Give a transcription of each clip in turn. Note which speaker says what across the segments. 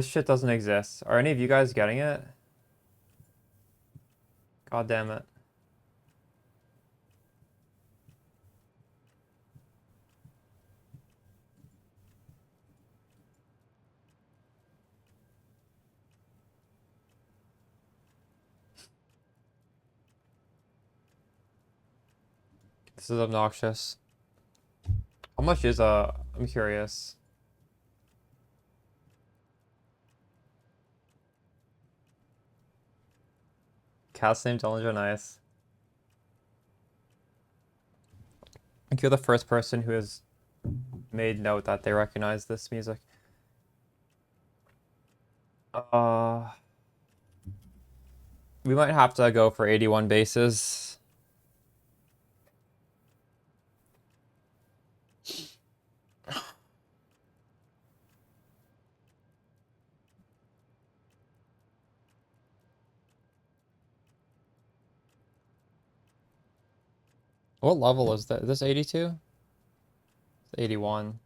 Speaker 1: This shit doesn't exist. Are any of you guys getting it? God damn it. This is obnoxious. How much is I'm curious. Cast name Dillinger, nice. I think you're the first person who has made note that they recognize this music. Uh, we might have to go for 81 bases. What level is that? Is this 82? It's 81.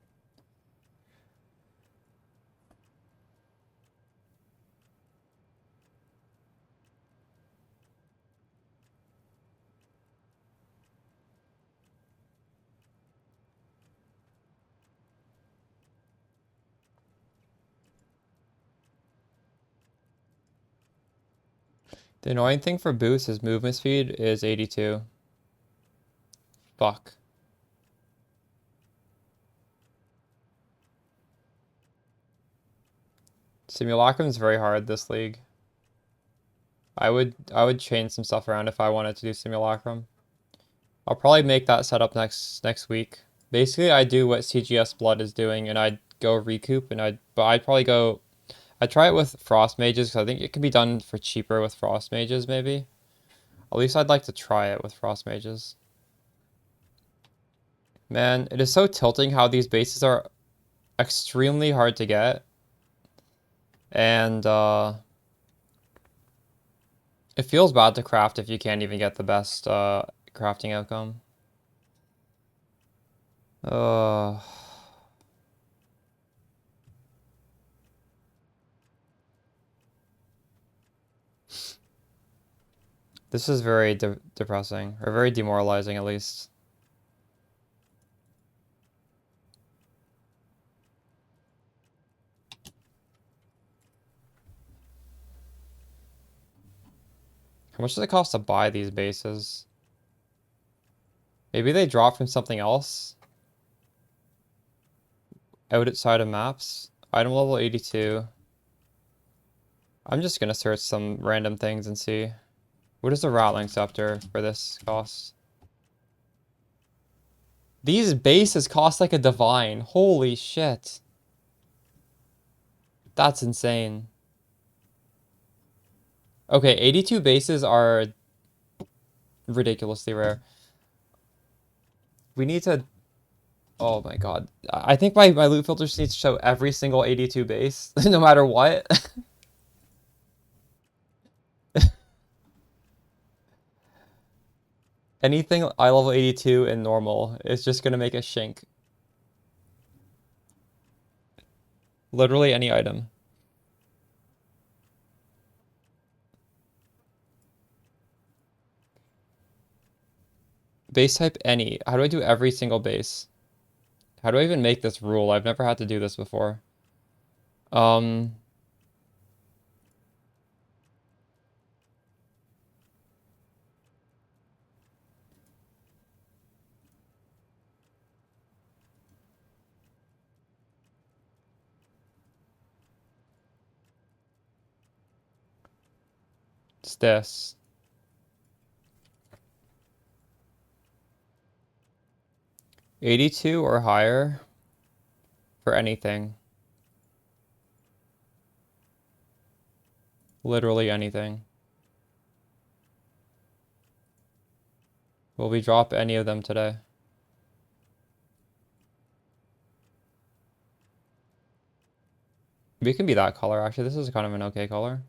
Speaker 1: The annoying thing for boost is movement speed is 82. Fuck. Simulacrum is very hard this league. I would change some stuff around if I wanted to do Simulacrum. I'll probably make that setup next week. Basically, I do what CGS Blood is doing, and I'd go recoup, but I'd probably go. I'd try it with Frost Mages because I think it can be done for cheaper with Frost Mages, maybe. At least I'd like to try it with Frost Mages. Man, it is so tilting how these bases are extremely hard to get, and it feels bad to craft if you can't even get the best crafting outcome. Uh, this is very depressing, or very demoralizing at least. How much does it cost to buy these bases? Maybe they drop from something else? Outside of maps? Item level 82. I'm just gonna search some random things and see. What is the Rattling Scepter for this cost? These bases cost like a divine. Holy shit. That's insane. Okay, 82 bases are ridiculously rare. We need to... Oh my god. I think my loot filters need to show every single 82 base, no matter what. Anything eye level 82 and normal is just gonna make a shink. Literally any item. Base type any. How do I do every single base? How do I even make this rule? I've never had to do this before. Um, it's this. 82 or higher for anything. Literally anything. Will we drop any of them today? We can be that color, actually. This is kind of an okay color.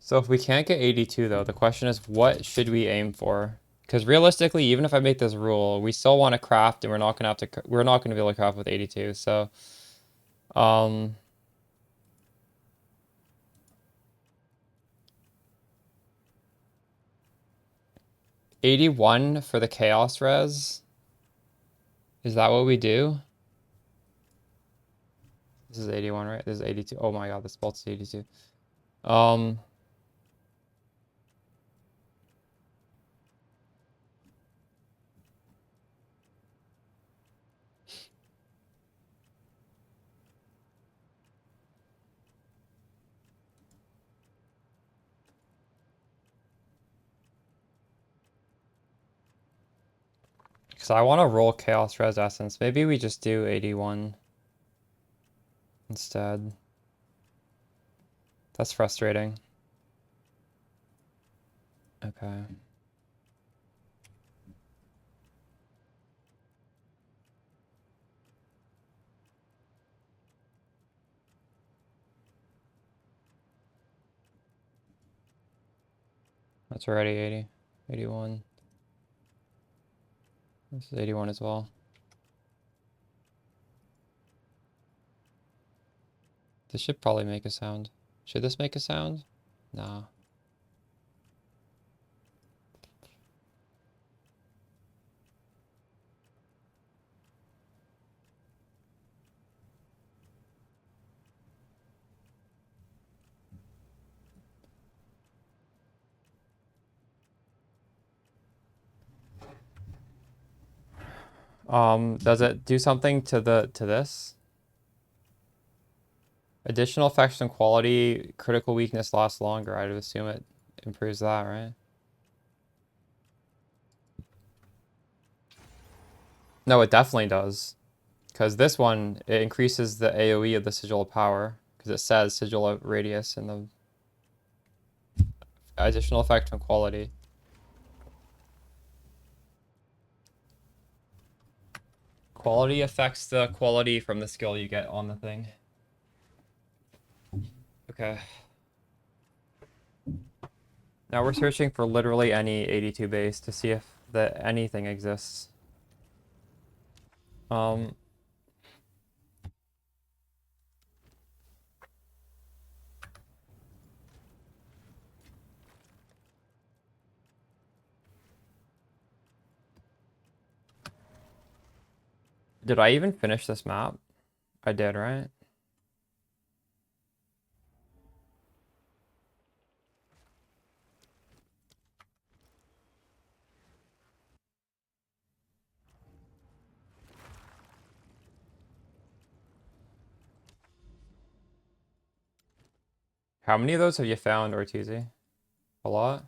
Speaker 1: So if we can't get 82 though, the question is what should we aim for? Because realistically, even if I make this rule, we still want to craft, and we're not gonna have to. We're not gonna be able to craft with 82. So, um, 81 for the chaos res. Is that what we do? This is 81, right? This is 82. Oh my god, this bolt's 82. Um, because I want to roll chaos res essence. Maybe we just do 81 instead. That's frustrating. Okay. That's already 80. 81. This is 81 as well. This should probably make a sound. Should this make a sound? Nah. Does it do something to this? Additional effects and quality, critical weakness lasts longer. I'd assume it improves that, right? No, it definitely does. Because this one, it increases the AoE of the sigil of power. Because it says sigil of radius in the additional effect on quality. Quality affects the quality from the skill you get on the thing. Okay. Now we're searching for literally any 82 base to see if anything exists. Um, did I even finish this map? I did, right? How many of those have you found, Ortizi? A lot?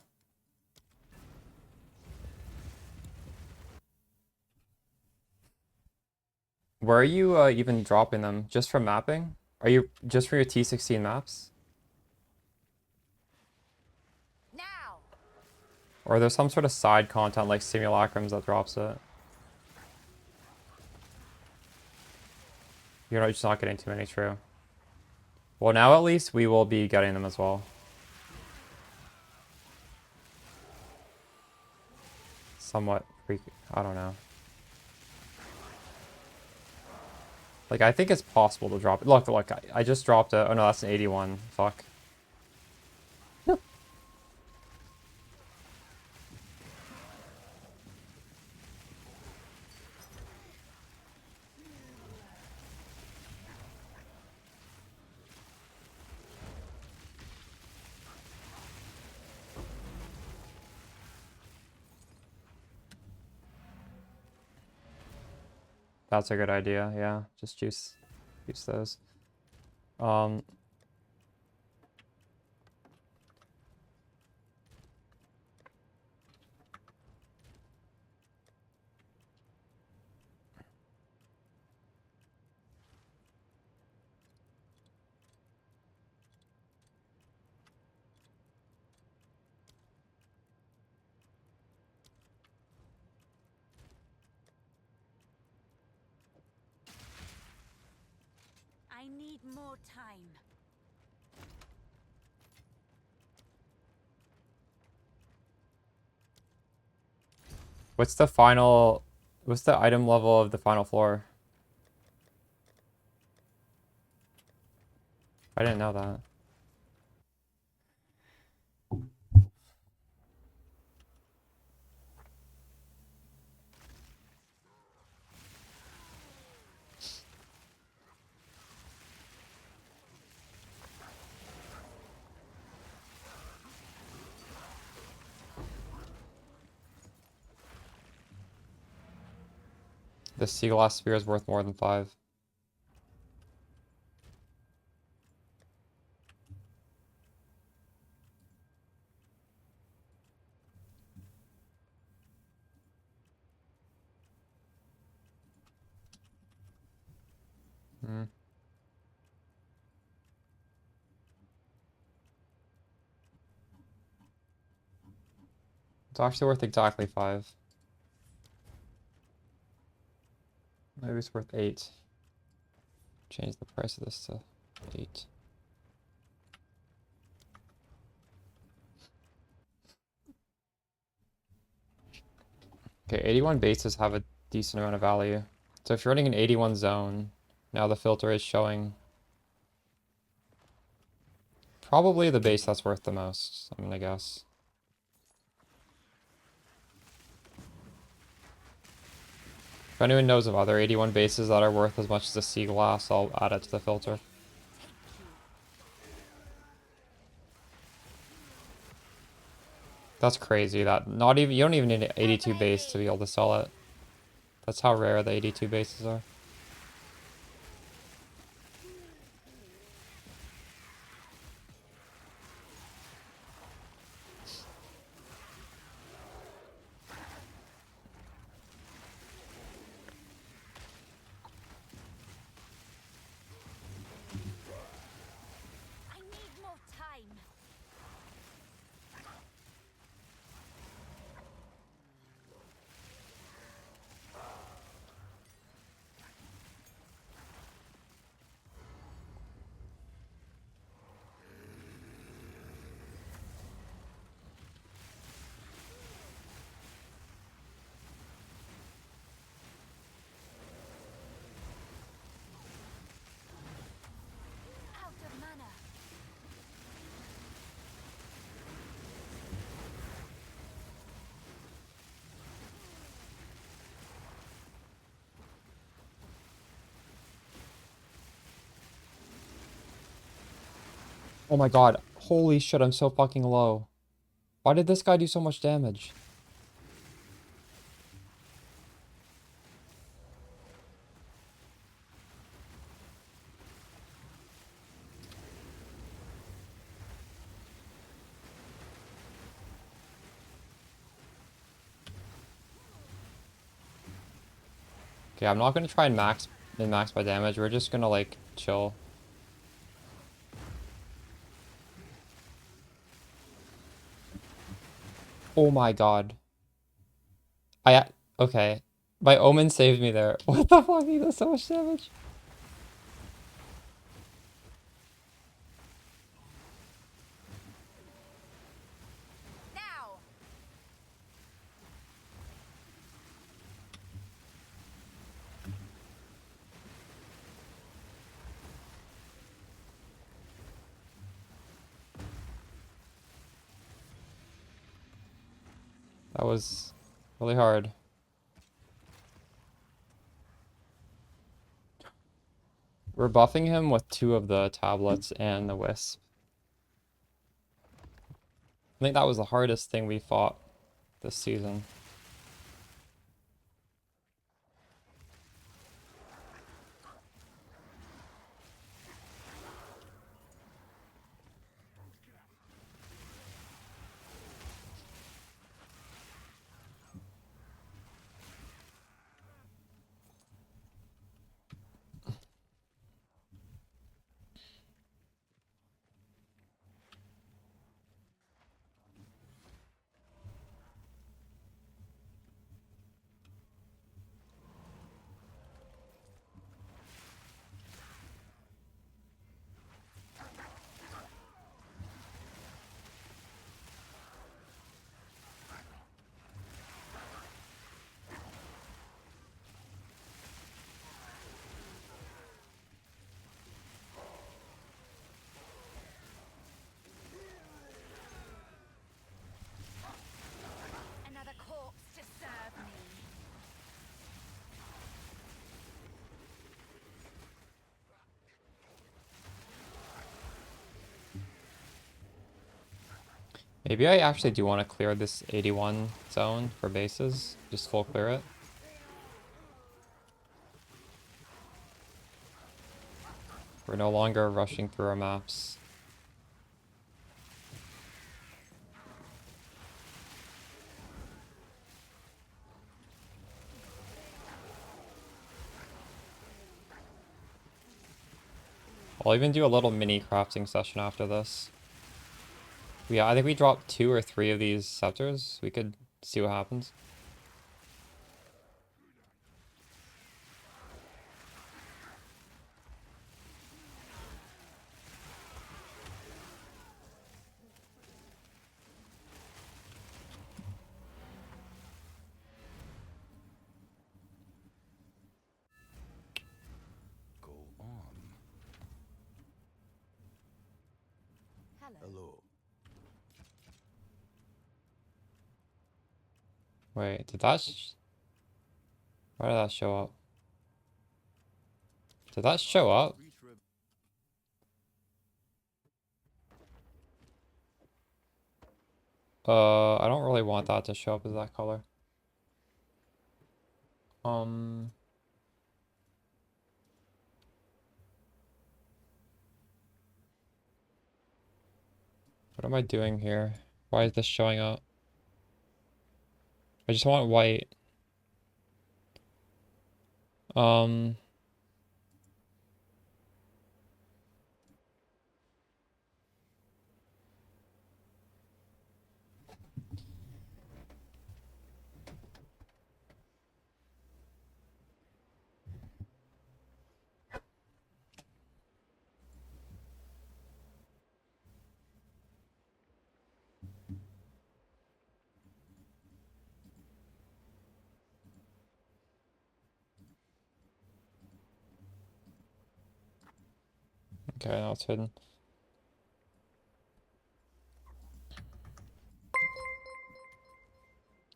Speaker 1: Where are you even dropping them? Just from mapping? Are you just for your T16 maps?
Speaker 2: Now.
Speaker 1: Or there's some sort of side content like simulacrums that drops it? You're just not getting too many, true. Well, now at least we will be getting them as well. Somewhat freaky. I don't know. Like, I think it's possible to drop it. Look, I just dropped it. Oh no, that's an 81. Fuck. That's a good idea, yeah. Just juice those. Um,
Speaker 2: I need more time.
Speaker 1: What's the final... What's the item level of the final floor? I didn't know that. The sea glass sphere is worth more than 5. Hmm. It's actually worth exactly 5. Maybe it's worth 8. Change the price of this to 8. Okay, 81 bases have a decent amount of value. So if you're running an 81 zone, now the filter is showing probably the base that's worth the most, I'm gonna guess. If anyone knows of other 81 bases that are worth as much as a sea glass, I'll add it to the filter. That's crazy. That not even you don't even need an 82 base to be able to sell it. That's how rare the 82 bases are.
Speaker 2: I need more time. Out of mana.
Speaker 1: Oh my god. Holy shit, I'm so fucking low. Why did this guy do so much damage? Okay, I'm not gonna try and max my damage. We're just gonna like chill. Oh my god. Okay. My omen saved me there. What the fuck? He does so much damage.
Speaker 2: Now.
Speaker 1: That was really hard. We're buffing him with 2 of the tablets and the wisp. I think that was the hardest thing we fought this season. Maybe I actually do want to clear this 81 zone for bases. Just full clear it. We're no longer rushing through our maps. I'll even do a little mini crafting session after this. Yeah, I think we dropped 2 or 3 of these scepters. We could see what happens.
Speaker 3: Go on. Hello.
Speaker 1: Wait, did that... Why did that show up? Did that show up? I don't really want that to show up as that color. What am I doing here? Why is this showing up? I just want white. Um, okay, now it's hidden.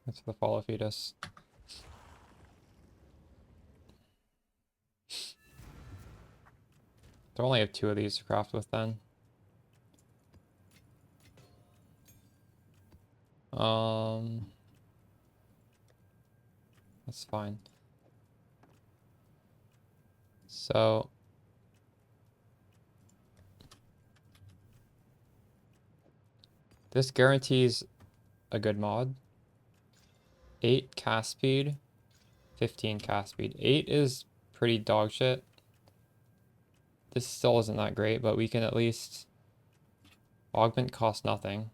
Speaker 1: That's the follow fetus. I only have 2 of these to craft with then. That's fine. So this guarantees a good mod. 8 cast speed, 15 cast speed. 8 is pretty dog shit. This still isn't that great, but we can at least augment cost nothing.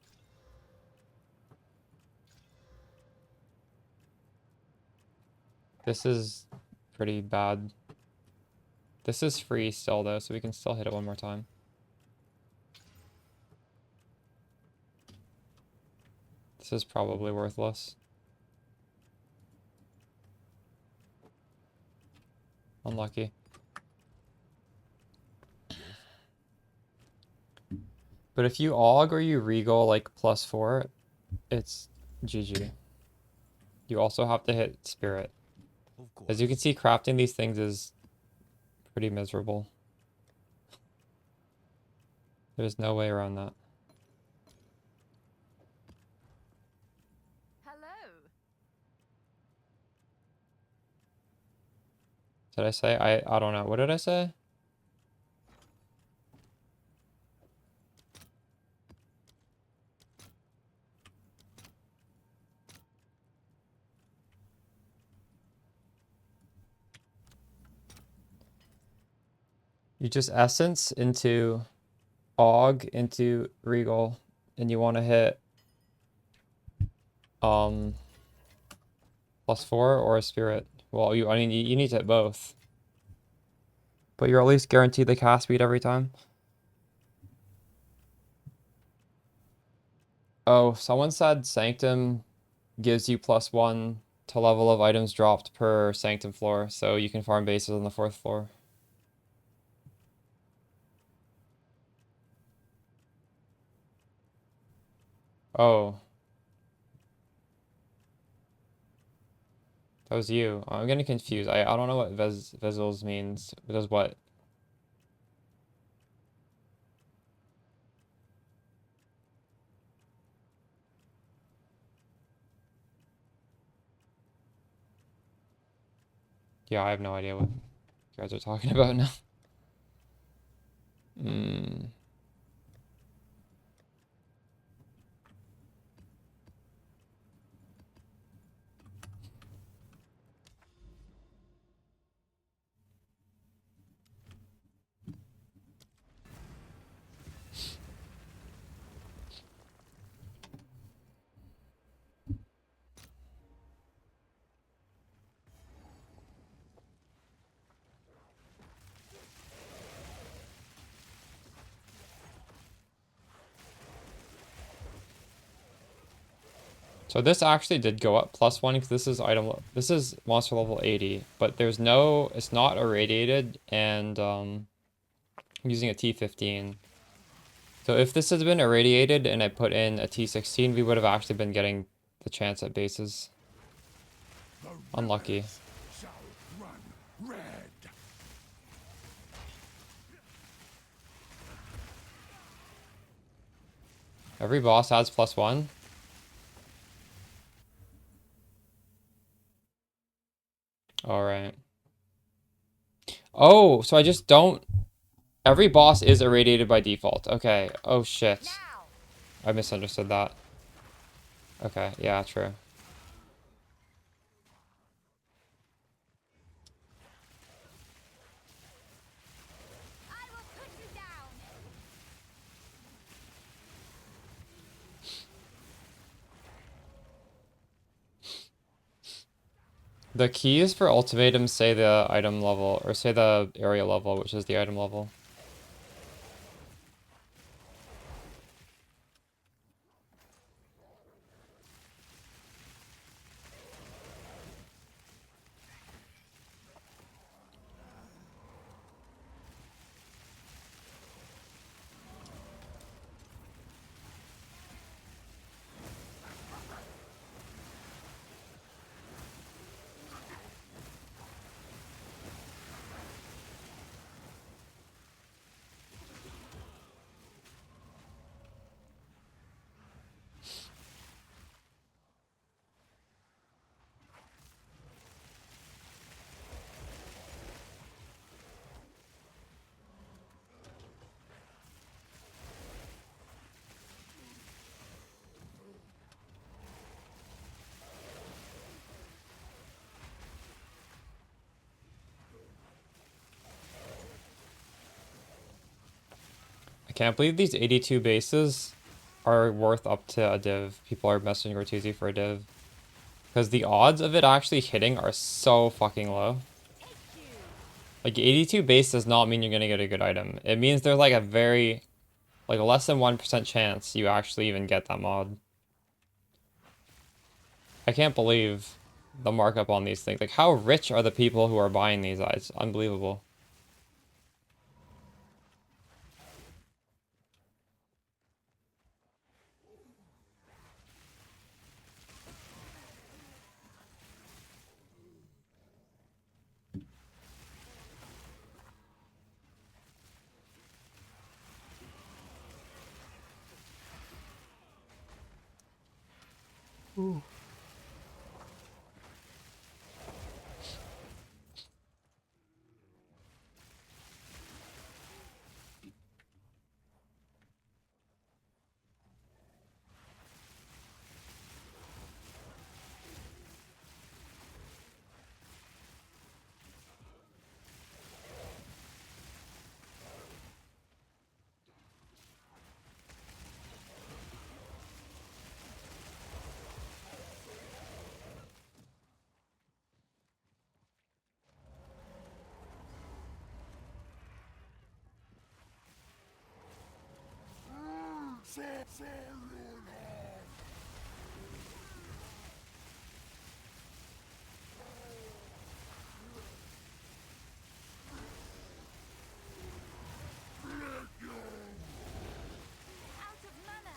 Speaker 1: This is pretty bad. This is free still though, so we can still hit it one more time. This is probably worthless. Unlucky. But if you aug or you regal like +4, it's GG. You also have to hit spirit.
Speaker 3: Of course.
Speaker 1: As you can see, crafting these things is pretty miserable. There's no way around that.
Speaker 2: Hello.
Speaker 1: Did I say? I don't know. What did I say? You just essence into aug into regal, and you want to hit +4 or a spirit. Well, I mean you need to hit both, but you're at least guaranteed the cast speed every time. Oh, someone said Sanctum gives you +1 to level of items dropped per Sanctum floor, so you can farm bases on the 4th floor. Oh. That was you. I'm getting confused. I don't know what visuals means. It does what? Yeah, I have no idea what you guys are talking about now. Hmm. So this actually did go up +1 because this is monster level 80, but there's no, it's not irradiated, and I'm using a T15. So if this had been irradiated and I put in a T16, we would have actually been getting the chance at bases. Unlucky.
Speaker 3: Shall run red.
Speaker 1: Every boss adds +1. Alright. Oh, so I just don't... Every boss is irradiated by default. Okay. Oh, shit.
Speaker 2: Now.
Speaker 1: I misunderstood that. Okay, yeah, true.
Speaker 2: I will put you down.
Speaker 1: The keys for ultimatums say the item level, or say the area level, which is the item level. I can't believe these 82 bases are worth up to a div. People are messaging Ortizi for a div. Because the odds of it actually hitting are so fucking low. Like, 82 base does not mean you're gonna get a good item. It means there's like a very, like a less than 1% chance you actually even get that mod. I can't believe the markup on these things. Like, how rich are the people who are buying these? It's unbelievable.
Speaker 2: Out of mana.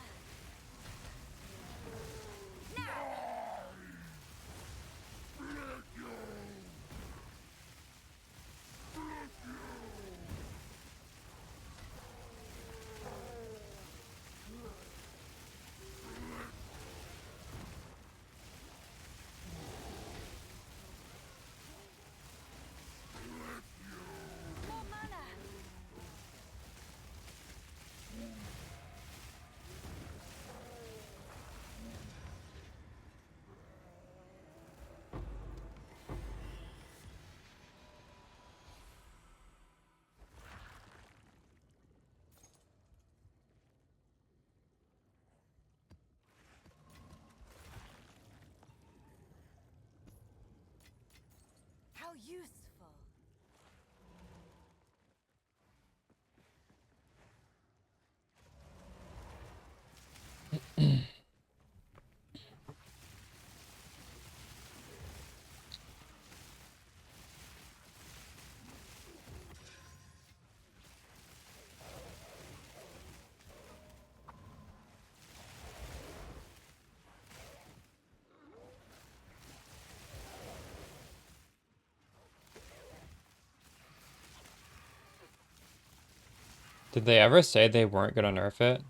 Speaker 1: Did they ever say they weren't gonna nerf it?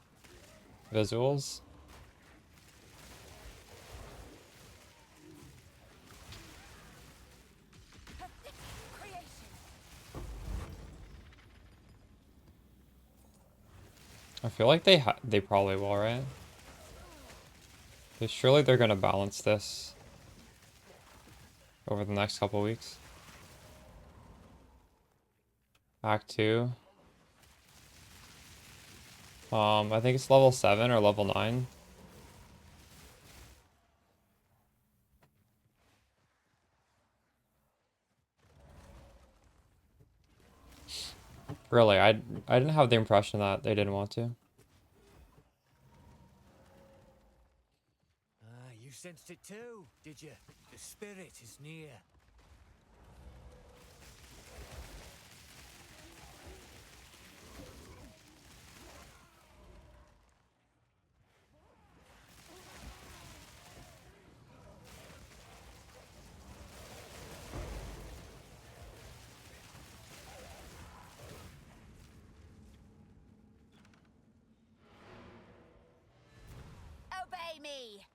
Speaker 1: Visuals?
Speaker 2: Creation.
Speaker 1: I feel like they probably will, right? 'Cause surely they're gonna balance this over the next couple weeks. Act 2. I think it's level 7 or level 9. Really, I didn't have the impression that they didn't want to.
Speaker 4: Ah, you sensed it too, did you? The spirit is near.
Speaker 2: Obey me.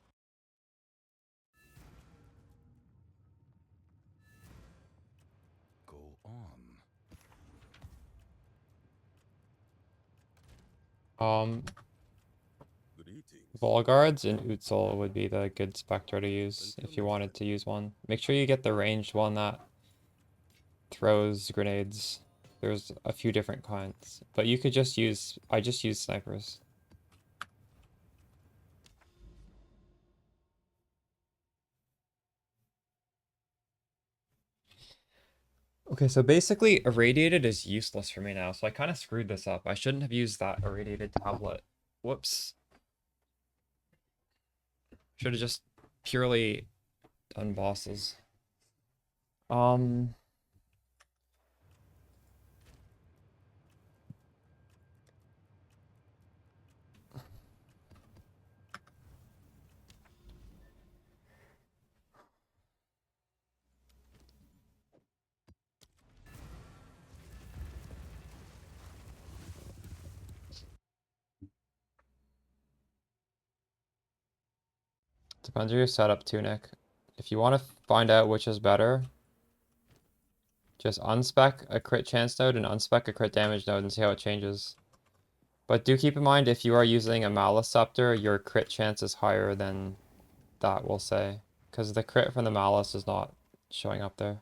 Speaker 3: Go on. Greetings.
Speaker 1: Volguards and Utzel would be the good Spectre to use if you wanted to use one. Make sure you get the ranged one that throws grenades. There's a few different kinds, but you could just use, I just use snipers. Okay, so basically irradiated is useless for me now, so I kind of screwed this up. I shouldn't have used that irradiated tablet. Whoops. Should have just purely done bosses. Um, Depends on your setup too, Nick. If you want to find out which is better, just unspec a crit chance node and unspec a crit damage node and see how it changes. But do keep in mind, if you are using a Malice Scepter, your crit chance is higher than that, we'll say. Because the crit from the Malice is not showing up there.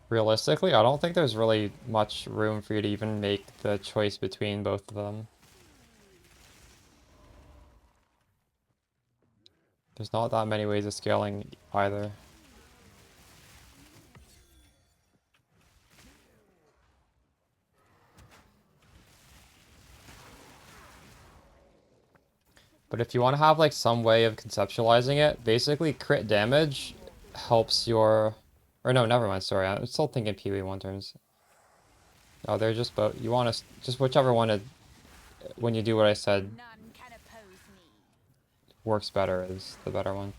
Speaker 1: Realistically, I don't think there's really much room for you to even make the choice between both of them. There's not that many ways of scaling either. But if you want to have like some way of conceptualizing it, basically crit damage helps your... Or no, never mind, sorry. I'm still thinking PoE 1 turns. Oh, they're just both... You want to... Just whichever one, when you do what I said,
Speaker 2: None can oppose me.
Speaker 1: works better is the better one.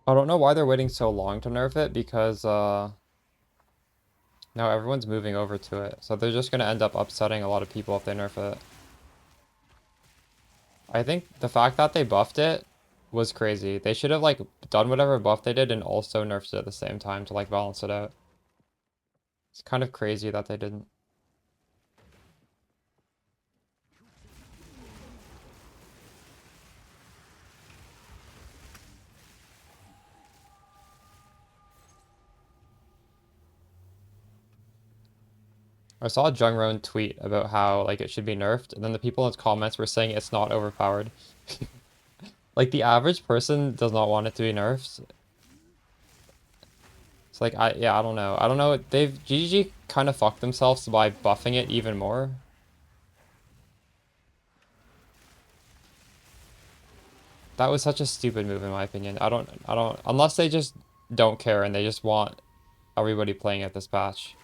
Speaker 1: I don't know why they're waiting so long to nerf it, because now everyone's moving over to it. So they're just going to end up upsetting a lot of people if they nerf it. I think the fact that they buffed it was crazy. They should have like done whatever buff they did and also nerfed it at the same time to like balance it out. It's kind of crazy that they didn't. I saw Jungron tweet about how like it should be nerfed, and then the people in the comments were saying it's not overpowered. Like the average person does not want it to be nerfed. It's like I don't know. I don't know. They've GGG kind of fucked themselves by buffing it even more. That was such a stupid move in my opinion. I don't unless they just don't care and they just want everybody playing at this patch.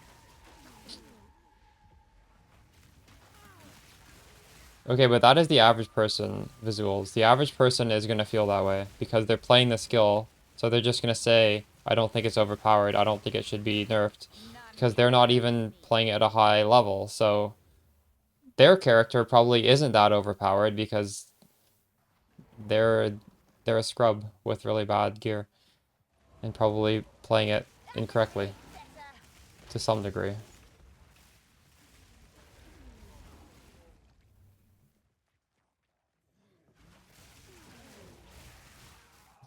Speaker 1: Okay, but that is the average person visuals. The average person is gonna feel that way because they're playing the skill, so they're just gonna say, I don't think it's overpowered, I don't think it should be nerfed.
Speaker 2: None
Speaker 1: Because they're not even playing at a high level, so their character probably isn't that overpowered because they're they're a scrub with really bad gear and probably playing it incorrectly to some degree.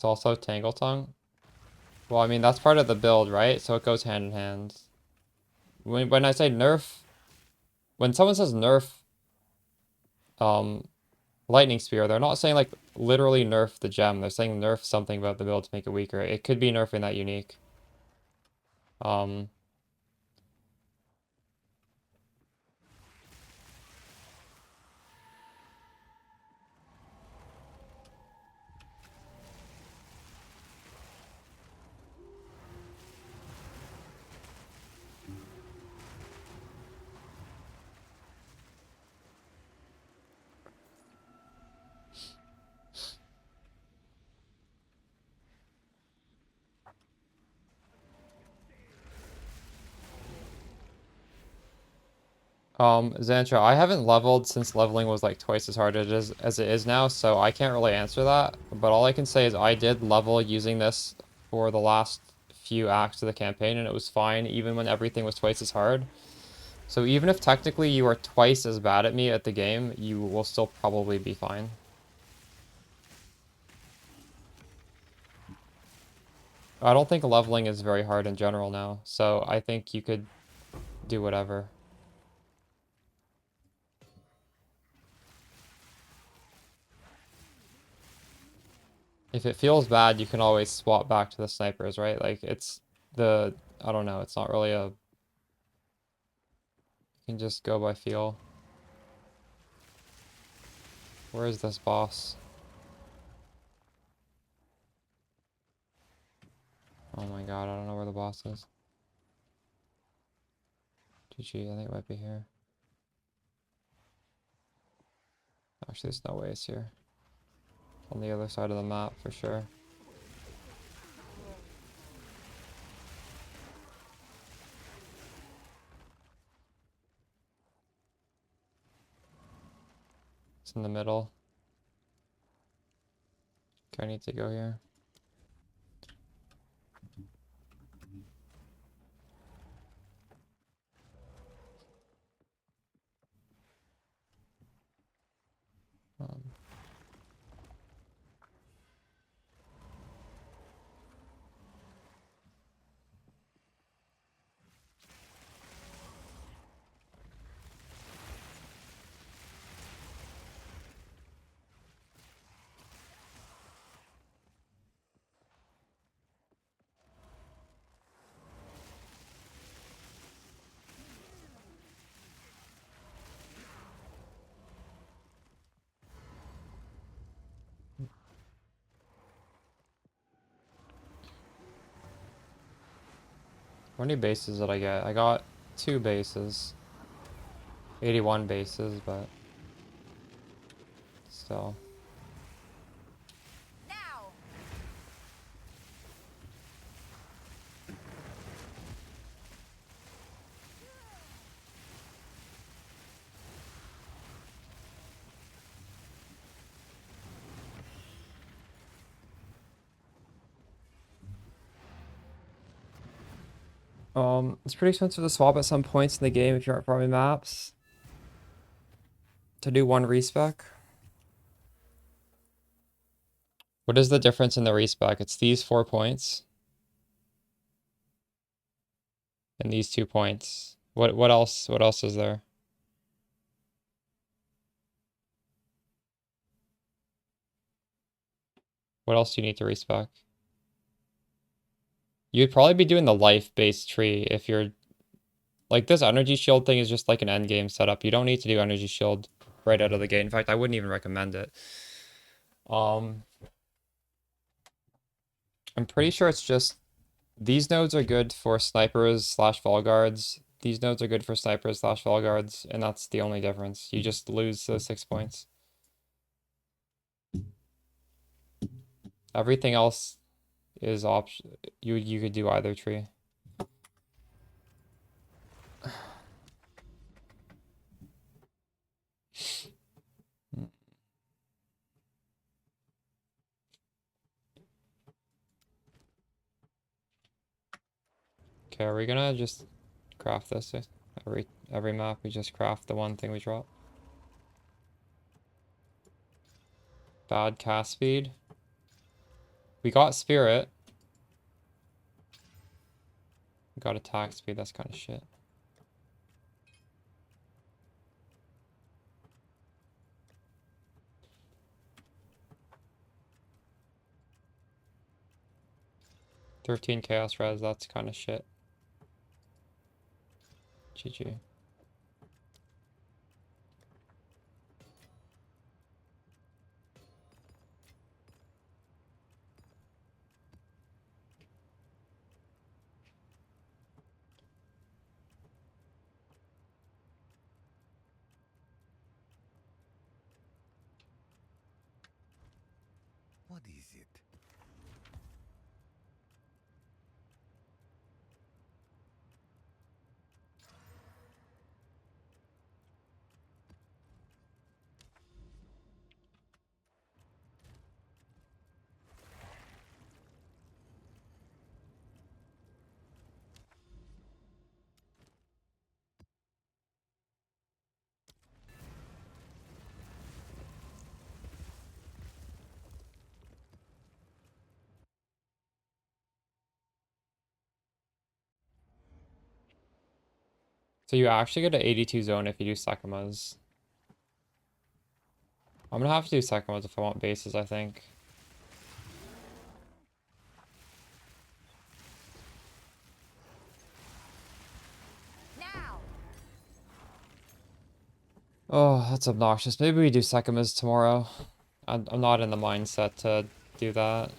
Speaker 1: It's also Tangle Tongue. Well, I mean, that's part of the build, right? So it goes hand in hand. When I say nerf, when someone says nerf um, Lightning Spear, they're not saying like literally nerf the gem. They're saying nerf something about the build to make it weaker. It could be nerfing that unique. Um, Zantra, I haven't leveled since leveling was like twice as hard as it is now, so I can't really answer that. But all I can say is I did level using this for the last few acts of the campaign, and it was fine even when everything was twice as hard. So even if technically you are twice as bad at me at the game, you will still probably be fine. I don't think leveling is very hard in general now, so I think you could do whatever. If it feels bad, you can always swap back to the snipers, right? Like it's the, I don't know, it's not really a, you can just go by feel. Where is this boss? Oh my god, I don't know where the boss is. GG, I think it might be here. Actually, there's no way it's here. On the other side of the map, for sure. It's in the middle. Okay, I need to go here. Um, How many bases did I get? I got 2 bases. 81 bases, but still.
Speaker 2: now.
Speaker 1: It's pretty expensive to swap at some points in the game if you aren't farming maps. To do 1 respec. What is the difference in the respec? It's these 4 points. And these 2 points. What else? What else is there? What else do you need to respec? You'd probably be doing the life-based tree if you're like this energy shield thing is just like an end game setup. You don't need to do energy shield right out of the gate. In fact, I wouldn't even recommend it. Um, I'm pretty sure it's just these nodes are good for snipers slash fall guards. These nodes are good for snipers slash fall guards, and that's the only difference. You just lose those 6 points. Everything else is option. You could do either tree. Okay, are we gonna just craft this every map? We just craft the one thing we drop. Bad cast speed. We got spirit. We got attack speed. That's kind of shit. $13 chaos res. That's kind of shit. GG.
Speaker 3: What is it?
Speaker 1: So you actually get an 82 zone if you do Sekimas. I'm gonna have to do Sekimas if I want bases, I think.
Speaker 2: Now.
Speaker 1: Oh, that's obnoxious. Maybe we do Sekimas tomorrow. I'm not in the mindset to do that.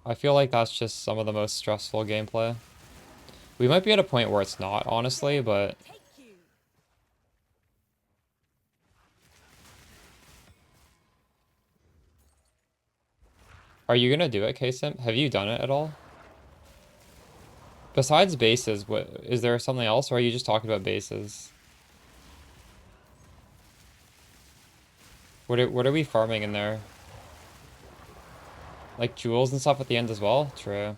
Speaker 1: I feel like that's just some of the most stressful gameplay. We might be at a point where it's not, honestly, but
Speaker 2: Take you.
Speaker 1: are you gonna do it, Ksim? Have you done it at all? Besides bases, what is there something else, or are you just talking about bases? What are we farming in there? Like jewels and stuff at the end as well? True.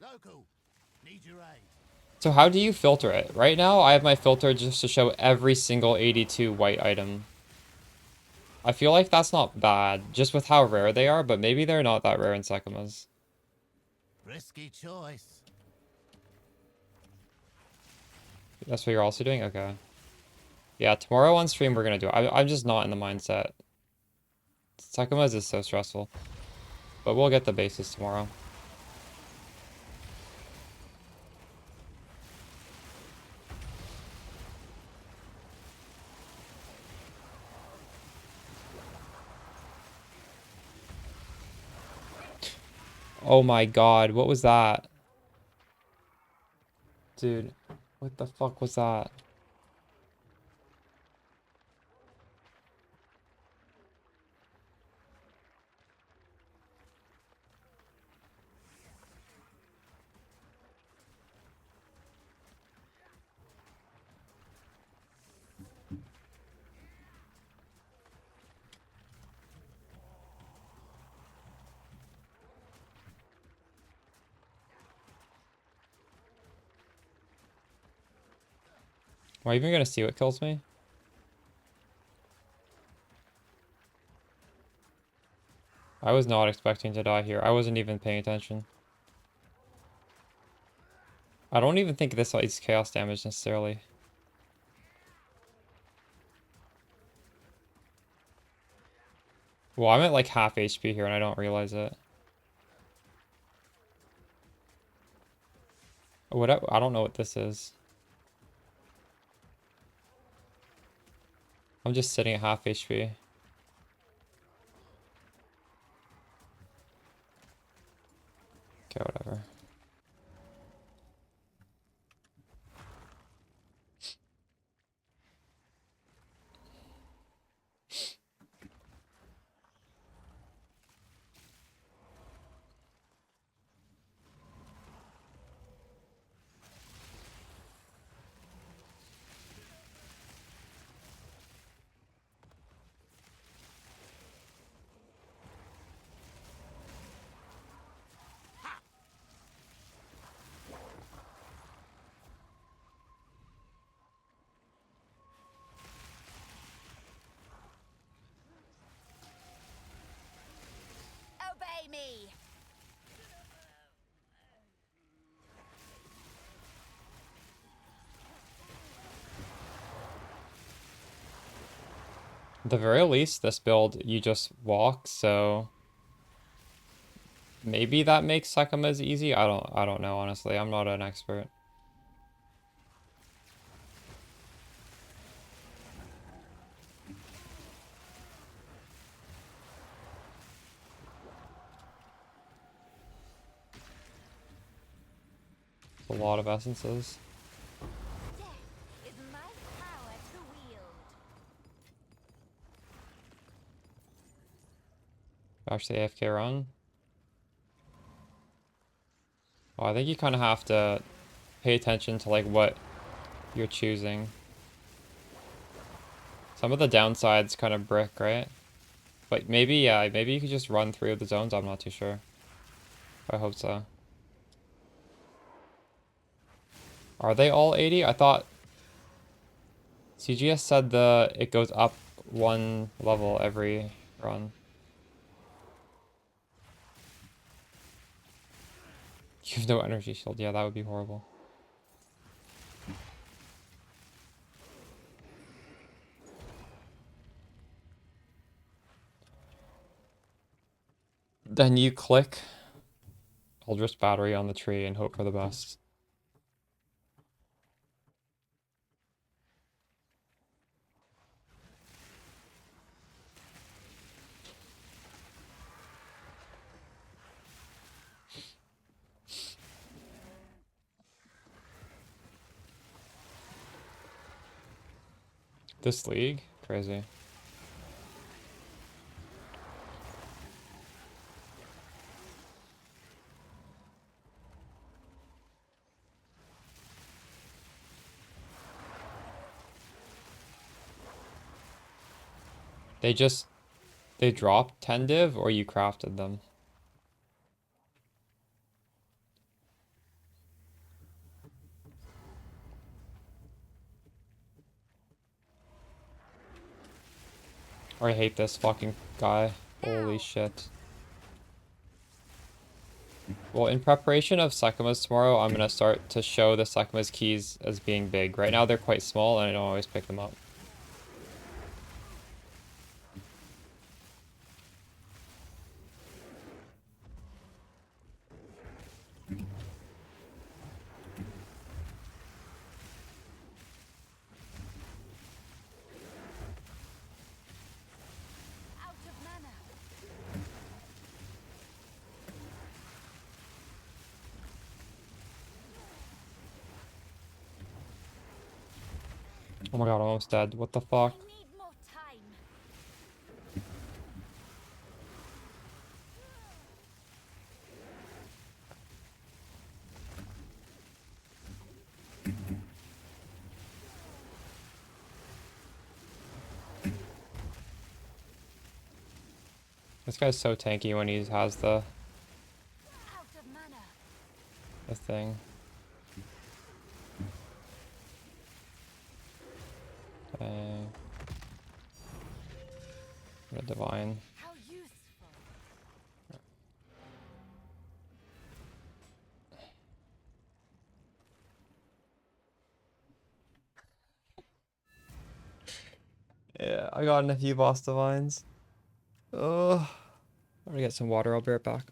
Speaker 4: Local, need your aid.
Speaker 1: So how do you filter it? Right now, I have my filter just to show every single 82 white item. I feel like that's not bad, just with how rare they are, but maybe they're not that rare in Sekimas.
Speaker 4: Risky choice.
Speaker 1: That's what you're also doing? Okay. Yeah, tomorrow on stream we're gonna do it. I'm just not in the mindset. Sekimas is so stressful. But we'll get the bases tomorrow. Oh my god, what was that? Dude, what the fuck was that? Am I even gonna see what kills me? I was not expecting to die here. I wasn't even paying attention. I don't even think this is chaos damage necessarily. Well, I'm at like half HP here and I don't realize it. I don't know what this is. I'm just sitting at half HP. Okay, whatever.
Speaker 2: Obey me.
Speaker 1: At the very least, this build, you just walk, so maybe that makes Sekima's easy. I don't know, honestly. I'm not an expert. A lot of essences.
Speaker 2: Death is my power to wield.
Speaker 1: Actually, AFK run. Oh, I think you kind of have to pay attention to like what you're choosing. Some of the downsides kind of brick, right? But maybe, yeah, maybe you could just run through the zones. I'm not too sure. I hope so. Are they all 80? I thought CGS said it goes up one level every run. You have no energy shield. Yeah, that would be horrible. Then you click Eldritch Battery on the tree and hope for the best. This league? Crazy. They dropped 10 div or you crafted them? Or I hate this fucking guy. Holy shit. Well, in preparation of Sekima's tomorrow, I'm gonna start to show the Sekima's keys as being big. Right now they're quite small and I don't always pick them up.
Speaker 2: Out of mana.
Speaker 1: Oh my god, I'm almost dead. What the fuck?
Speaker 2: I need more time.
Speaker 1: This guy's so tanky when he has
Speaker 2: Out of mana.
Speaker 1: the thing. Dang. The divine.
Speaker 2: How useful.
Speaker 1: I got in a few boss divines. Ugh. I'm gonna get some water. I'll be right back.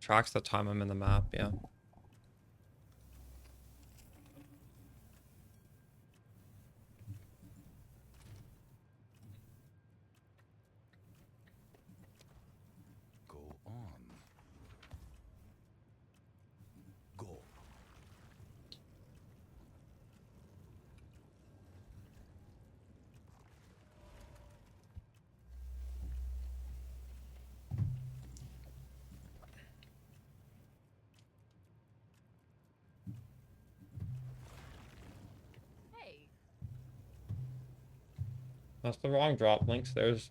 Speaker 1: Tracks the time I'm in the map, yeah.
Speaker 3: Go on. Go.
Speaker 2: Hey,
Speaker 1: That's the wrong drop links. There's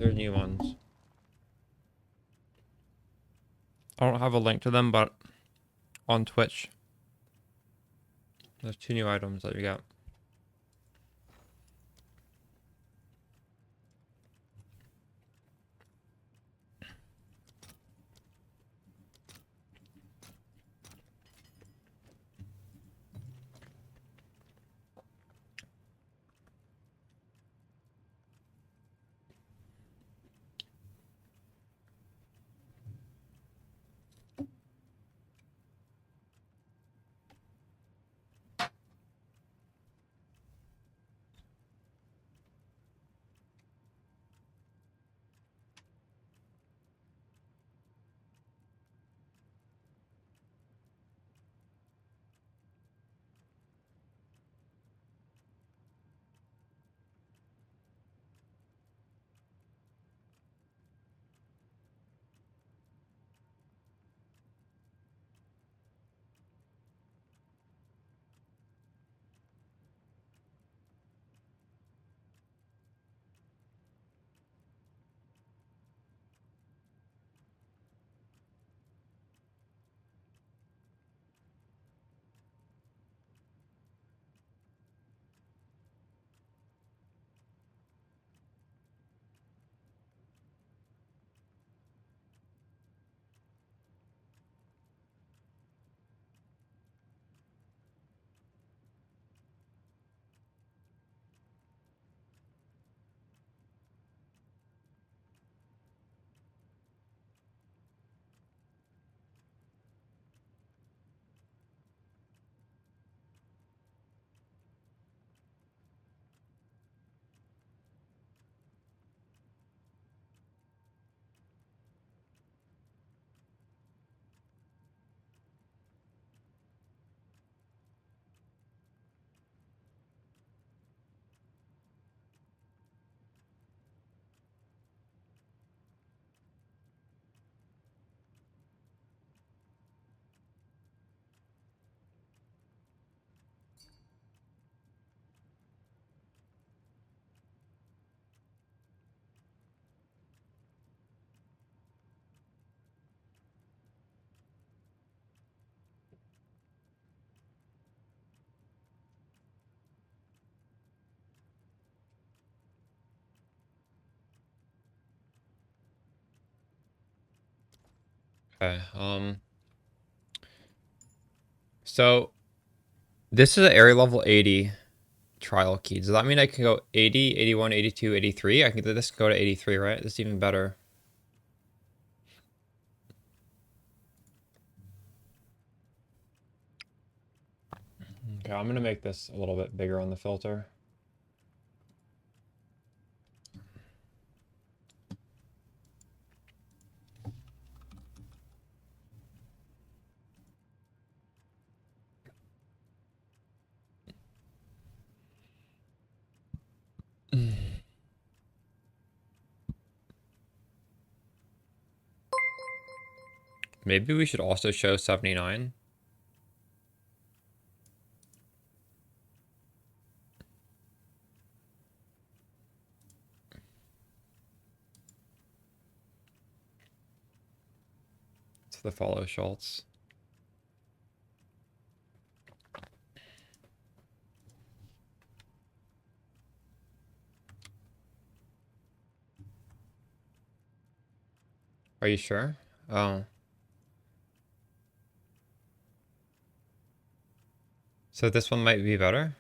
Speaker 1: new ones. I don't have a link to them, but on Twitch, there's 2 new items that you get. Okay. So this is an area level 80 trial key. Does that mean I can go 80, 81, 82, 83? I can this go to 83, right? This is even better. Okay, I'm gonna make this a little bit bigger on the filter. Maybe we should also show 79. To the follow Schultz. Are you sure? Oh. So this one might be better?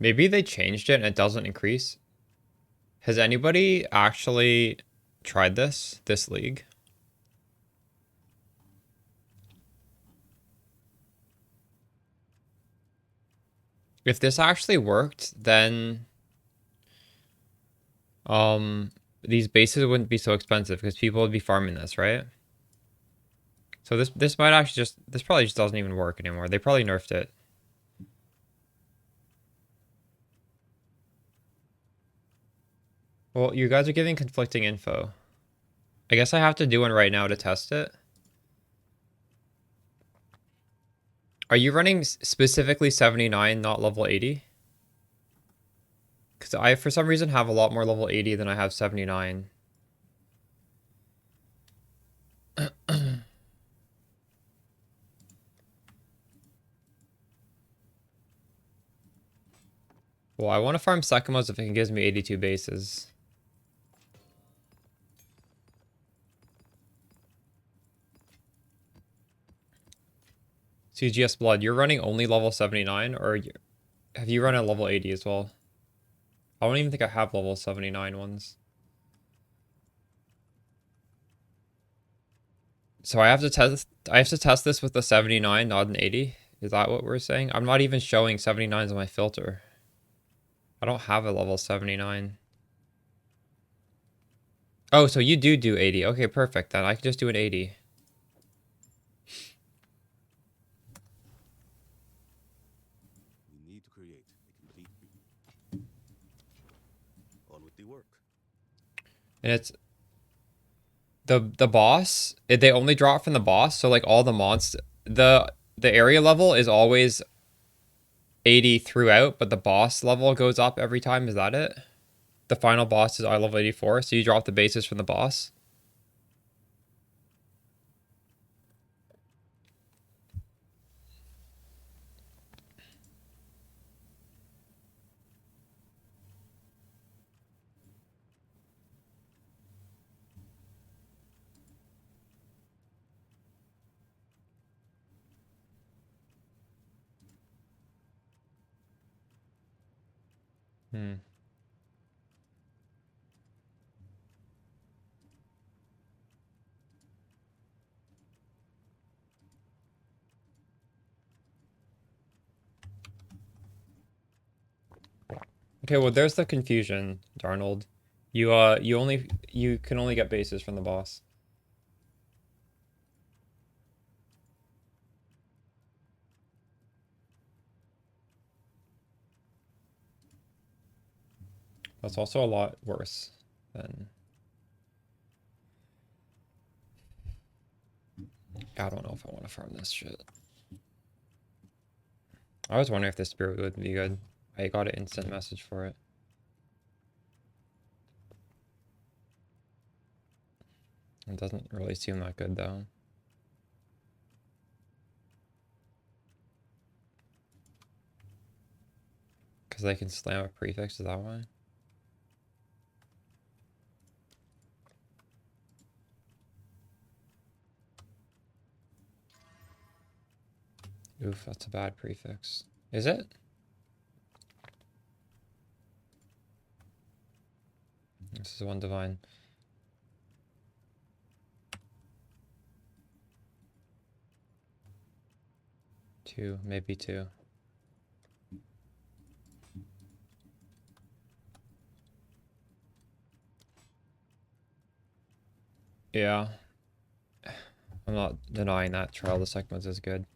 Speaker 1: Maybe they changed it and it doesn't increase. Has anybody actually tried this league? If this actually worked, then these bases wouldn't be so expensive because people would be farming this, right? So this might actually this probably just doesn't even work anymore. They probably nerfed it. Well, you guys are giving conflicting info. I guess I have to do one right now to test it. Are you running specifically 79, not level 80? Because I, for some reason, have a lot more level 80 than I have 79. Well, I want to farm Sekimos if it gives me 82 bases. CGS Blood, you're running only level 79, or have you run a level 80 as well? I don't even think I have level 79 ones. So I have to test this with the 79, not an 80. Is that what we're saying? I'm not even showing 79s on my filter. I don't have a level 79. Oh, so you do 80. Okay, perfect. Then I can just do an 80.
Speaker 3: We need to create a complete on with the work.
Speaker 1: And it's the boss, they only drop from the boss, so like all the monsters, the area level is always 80 throughout, but the boss level goes up every time. Is that it? The final boss is our level 84, so you drop the bases from the boss. Hmm. Okay, well there's the confusion, Darnold. You can only get bases from the boss. That's also a lot worse than I don't know if I want to farm this shit. I was wondering if this spirit would be good. I got an instant message for it. It doesn't really seem that good though. Because they can slam a prefix, is that why? Oof, that's a bad prefix. Is it? This is one divine. Two, maybe two. Yeah. I'm not denying that Trial of the Segments is good.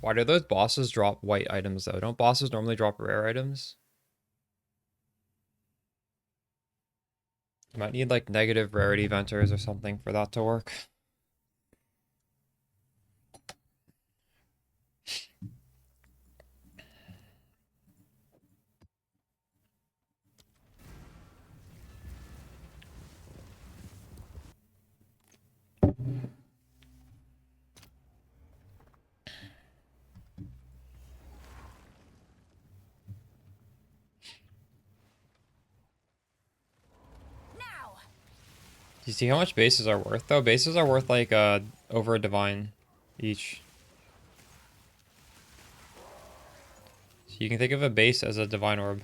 Speaker 1: Why do those bosses drop white items though? Don't bosses normally drop rare items? You might need like negative rarity venters or something for that to work.
Speaker 2: Now.
Speaker 1: You see how much bases are worth though? Bases are worth like over a divine each. So you can think of a base as a divine orb.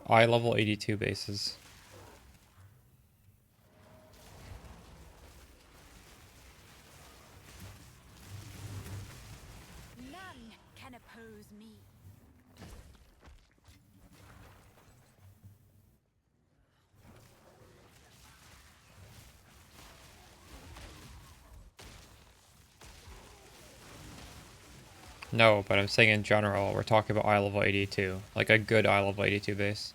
Speaker 1: Eye level 82 bases.
Speaker 2: None can oppose me.
Speaker 1: No, but I'm saying in general, we're talking about eye level 82. Like a good eye level 82 base.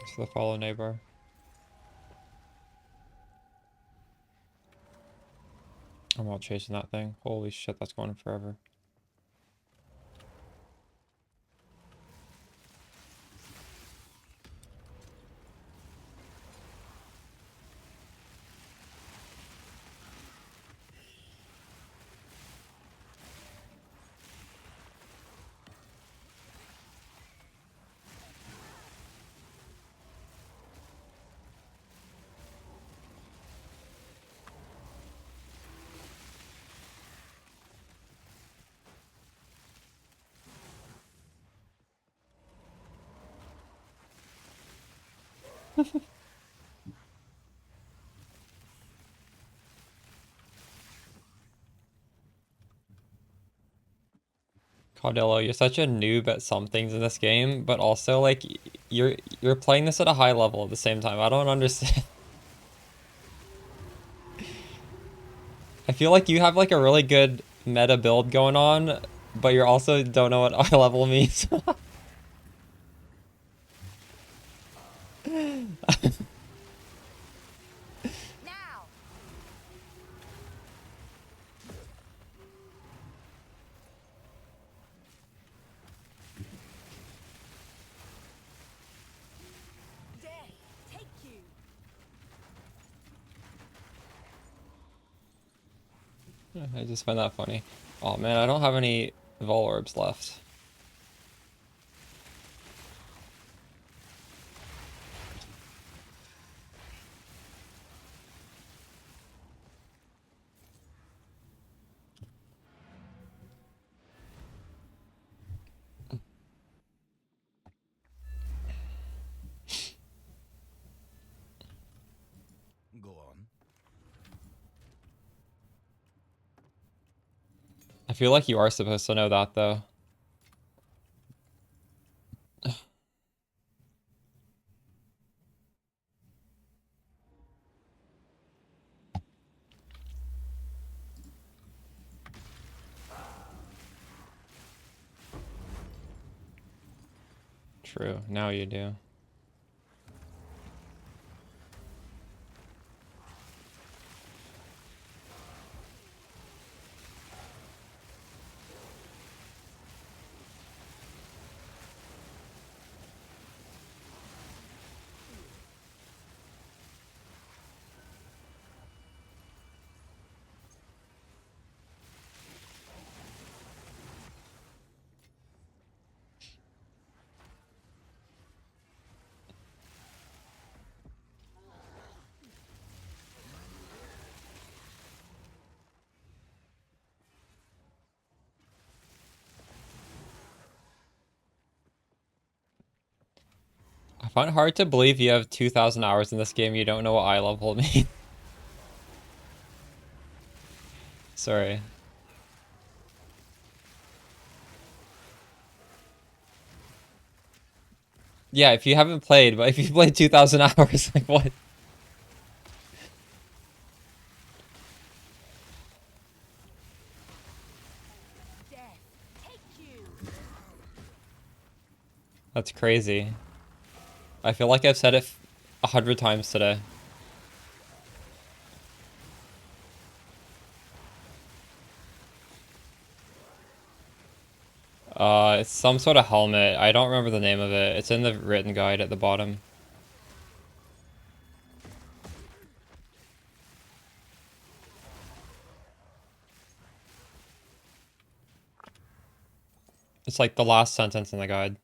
Speaker 1: It's the follow neighbor. I'm not chasing that thing. Holy shit, that's going forever. Caudello, you're such a noob at some things in this game, but also like you're playing this at a high level at the same time. I don't understand. I feel like you have like a really good meta build going on, but you also don't know what high level means.
Speaker 2: Now. Death, take you.
Speaker 1: I just find that funny. Oh man, I don't have any Vol orbs left.
Speaker 3: Go on.
Speaker 1: I feel like you are supposed to know that though. True. Now you do. I find it hard to believe you have 2,000 hours in this game. You don't know what eye level means. Sorry. Yeah, if you haven't played, but if you played 2,000 hours, like what?
Speaker 2: Death, take you.
Speaker 1: That's crazy. I feel like I've said it 100 times today. It's some sort of helmet. I don't remember the name of it. It's in the written guide at the bottom. It's like the last sentence in the guide.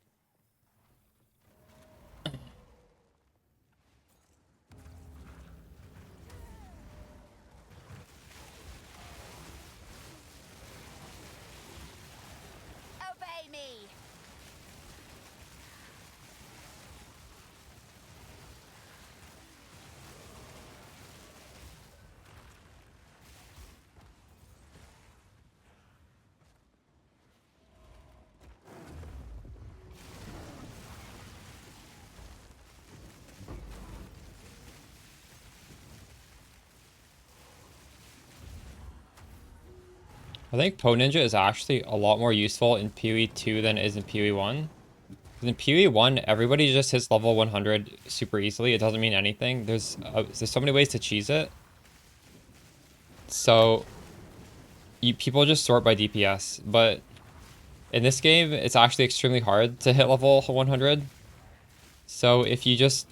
Speaker 2: Obey me.
Speaker 1: I think PoE Ninja is actually a lot more useful in PoE 2 than it is in PoE 1. In PoE 1, everybody just hits level 100 super easily. It doesn't mean anything. There's so many ways to cheese it. So people just sort by DPS, but in this game, it's actually extremely hard to hit level 100. So if you just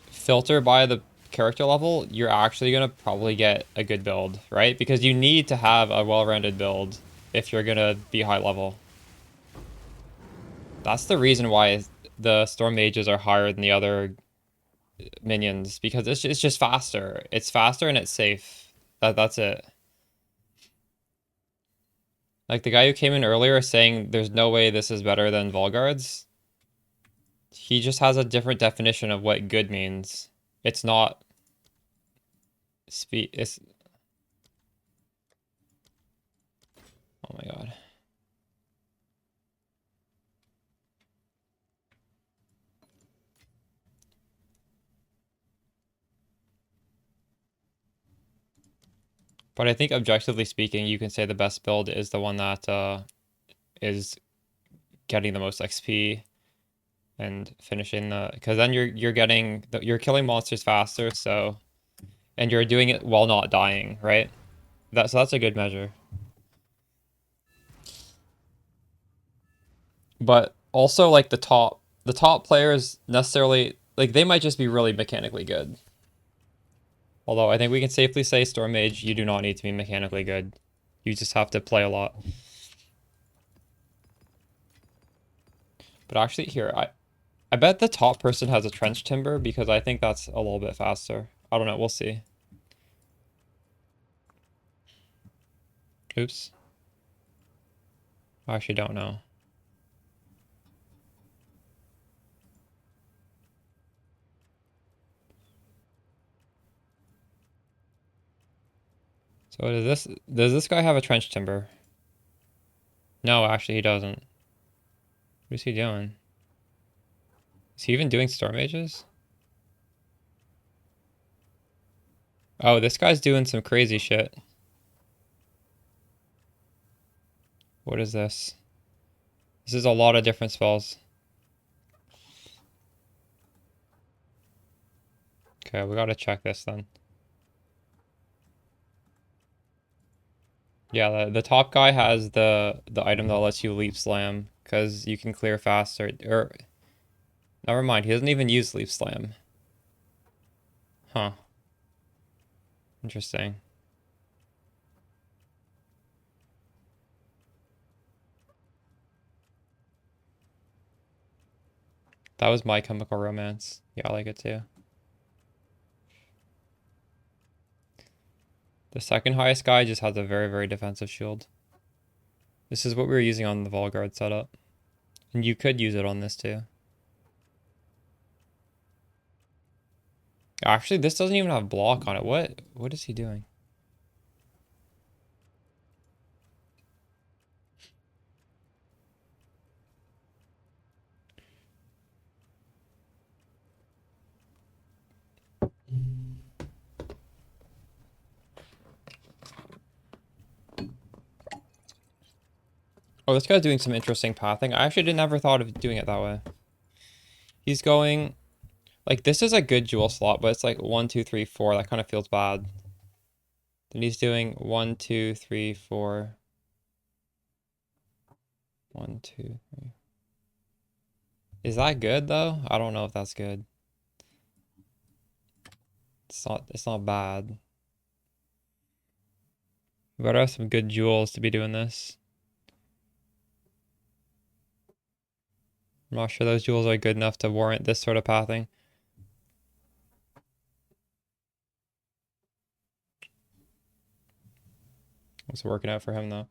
Speaker 1: filter by the character level, you're actually gonna probably get a good build, right? Because you need to have a well-rounded build if you're gonna be high level. That's the reason why the Storm Mages are higher than the other minions, because it's just faster. It's faster and it's safe. That's it. Like the guy who came in earlier saying there's no way this is better than Volguards, he just has a different definition of what good means. It's not speed. It's oh my god. But I think objectively speaking, you can say the best build is the one that is getting the most XP and finishing the, because then you're killing monsters faster, so, and you're doing it while not dying, right? So that's a good measure. But also like the top players necessarily, like they might just be really mechanically good. Although I think we can safely say Storm Mage, you do not need to be mechanically good. You just have to play a lot. But actually here, I bet the top person has a trench timber because I think that's a little bit faster. I don't know, we'll see. Oops. I actually don't know. So does this guy have a trench timber? No, actually he doesn't. What is he doing? Is he even doing storm mages? Oh, this guy's doing some crazy shit. What is this? This is a lot of different spells. Okay, we gotta check this then. Yeah, the top guy has the item that lets you leap slam because you can clear faster. Or never mind, he doesn't even use leap slam. Huh. Interesting. That was My Chemical Romance. Yeah, I like it too. The second highest guy just has a very, very defensive shield. This is what we were using on the Volguard setup. And you could use it on this too. Actually, this doesn't even have block on it. What is he doing? Oh, this guy's doing some interesting pathing. I actually didn't ever thought of doing it that way. He's going like this is a good jewel slot, but it's like 1, 2, 3, 4. That kind of feels bad. Then he's doing 1, 2, 3, 4. 1, 2, 3. Is that good though? I don't know if that's good. It's not bad. We better have some good jewels to be doing this. I'm not sure those jewels are good enough to warrant this sort of pathing. It's working out for him though.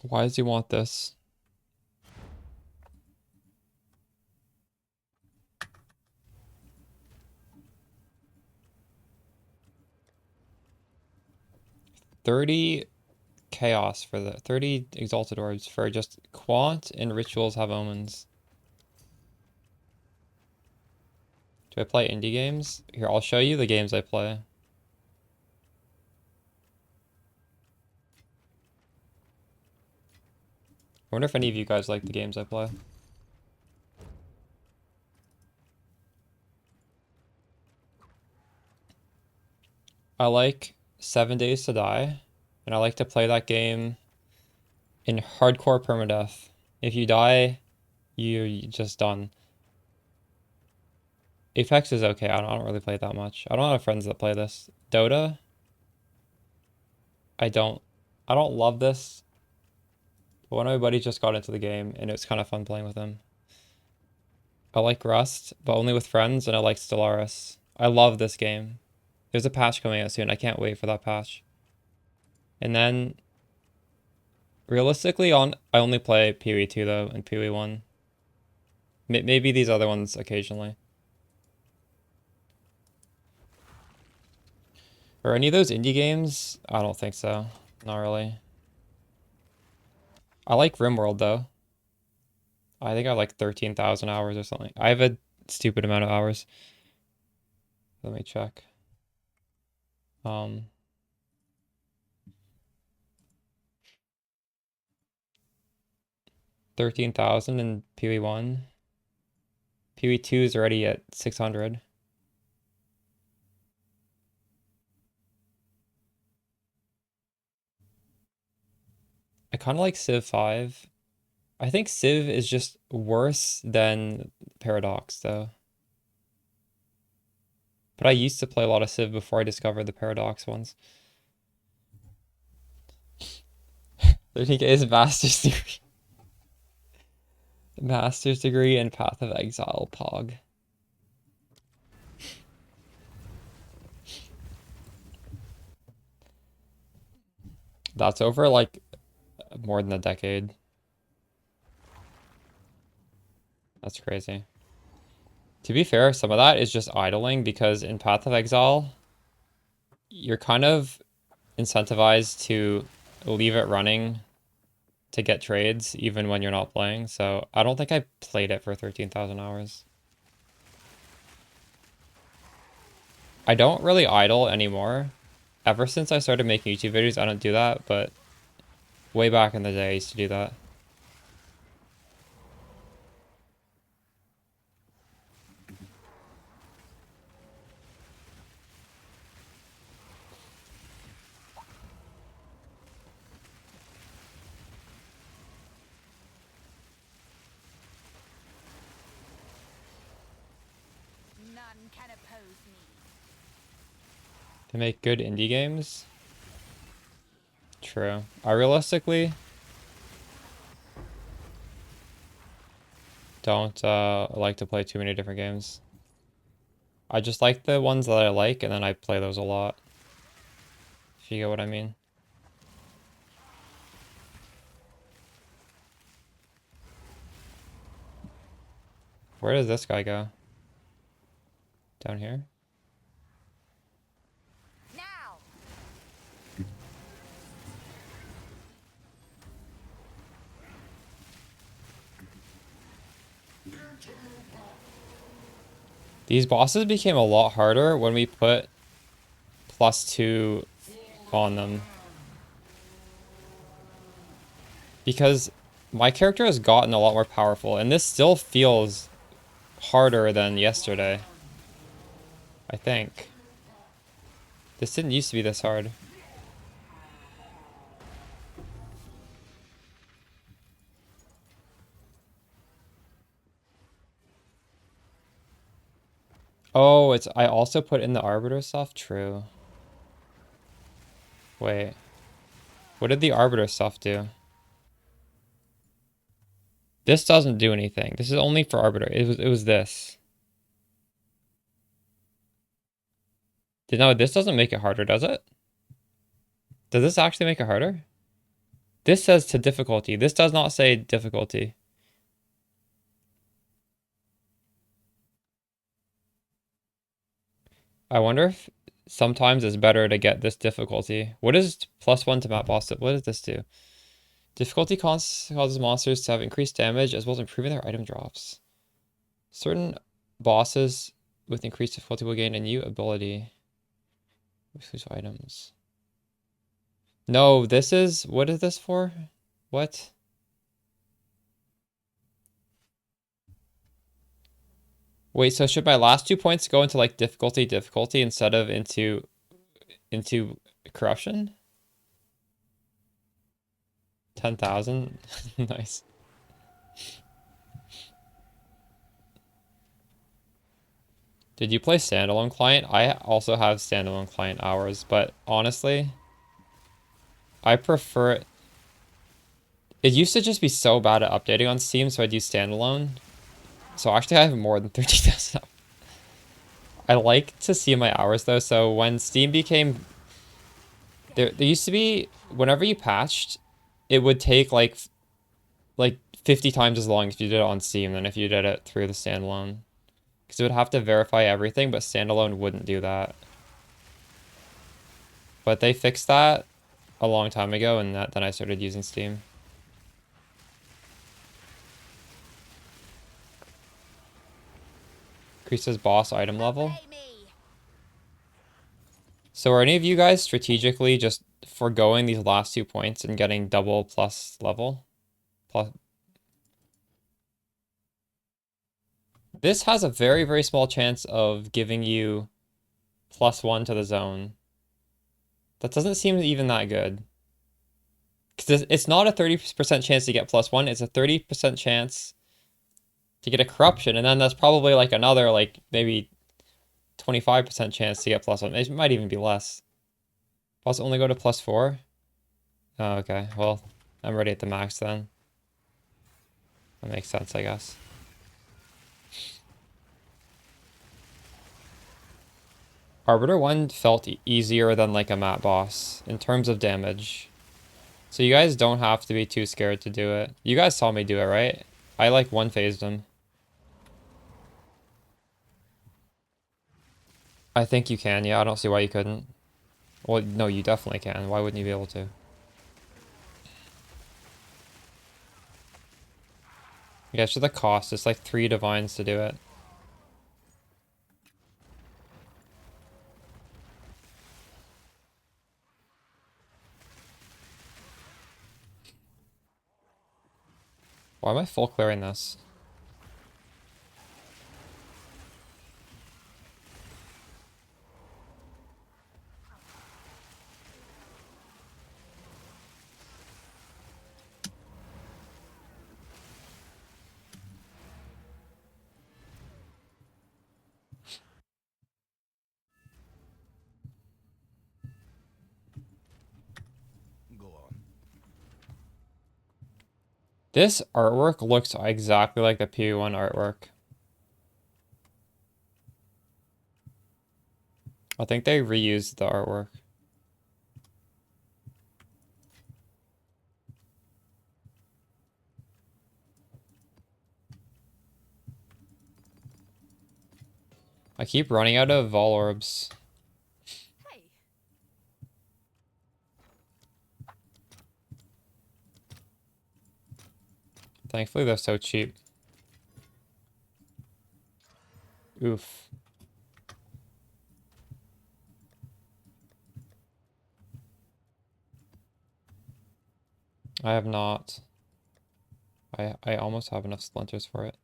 Speaker 1: Why does he want this? $30 chaos for the 30 exalted orbs for just quant and rituals have omens. Do I play indie games? Here, I'll show you the games I play. I wonder if any of you guys like the games I play. I like 7 Days to Die, and I like to play that game in hardcore permadeath. If you die, you're just done. Apex is okay. I don't really play it that much. I don't have friends that play this. Dota, I don't love this. But one of my buddies just got into the game, and it was kind of fun playing with him. I like Rust, but only with friends, and I like Stellaris. I love this game. There's a patch coming out soon. I can't wait for that patch. And then, realistically, I only play PoE 2 though, and PoE 1. Maybe these other ones occasionally. Or any of those indie games? I don't think so. Not really. I like RimWorld though. I think I have like 13,000 hours or something. I have a stupid amount of hours. Let me check. 13,000 in PoE 1. PoE 2 is already at 600. I kind of like Civ 5. I think Civ is just worse than Paradox though. But I used to play a lot of Civ before I discovered the Paradox ones. 13K is Master's Degree. Master's Degree and Path of Exile Pog. That's over like more than a decade. That's crazy. To be fair, some of that is just idling because in Path of Exile, you're kind of incentivized to leave it running to get trades even when you're not playing. So I don't think I played it for 13,000 hours. I don't really idle anymore. Ever since I started making YouTube videos, I don't do that, but way back in the day, I used to do that.
Speaker 2: None can oppose me.
Speaker 1: To make good indie games? True. I realistically don't like to play too many different games. I just like the ones that I like, and then I play those a lot. If you get what I mean. Where does this guy go? Down here?
Speaker 2: Now!
Speaker 1: These bosses became a lot harder when we put +2 on them. Because my character has gotten a lot more powerful, and this still feels harder than yesterday. I think. This didn't used to be this hard. Oh, it's I also put in the Arbiter stuff? True. Wait. What did the Arbiter stuff do? This doesn't do anything. This is only for Arbiter. It was this. No, this doesn't make it harder, does it? Does this actually make it harder? This says to difficulty. This does not say difficulty. I wonder if sometimes it's better to get this difficulty. What is +1 to map boss? What does this do? Difficulty causes monsters to have increased damage as well as improving their item drops. Certain bosses with increased difficulty will gain a new ability. Whose items? No, this is... What is this for? What? Wait, so should my last 2 points go into like difficulty instead of into corruption? 10,000? Nice. Did you play standalone client? I also have standalone client hours, but honestly, I prefer it. It used to just be so bad at updating on Steam, so I'd use standalone. So actually I have more than 30,000. I like to see my hours though, so when Steam became... There used to be, whenever you patched, it would take like 50 times as long if you did it on Steam than if you did it through the standalone. Because it would have to verify everything, but standalone wouldn't do that. But they fixed that a long time ago, and then I started using Steam. Increases boss item level.
Speaker 2: Obey me.
Speaker 1: So are any of you guys strategically just foregoing these last 2 points and getting double plus level? Plus. This has a very, very small chance of giving you +1 to the zone. That doesn't seem even that good. Because it's not a 30% chance to get +1, it's a 30% chance to get a corruption, and then that's probably like another, like, maybe 25% chance to get +1. It might even be less. Plus only go to +4? Oh, okay. Well, I'm ready at the max then. That makes sense, I guess. Arbiter 1 felt easier than like a map boss in terms of damage. So you guys don't have to be too scared to do it. You guys saw me do it, right? I like one-phased him. I think you can, yeah. I don't see why you couldn't. Well, no, you definitely can. Why wouldn't you be able to? Yeah, it's just the cost. It's like 3 divines to do it. Why am I full clearing this?
Speaker 3: Go on.
Speaker 1: This artwork looks exactly like the PoE1 artwork. I think they reused the artwork. I keep running out of Vol Orbs.
Speaker 2: Hey,
Speaker 1: Thankfully, they're so cheap. Oof. I have not. I almost have enough splinters for it.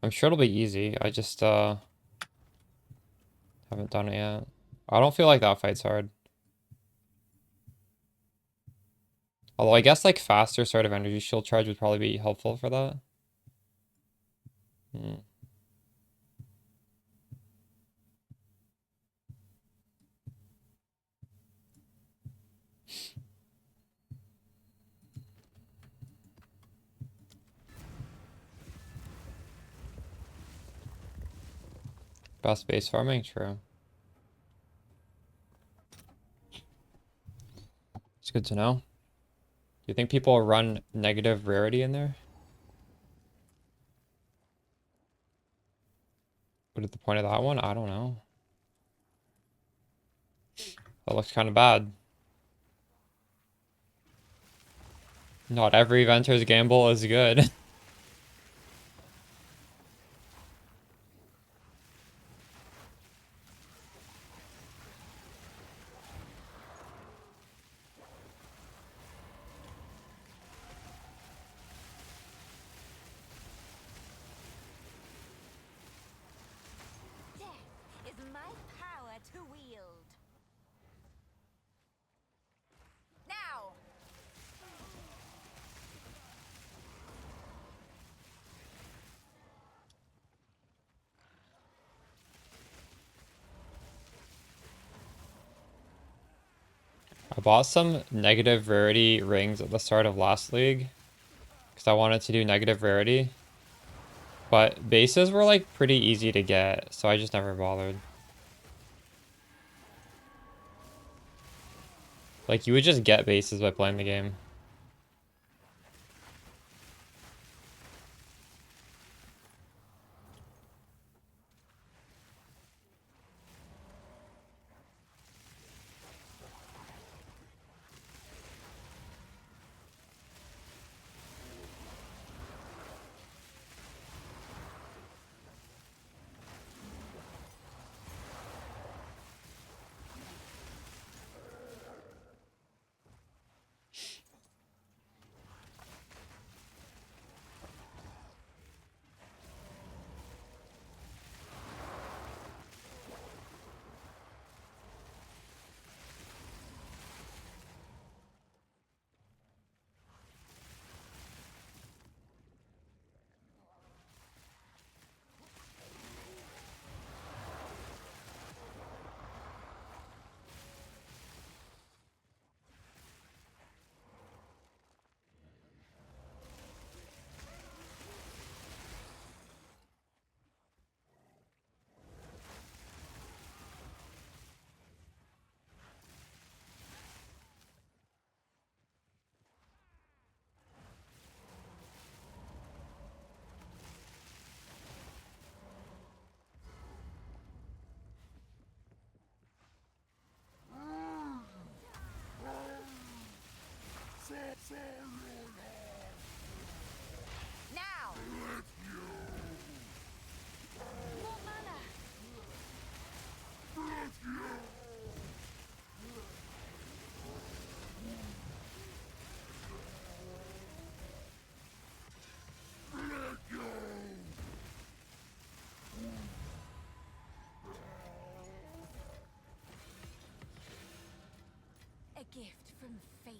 Speaker 1: I'm sure it'll be easy. I just haven't done it yet. I don't feel like that fight's hard. Although I guess like faster sort of energy shield charge would probably be helpful for that. Hmm. Best base farming, true. It's good to know. Do you think people run negative rarity in there? What is the point of that one? I don't know. That looks kind of bad. Not every Venter's Gamble is good.
Speaker 2: death is my power to wield. Now!
Speaker 1: I bought some negative rarity rings at the start of last league because I wanted to do negative rarity. But bases were like pretty easy to get, so I just never bothered. Like you would just get bases by playing the game.
Speaker 2: gift from fate.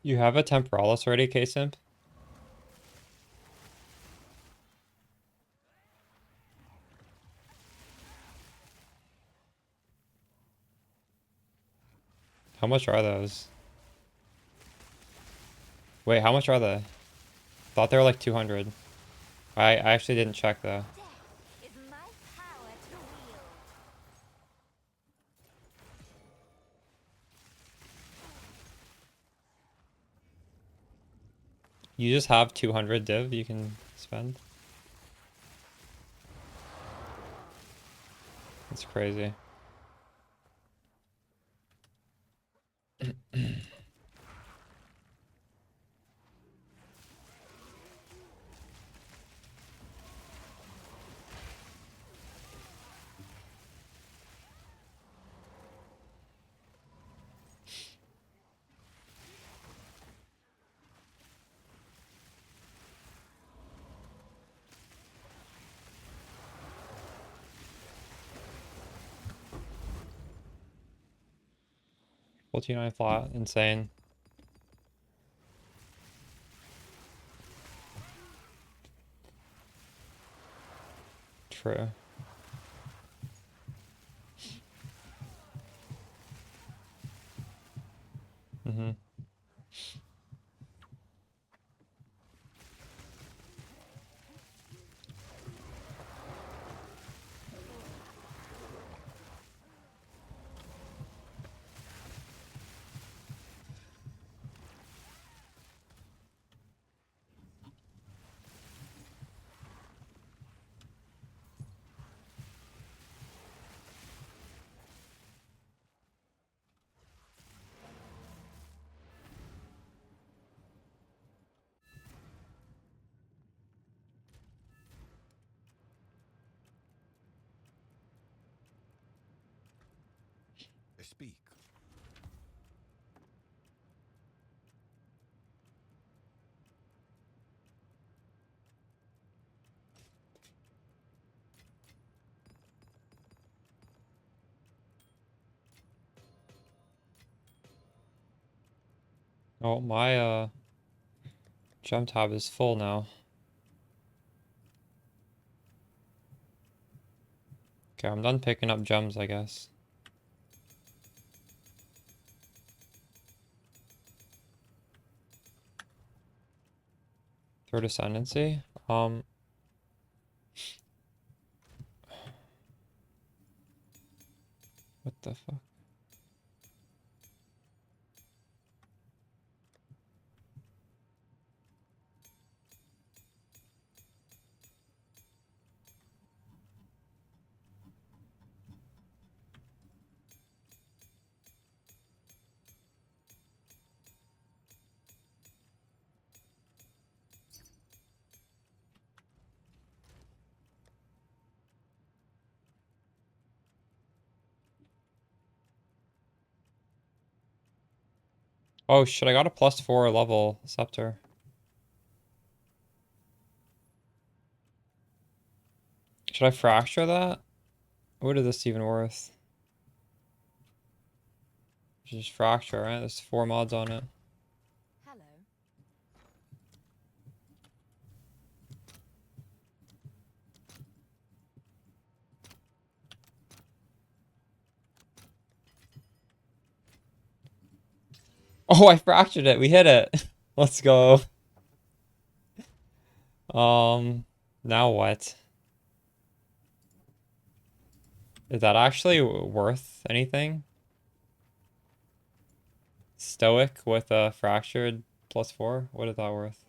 Speaker 1: You have a Temporalis already, K-Simp? How much are those? Wait, how much are they? Thought they were like 200. I actually didn't check though.
Speaker 2: Death is my power to wield.
Speaker 1: You just have 200 div you can spend? That's crazy. 49 flat, insane. True. Mm-hmm.
Speaker 3: Speak.
Speaker 1: Oh, my gem tab is full now. Okay, I'm done picking up gems, I guess. Third Ascendancy? What the fuck? Oh shit, I got a +4 level scepter. Should I fracture that? What is this even worth? Just fracture, right? There's 4 mods on it.
Speaker 2: Hello.
Speaker 1: Oh, I fractured it. We hit it. Let's go. Now what? Is that actually worth anything? Stoic with a fractured +4? What is that worth?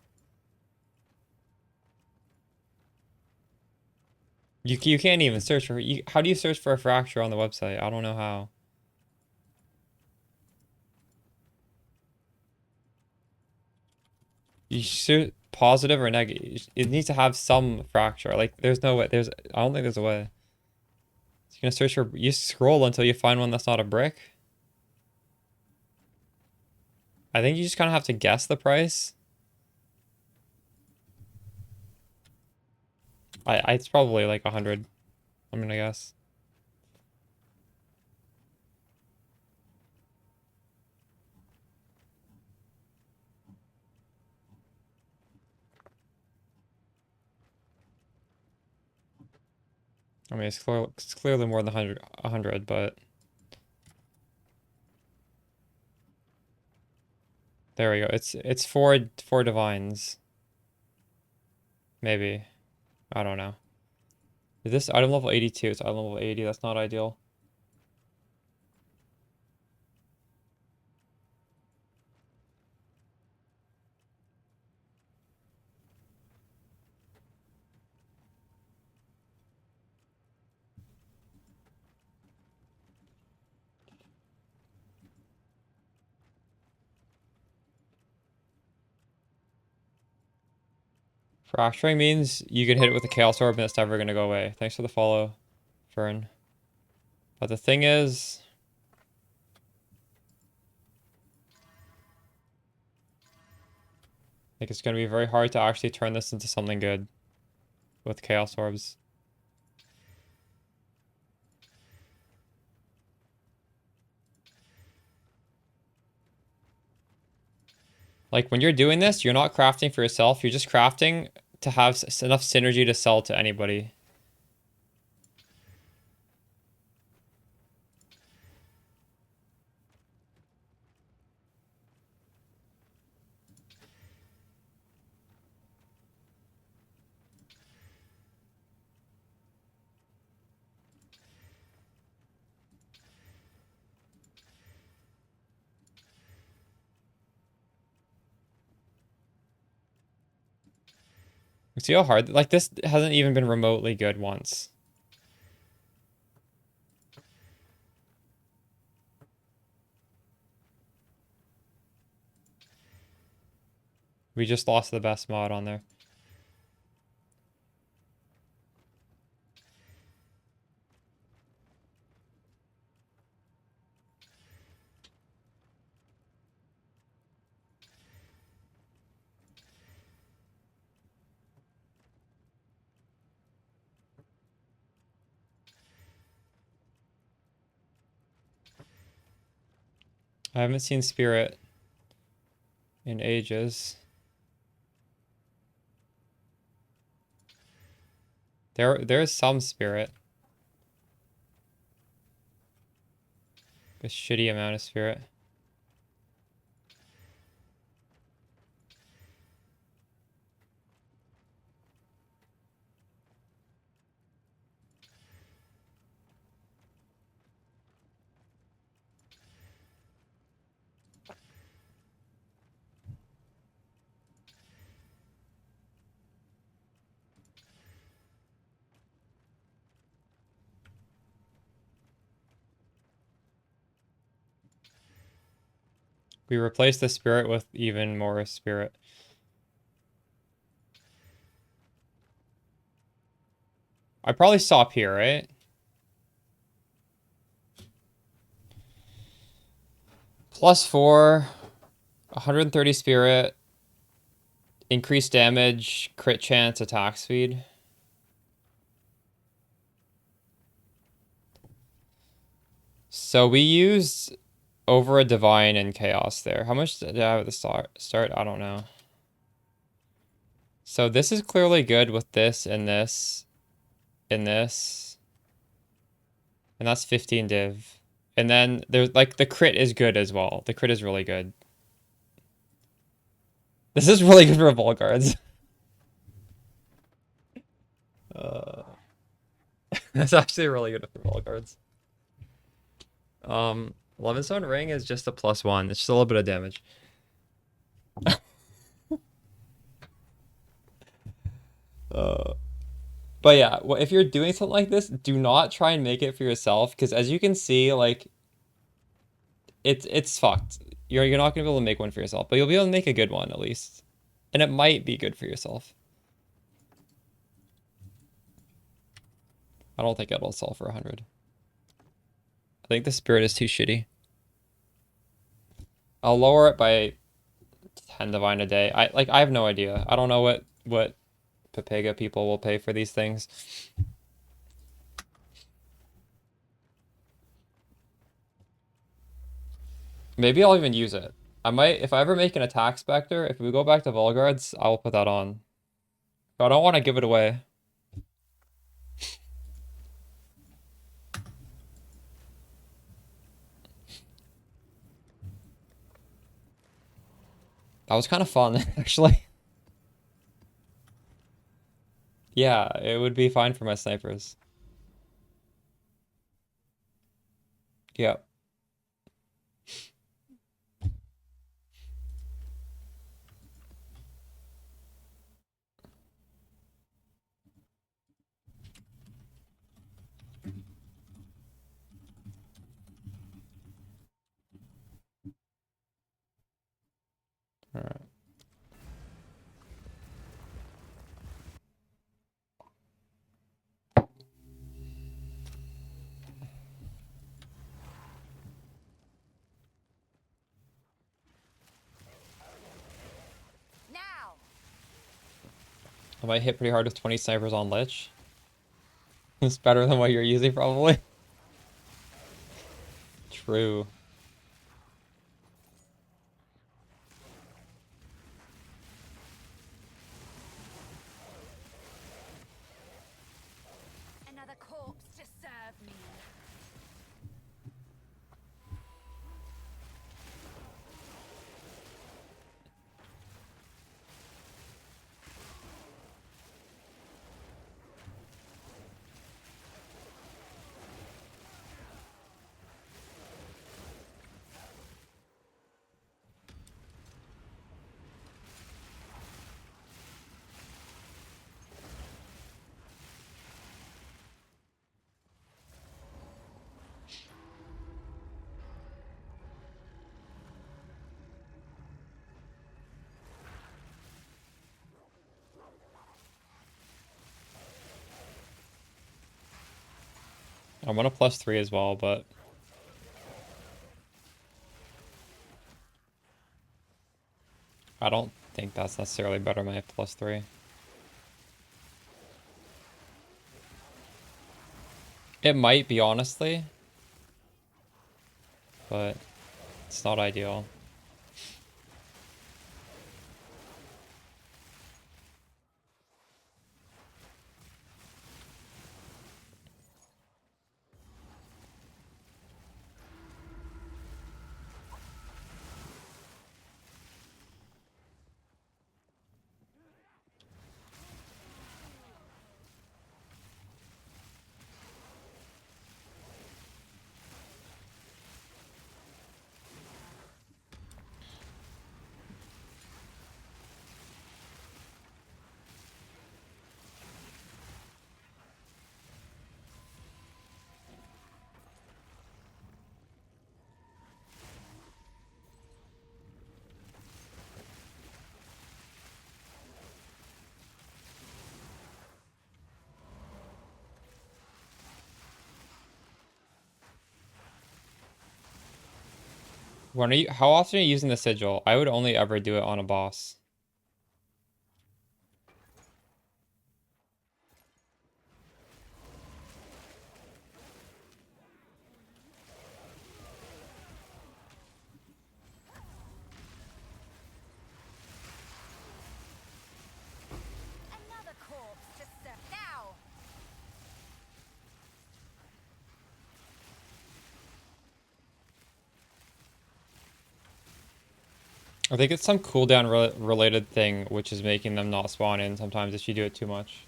Speaker 1: You can't even search for how do you search for a fracture on the website? I don't know how. You shoot positive or negative. It needs to have some fracture. Like there's no way. I don't think there's a way. So you're gonna search for. You scroll until you find one that's not a brick. I think you just kind of have to guess the price. It's probably like 100. I'm gonna guess. I mean, it's clearly more than 100, but there we go. It's four divines. Maybe. I don't know. Is this item level 82? It's item level 80. That's not ideal. Fracturing means you can hit it with a Chaos Orb and it's never going to go away. Thanks for the follow, Fern. But the thing is... I think it's going to be very hard to actually turn this into something good with Chaos Orbs. Like, when you're doing this, you're not crafting for yourself. You're just crafting to have enough synergy to sell to anybody. See how hard, like this hasn't even been remotely good once. We just lost the best mod on there. I haven't seen Spirit in ages. There's some Spirit. A shitty amount of Spirit. We replaced the Spirit with even more Spirit. I probably stop here, right? +4, 130 Spirit, increased damage, crit chance, attack speed. So we used over a divine and chaos there. How much did I have at the start? I don't know. So this is clearly good with this and this and this. And that's 15 div. And then there's like the crit is good as well. The crit is really good. This is really good for ball guards. That's actually really good for ball guards. 11 Stone Ring is just a +1. It's just a little bit of damage. But yeah, if you're doing something like this, do not try and make it for yourself, because as you can see, like, it's fucked. You're not gonna be able to make one for yourself, but you'll be able to make a good one at least, and it might be good for yourself. I don't think it'll sell for 100. I think the Spirit is too shitty. I'll lower it by divine a day. I have no idea. I don't know what Pepega people will pay for these things. Maybe I'll even use it. I might, if I ever make an attack specter, if we go back to Volgards, I will put that on. But I don't want to give it away. That was kind of fun, actually. Yeah, it would be fine for my snipers. Yeah. All right.
Speaker 2: Now.
Speaker 1: I might hit pretty hard with 20 snipers on Lich. It's better than what you're using, probably. True.
Speaker 2: Another corpse to serve me.
Speaker 1: I'm on a +3 as well, but I don't think that's necessarily better than my +3. It might be, honestly, but it's not ideal. When are you? How often are you using the sigil? I would only ever do it on a boss.
Speaker 2: Another corpse to serve. Now.
Speaker 1: I think it's some cooldown related thing, which is making them not spawn in sometimes if you do it too much.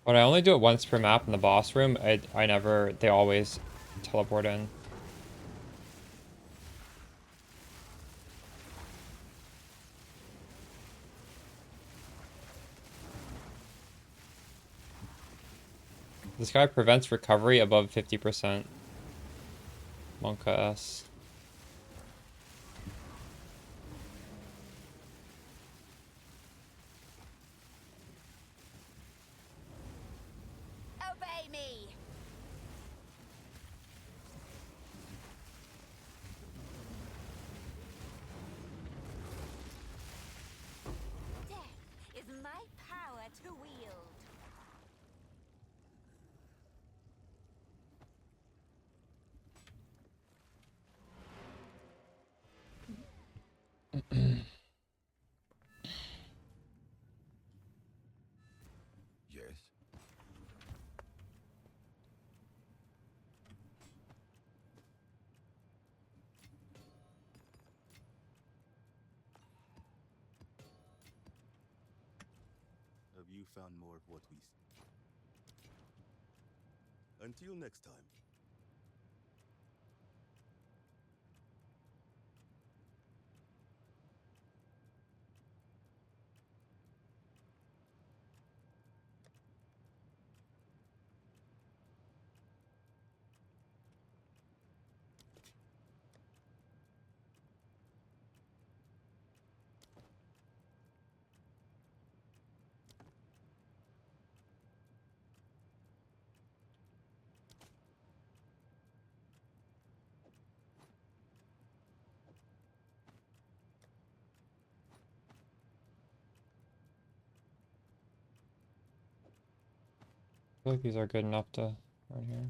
Speaker 1: When I only do it once per map in the boss room, I never, they always teleport in. This guy prevents recovery above 50%. Monka S.
Speaker 2: Obey me. Death is my power to wield.
Speaker 3: Yes. Have you found more of what we... Until next time.
Speaker 1: I feel like these are good enough to run here.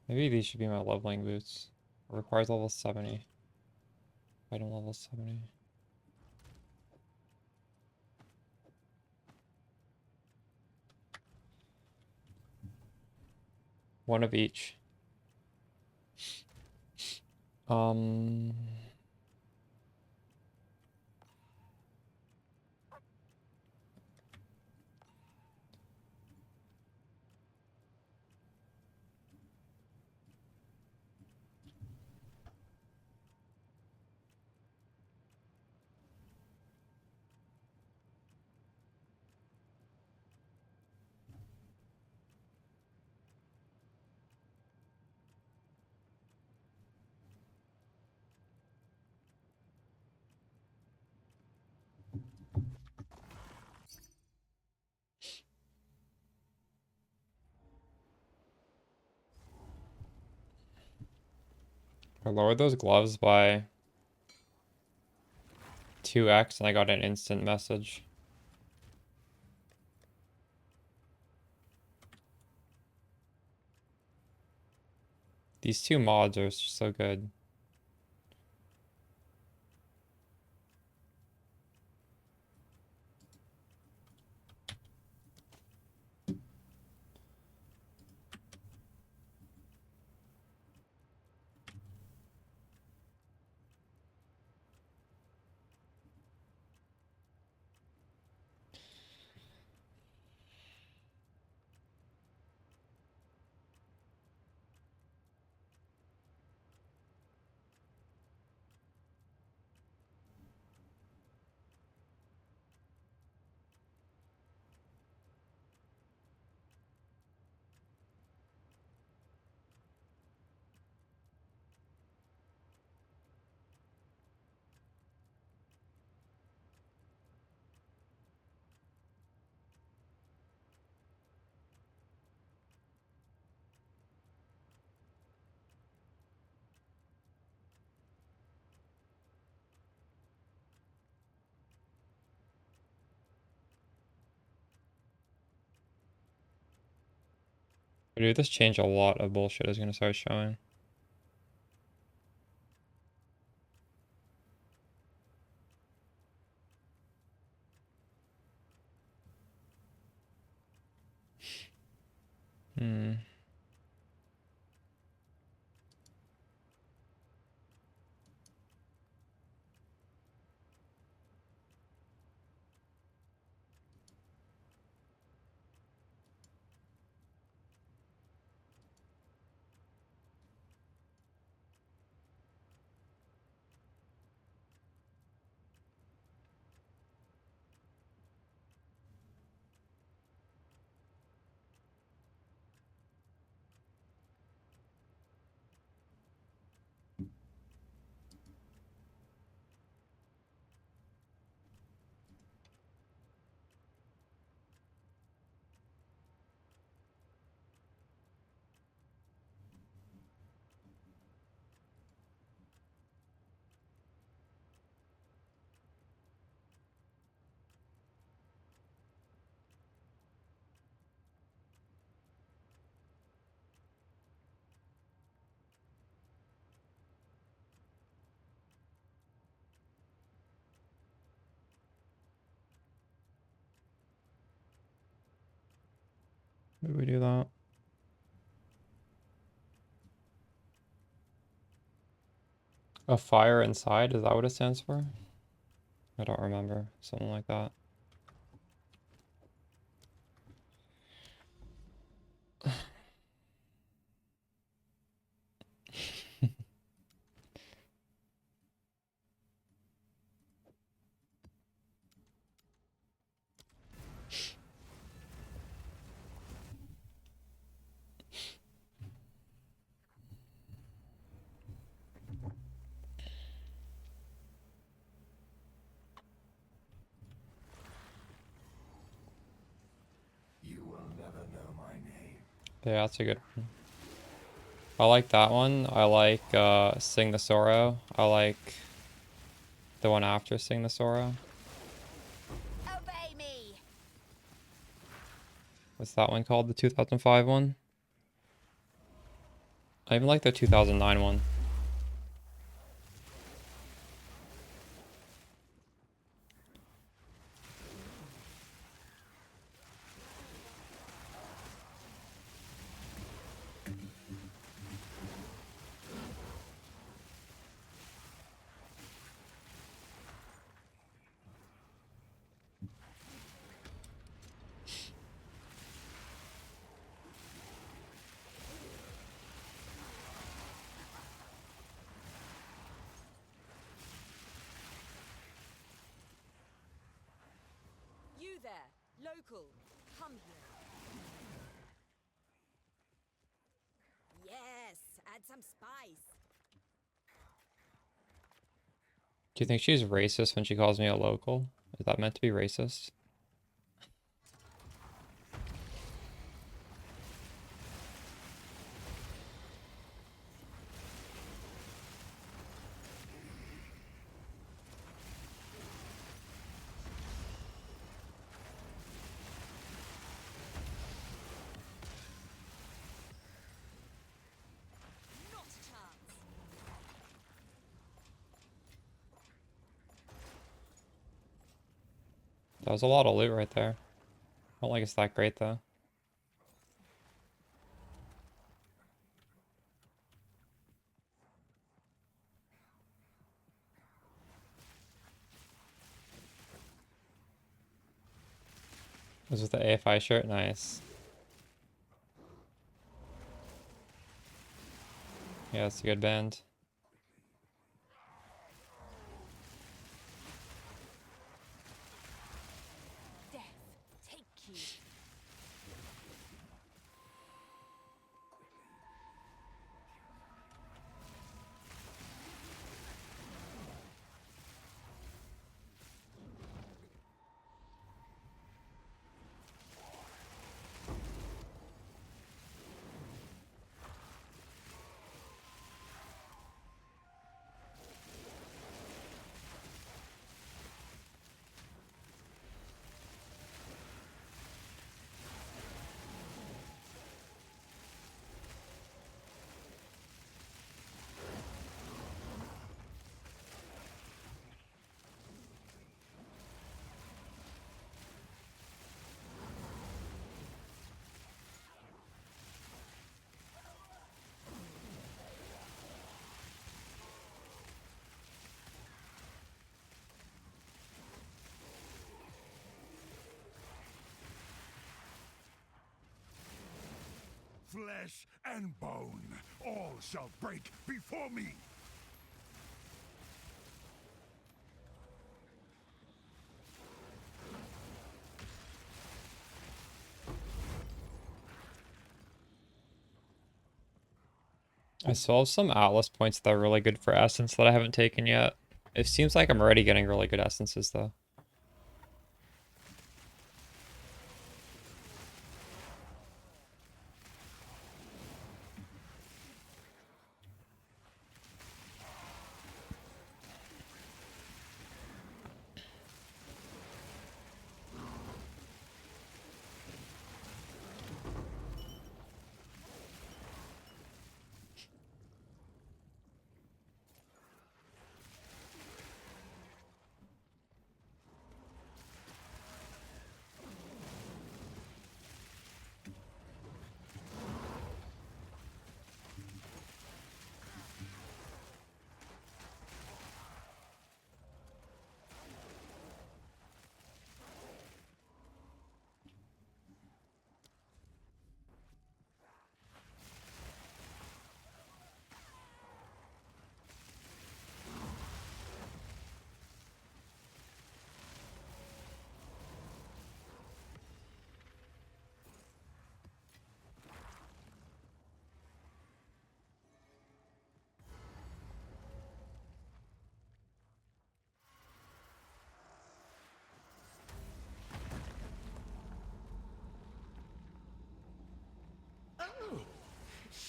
Speaker 1: Maybe these should be my leveling boots. It requires level 70. Item level 70. One of each. Um... I lowered those gloves by 2x and I got an instant message. These two mods are so good. Dude, this changed a lot of bullshit is gonna start showing. Hmm. Did we do that? A fire inside? Is that what it stands for? I don't remember. Something like that.
Speaker 3: You will never know my name.
Speaker 1: Yeah, that's a good one. I like that one. I like Sing the Sorrow. I like the one after Sing the Sorrow.
Speaker 2: Obey me.
Speaker 1: What's that one called? The 2005 one? I even like the 2009 one.
Speaker 2: You there, local, come here. Yes, add some spice.
Speaker 1: Do you think she's racist when she calls me a local? Is that meant to be racist?
Speaker 2: Not a chance.
Speaker 1: That was a lot of loot right there. I don't like it's that great though. This is the AFI shirt, nice. Yeah, it's a good band.
Speaker 2: Death, take you.
Speaker 3: Flesh and bone, all shall break before me.
Speaker 1: I still have some Atlas points that are really good for Essence that I haven't taken yet. It seems like I'm already getting really good Essences though.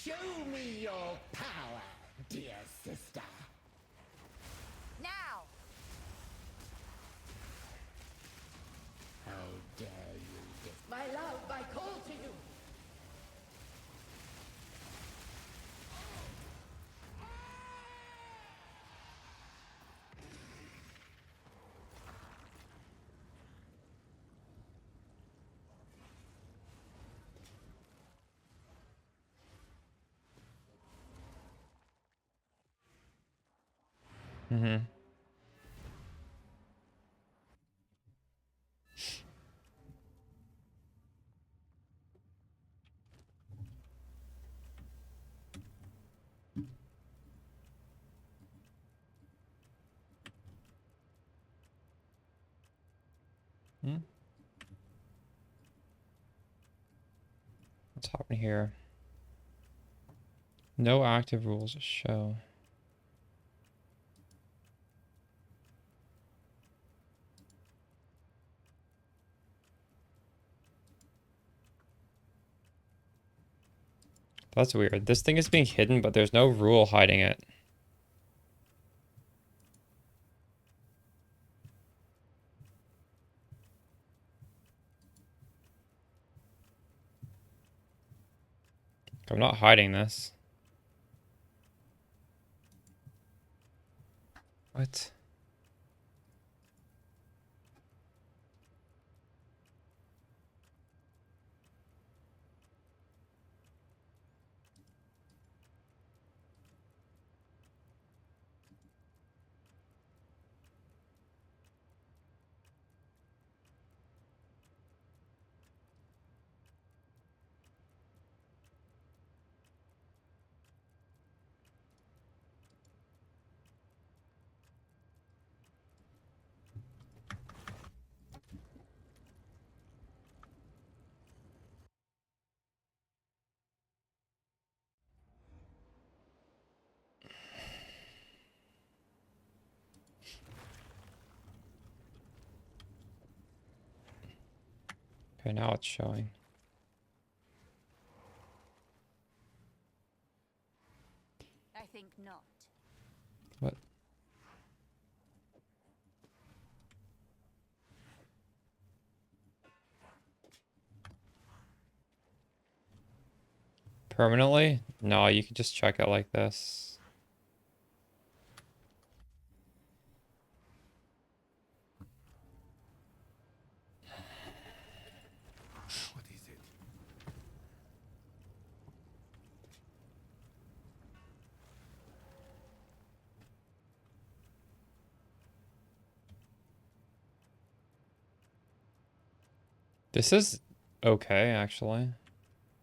Speaker 5: Show me your power, dear sister.
Speaker 2: Now!
Speaker 5: How dare you my love, I call to you.
Speaker 1: Mm-hmm. Hmm? What's happening here? No active rules show. That's weird. This thing is being hidden, but there's no rule hiding it. I'm not hiding this. What? Okay, now it's showing.
Speaker 2: I think not.
Speaker 1: What? Permanently? No, you can just check it like this.
Speaker 3: What is it?
Speaker 1: This is okay, actually.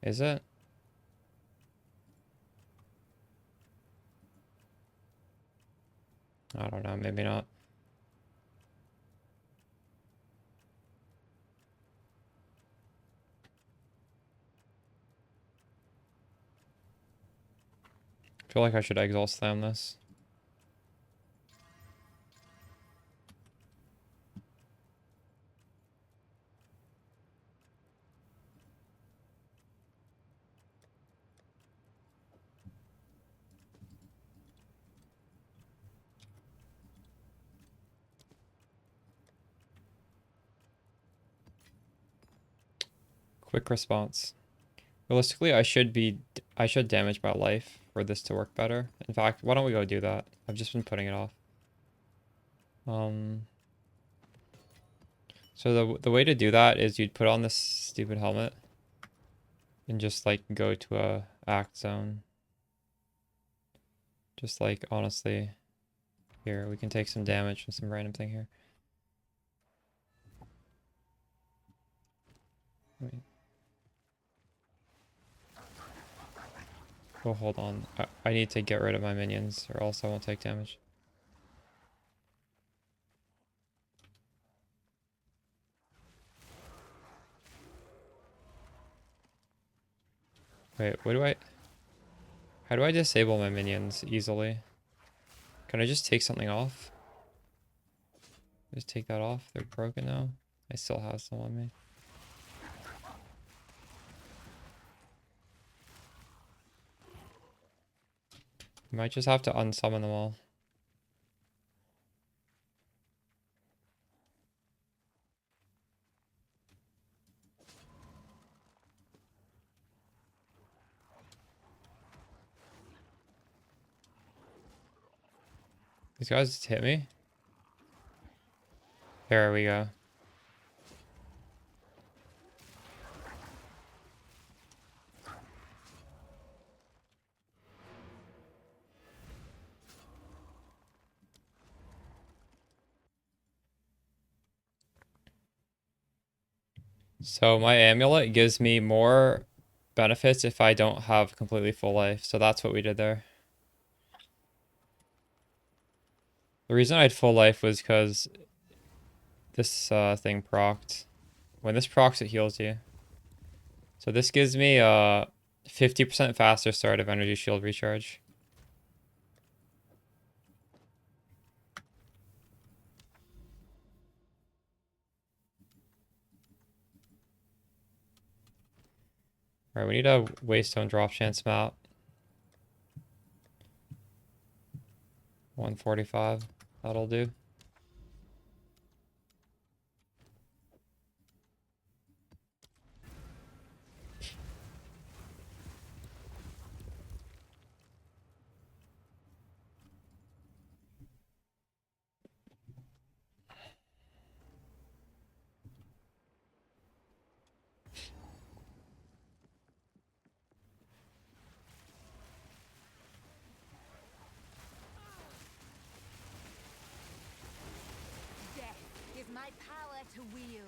Speaker 1: Is it? I don't know, maybe not. I feel like I should exhaust slam this. Quick response. Realistically, I should damage my life for this to work better. In fact, why don't we go do that? I've just been putting it off. So the way to do that is you'd put on this stupid helmet and just like go to a act zone. Just like honestly, here we can take some damage from some random thing here. Wait. Oh, hold on. I need to get rid of my minions or else I won't take damage. Wait, how do I disable my minions easily? Can I just take something off? Just take that off? They're broken now? I still have some on me. Might just have to unsummon them all. These guys just hit me. There we go. So my amulet gives me more benefits if I don't have completely full life. So that's what we did there. The reason I had full life was because this thing procced. When this procs, it heals you. So this gives me 50% faster start of energy shield recharge. Alright, we need a Waystone drop chance map. 145. That'll do.
Speaker 2: Death is my power to wield.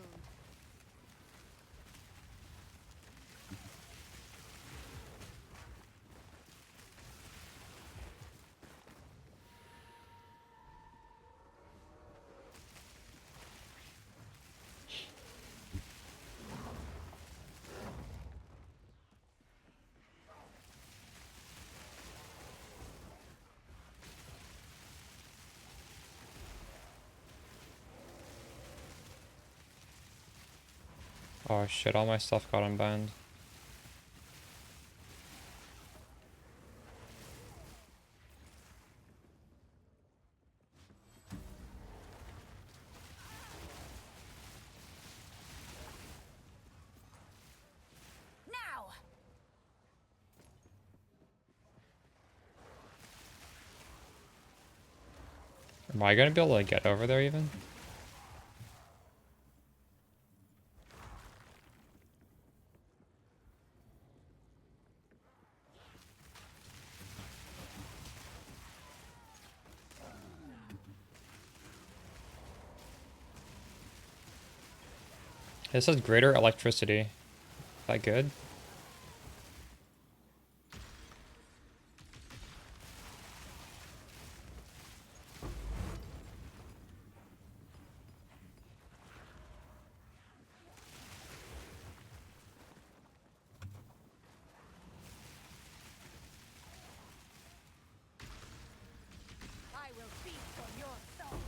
Speaker 1: Oh shit, all my stuff got unbound.
Speaker 2: Now!
Speaker 1: Am I gonna be able to get over there even? This has greater electricity. Is that good?
Speaker 2: I will feast on your soul.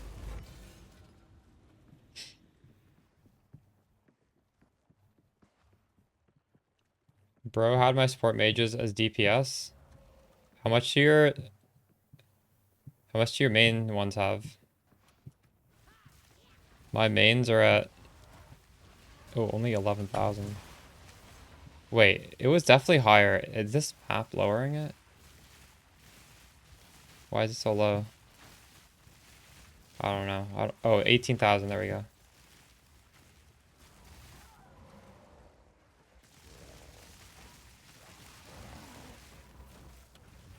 Speaker 1: Bro had my support mages as DPS. How much do your main ones have? My mains are at only 11,000. Wait, it was definitely higher. Is this map lowering it? Why is it so low? I don't know. Oh, 18,000. There we go.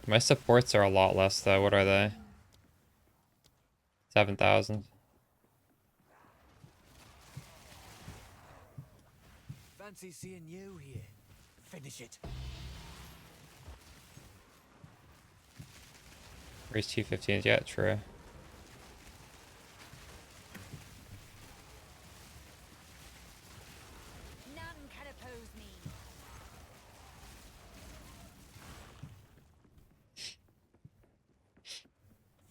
Speaker 1: My supports are a lot less though. What are they? 7,000.
Speaker 4: Fancy seeing you here. Finish it.
Speaker 1: Raise 215s. Yeah, true.
Speaker 2: None can oppose me.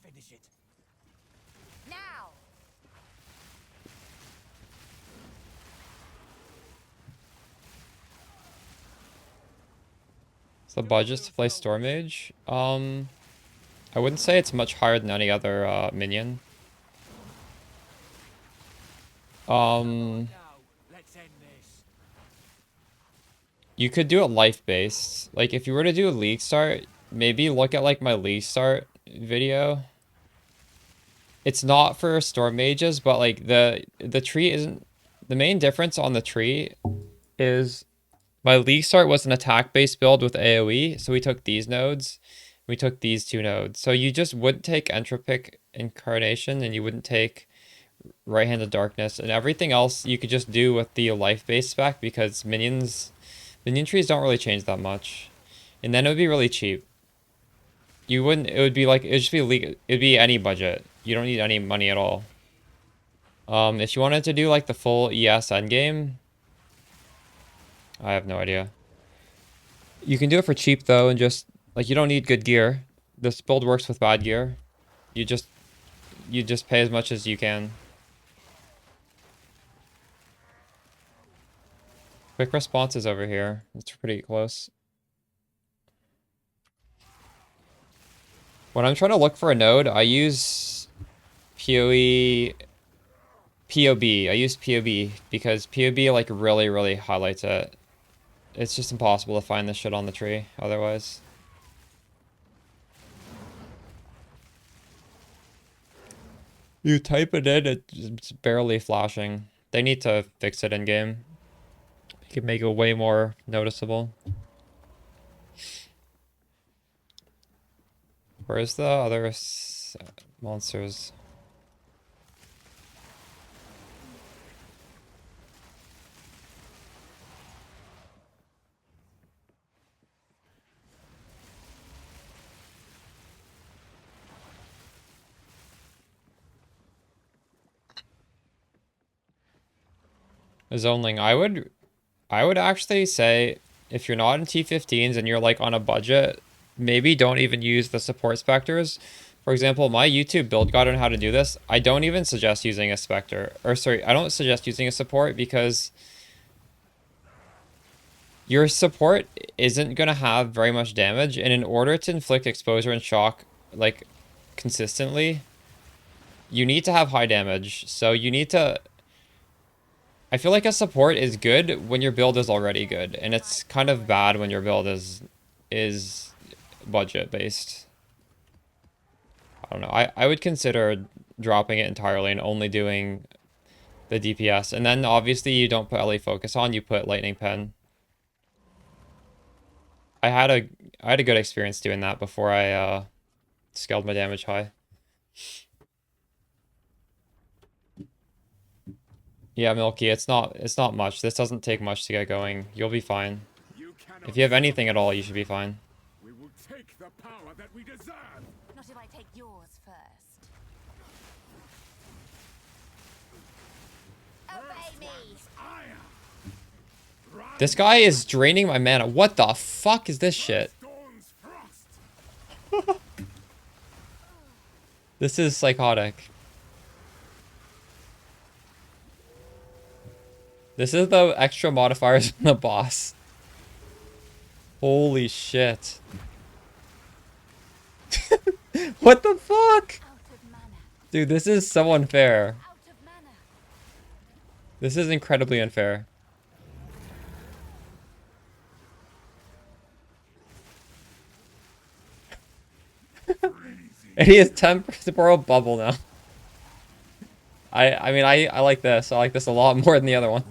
Speaker 4: Finish it.
Speaker 2: Now!
Speaker 1: So the budget's to play Storm Mage? I wouldn't say it's much higher than any other minion.
Speaker 4: Now, let's end this.
Speaker 1: You could do it life-based. Like, if you were to do a league start, maybe look at, like, my league start video. It's not for storm mages, but, like, the tree isn't... The main difference on the tree is my league start was an attack-based build with AoE, so we took these nodes. We took these 2 nodes. So you just wouldn't take Entropic Incarnation, and you wouldn't take Right Hand of Darkness, and everything else you could just do with the life-based spec, because minion trees don't really change that much. And then it would be really cheap. You wouldn't, it would be like, it would just be it'd be any budget. You don't need any money at all. If you wanted to do like the full ES endgame, I have no idea. You can do it for cheap though, and just, like, you don't need good gear. This build works with bad gear. You just pay as much as you can. Quick response is over here. It's pretty close. When I'm trying to look for a node, I use PoE, POB. I use POB because POB like really highlights it. It's just impossible to find this shit on the tree otherwise. You type it in, it's barely flashing. They need to fix it in game. You can make it way more noticeable. Where's the other monsters? Zoneling, I would actually say if you're not in T15s and you're like on a budget, maybe don't even use the support specters. For example, my YouTube build guide on how to do this, I don't even suggest using a specter. Or sorry, I don't suggest using a support because your support isn't going to have very much damage, and in order to inflict exposure and shock like consistently, you need to have high damage. So you need to... I feel like a support is good when your build is already good, and it's kind of bad when your build is budget based. I don't know. I would consider dropping it entirely and only doing the DPS. And then obviously you don't put LA focus on, you put lightning pen. I had a good experience doing that before I scaled my damage high. Yeah, Milky, it's not much. This doesn't take much to get going. You'll be fine. If you have anything at all, you should be fine.
Speaker 3: We will take the power that we deserve.
Speaker 2: Not if I take yours first. Obey me.
Speaker 1: This guy is draining my mana. What the fuck is this shit? This is psychotic. This is the extra modifiers from the boss. Holy shit. What the fuck?
Speaker 2: Out of mana.
Speaker 1: Dude, this is so unfair.
Speaker 2: Out of mana.
Speaker 1: This is incredibly unfair. And he has temporal bubble now. I mean, I like this. I like this a lot more than the other one.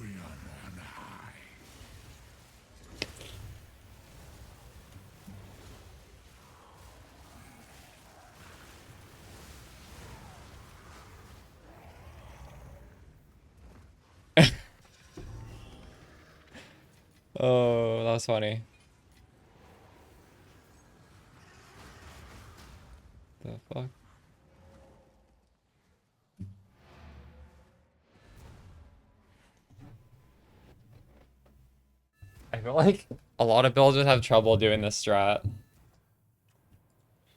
Speaker 1: Oh, that was funny. The fuck? I feel like a lot of builds would have trouble doing this strat.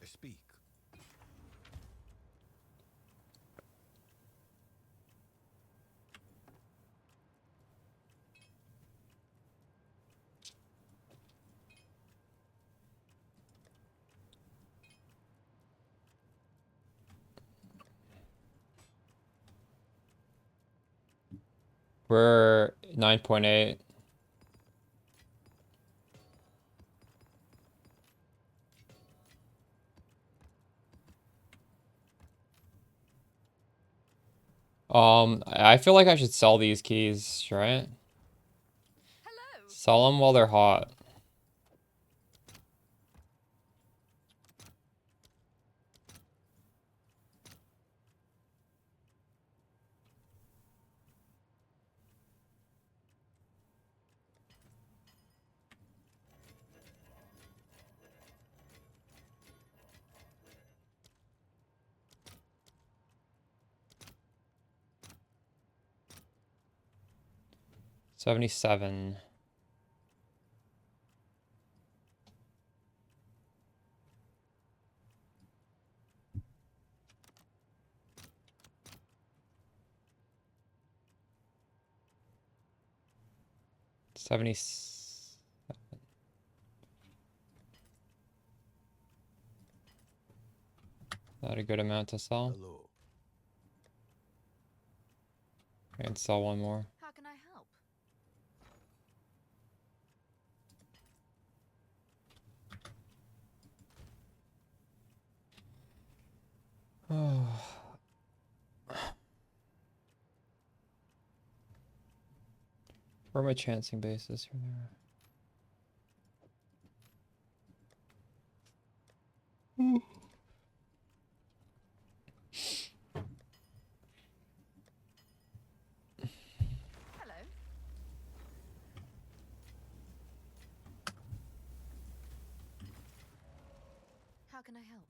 Speaker 3: Speak.
Speaker 1: We're 9.8. I feel like I should sell these keys, right?
Speaker 2: Hello.
Speaker 1: Sell them while they're hot. $77. That a good amount to sell?
Speaker 4: Hello.
Speaker 1: I can sell one more.
Speaker 2: How can I help?
Speaker 1: Where are my chancing bases from there?
Speaker 2: Hello. How can I help?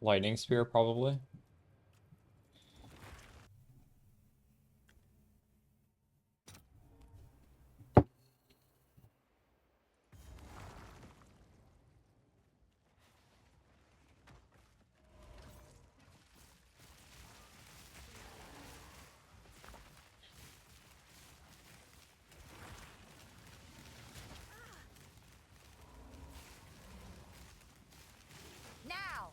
Speaker 1: Lightning spear, probably.
Speaker 2: Now.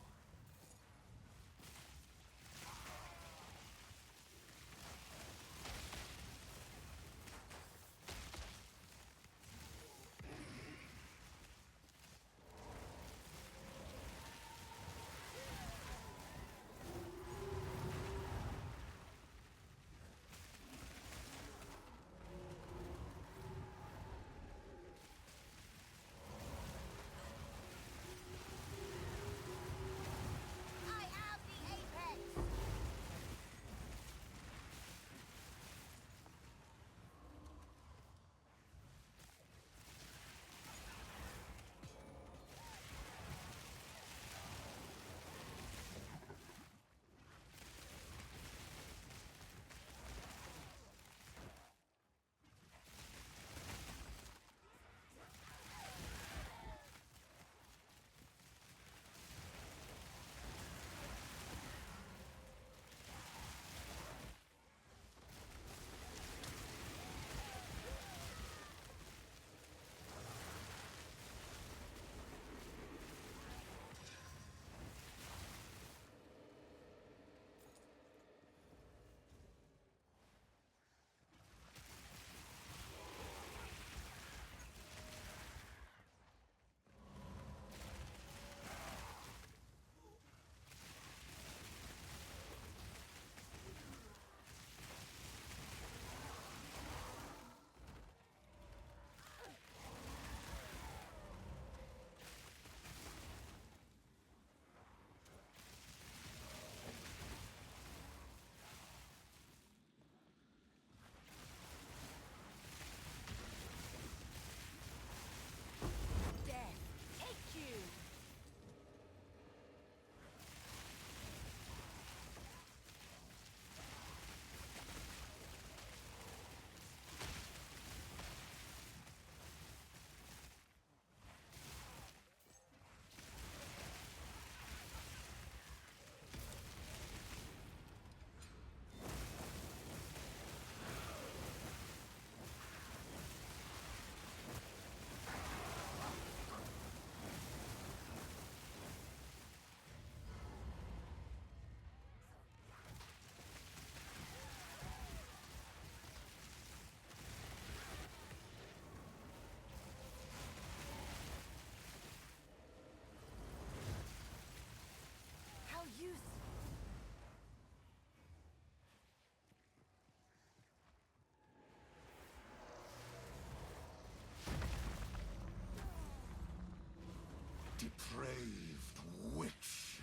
Speaker 3: depraved witch.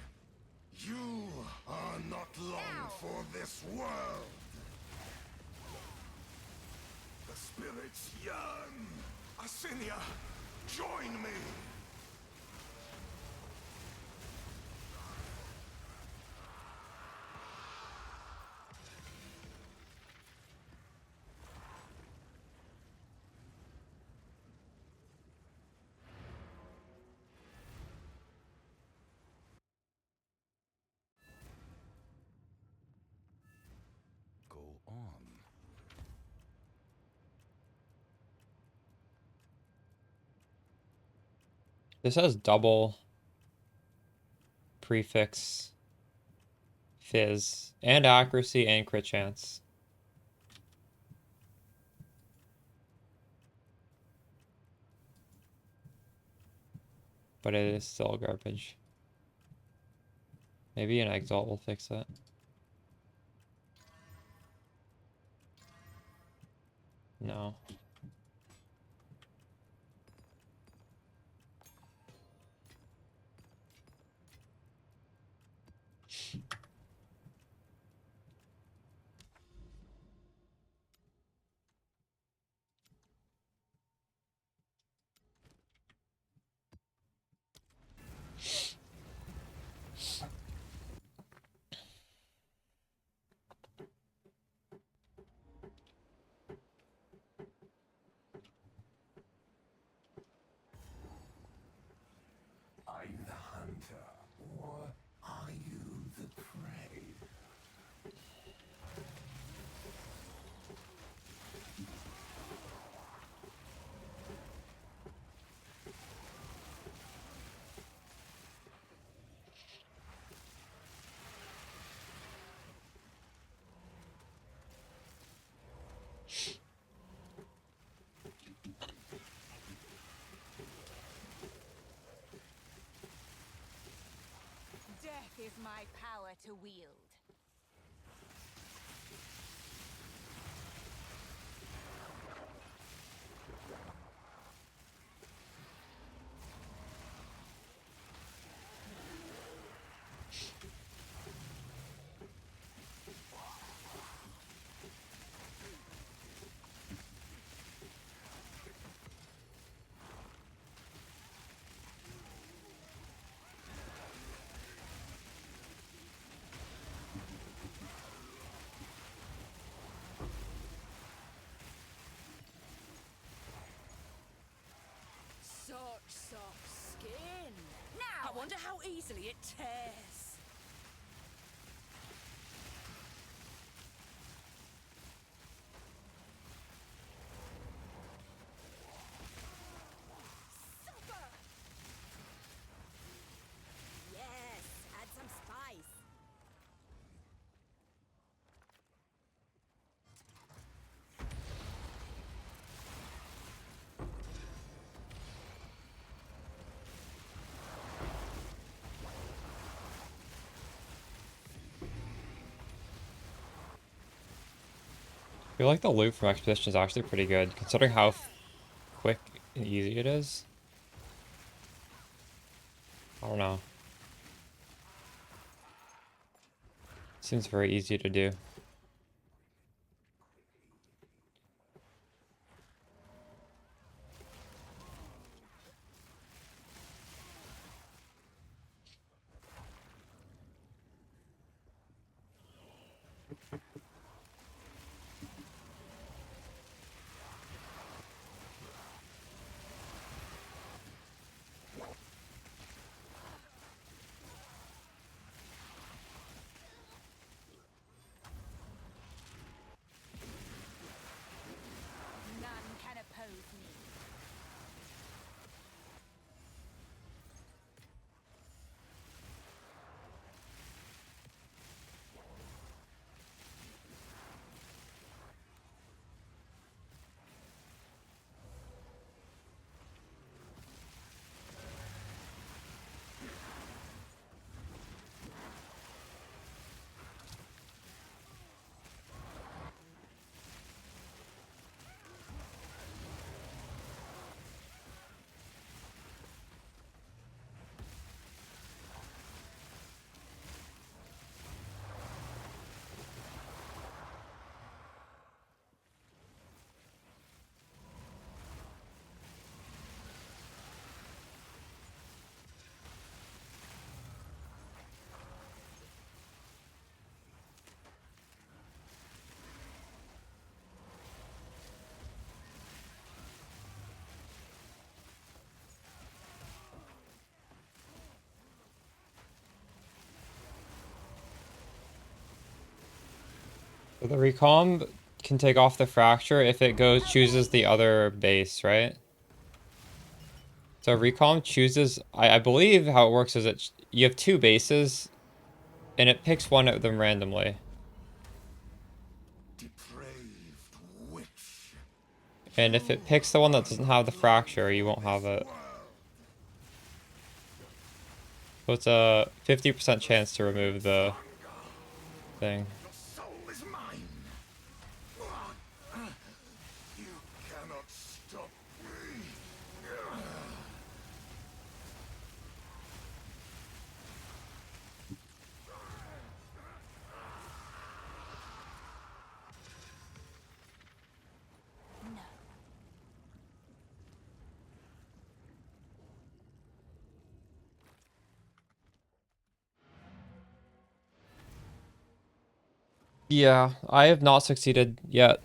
Speaker 3: You are not long for this world. The spirits yearn. Asinia, join me.
Speaker 4: Go on.
Speaker 1: This has double prefix fizz and accuracy and crit chance. But it is still garbage. Maybe an exalt will fix it. No.
Speaker 3: Are you the hunter, or are you the prey?
Speaker 2: Death is my power to wield.
Speaker 6: Such soft skin.
Speaker 2: Now!
Speaker 6: I wonder how easily it tears.
Speaker 2: Suffer!
Speaker 6: Yes, add some spice.
Speaker 1: I feel like the loot from Expedition is actually pretty good, considering how quick and easy it is. I don't know. Seems very easy to do. So the recomb can take off the fracture if it goes chooses the other base, right? So recomp chooses, I believe how it works is you have two bases and it picks one of them randomly.
Speaker 3: Depraved witch.
Speaker 1: And if it picks the one that doesn't have the fracture, you won't have it. So it's a 50% chance to remove the thing.
Speaker 3: Your soul is mine. You cannot stop me.
Speaker 1: Yeah, I have not succeeded yet.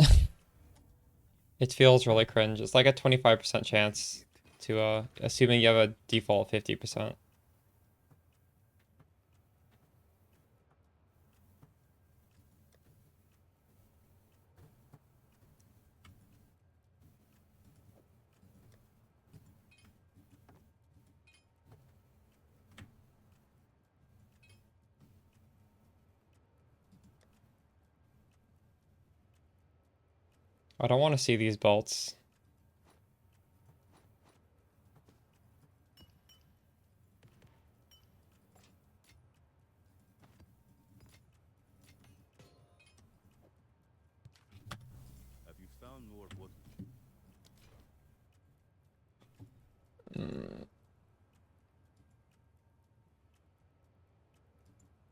Speaker 1: It feels really cringe. It's like a 25% chance to assuming you have a default 50%. I don't want to see these belts.
Speaker 7: Have you found more wood?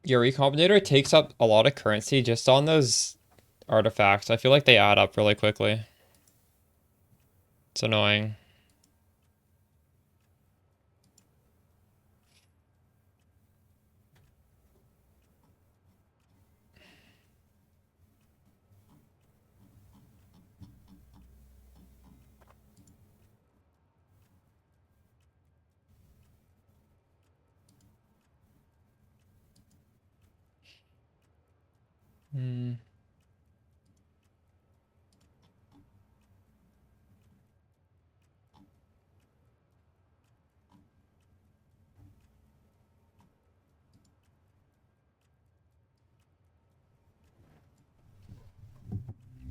Speaker 1: Your Recombinator takes up a lot of currency just on those artifacts. I feel like they add up really quickly. It's annoying. Hmm.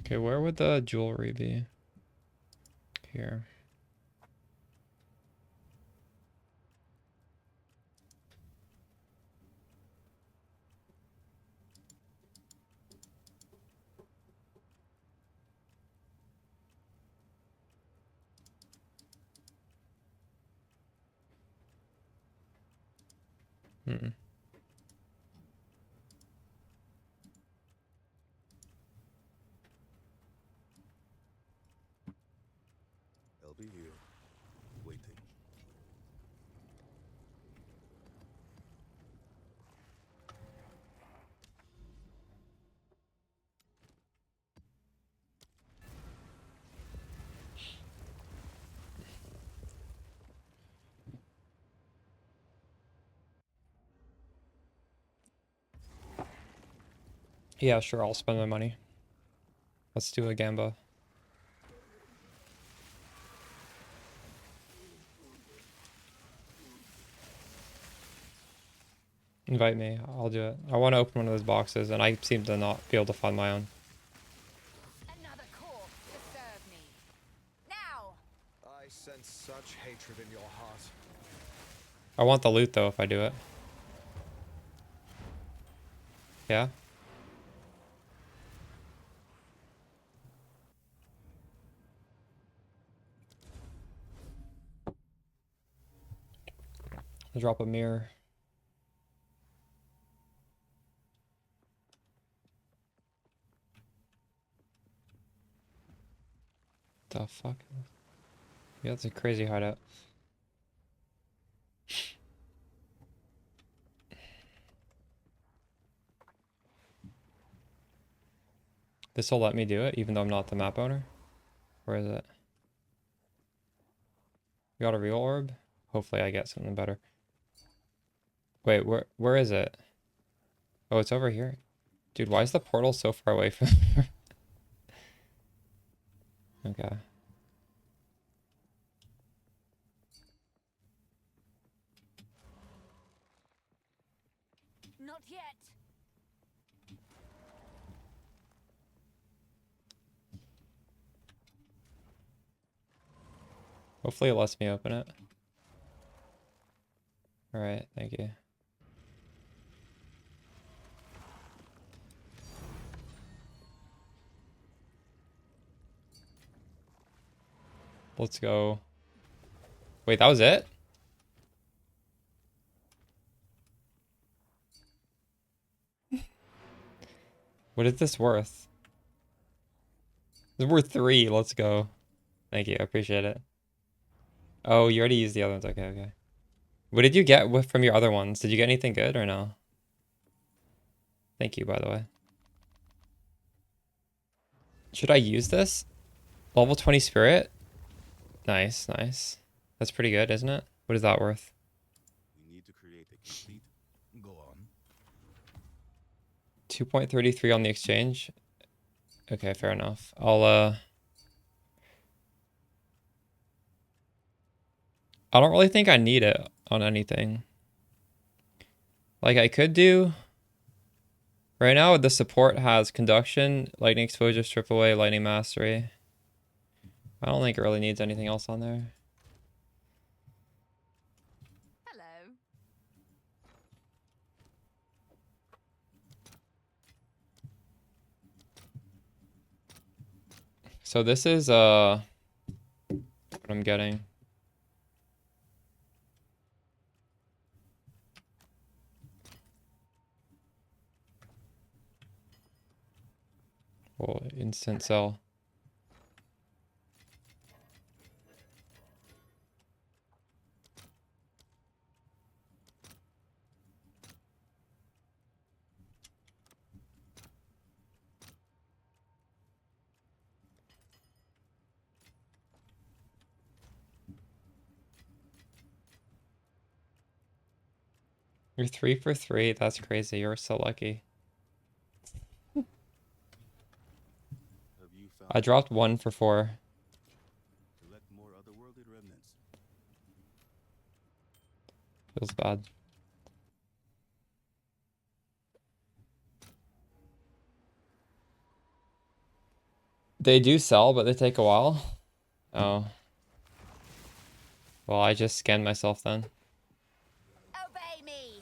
Speaker 1: Okay, where would the jewelry be? Here. Hmm.
Speaker 7: I'll be here, waiting.
Speaker 1: Yeah, sure, I'll spend my money. Let's do a gamba. Invite me, I'll do it. I want to open one of those boxes, and I seem to not be able to find my own.
Speaker 2: Another corpse to serve me. Now!
Speaker 8: I sense such hatred in your heart.
Speaker 1: I want the loot, though, if I do it. Yeah? I'll drop a mirror. The fuck? Yeah, that's a crazy hideout. This will let me do it, even though I'm not the map owner? Where is it? You got a real orb? Hopefully I get something better. Wait, where is it? Oh, it's over here. Dude, why is the portal so far away from Okay.
Speaker 2: Not yet.
Speaker 1: Hopefully it lets me open it. Alright, thank you. Let's go. Wait, that was it? What is this worth? It's worth 3. Let's go. Thank you. I appreciate it. Oh, you already used the other ones. Okay, okay. What did you get from your other ones? Did you get anything good or no? Thank you, by the way. Should I use this? Level 20 spirit? Nice, nice. That's pretty good, isn't it? What is that worth?
Speaker 7: We need to create a complete. Go on.
Speaker 1: 2.33 on the exchange. Okay, fair enough. I don't really think I need it on anything. Like I could do right now the support has conduction, lightning exposure, strip away, lightning mastery. I don't think it really needs anything else on there.
Speaker 2: Hello.
Speaker 1: So this is what I'm getting. Oh, instant sell. You're 3 for 3. That's crazy. You're so lucky.
Speaker 7: Have you found
Speaker 1: I dropped 1 for 4.
Speaker 7: collect more otherworldly remnants?
Speaker 1: Feels bad. They do sell, but they take a while. Oh. Well, I just scanned myself then.
Speaker 2: Obey me.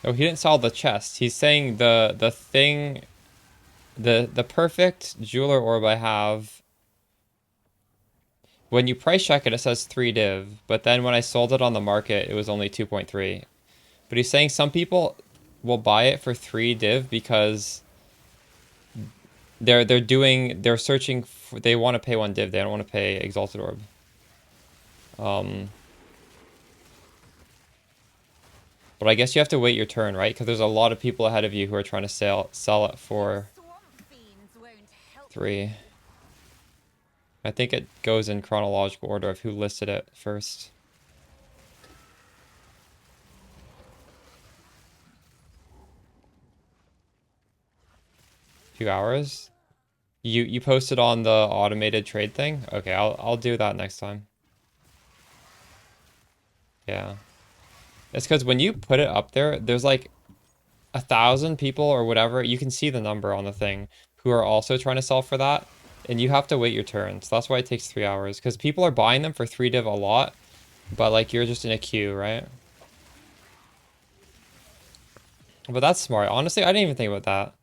Speaker 1: Oh, he didn't sell the chest. He's saying the thing, the perfect jeweler orb I have. When you price check it, it says 3 div, but then when I sold it on the market, it was only 2.3. But he's saying some people will buy it for 3 div because they're searching for, they want to pay 1 div. They don't want to pay exalted orb. But I guess you have to wait your turn, right? Because there's a lot of people ahead of you who are trying to sell it for
Speaker 2: Swamp fiends won't help.
Speaker 1: 3. I think it goes in chronological order of who listed it first. 2 hours? You posted on the automated trade thing? Okay, I'll do that next time. Yeah. It's because when you put it up there, there's like 1,000 people or whatever. You can see the number on the thing who are also trying to sell for that. And you have to wait your turn. So that's why it takes 3 hours. Because people are buying them for 3 div a lot. But like you're just in a queue, right? But that's smart. Honestly, I didn't even think about that.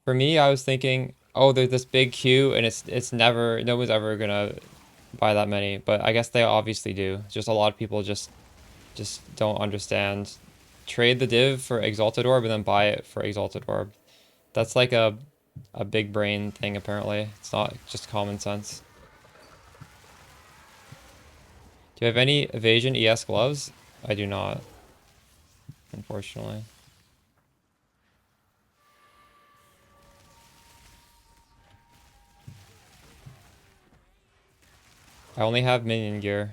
Speaker 1: For me, I was thinking, oh, there's this big queue and it's never, no one's ever gonna buy that many. But I guess they obviously do. Just a lot of people just don't understand. Trade the div for Exalted Orb and then buy it for Exalted Orb. That's like a big brain thing apparently. It's not just common sense. Do you have any evasion ES gloves? I do not, unfortunately. I only have minion gear.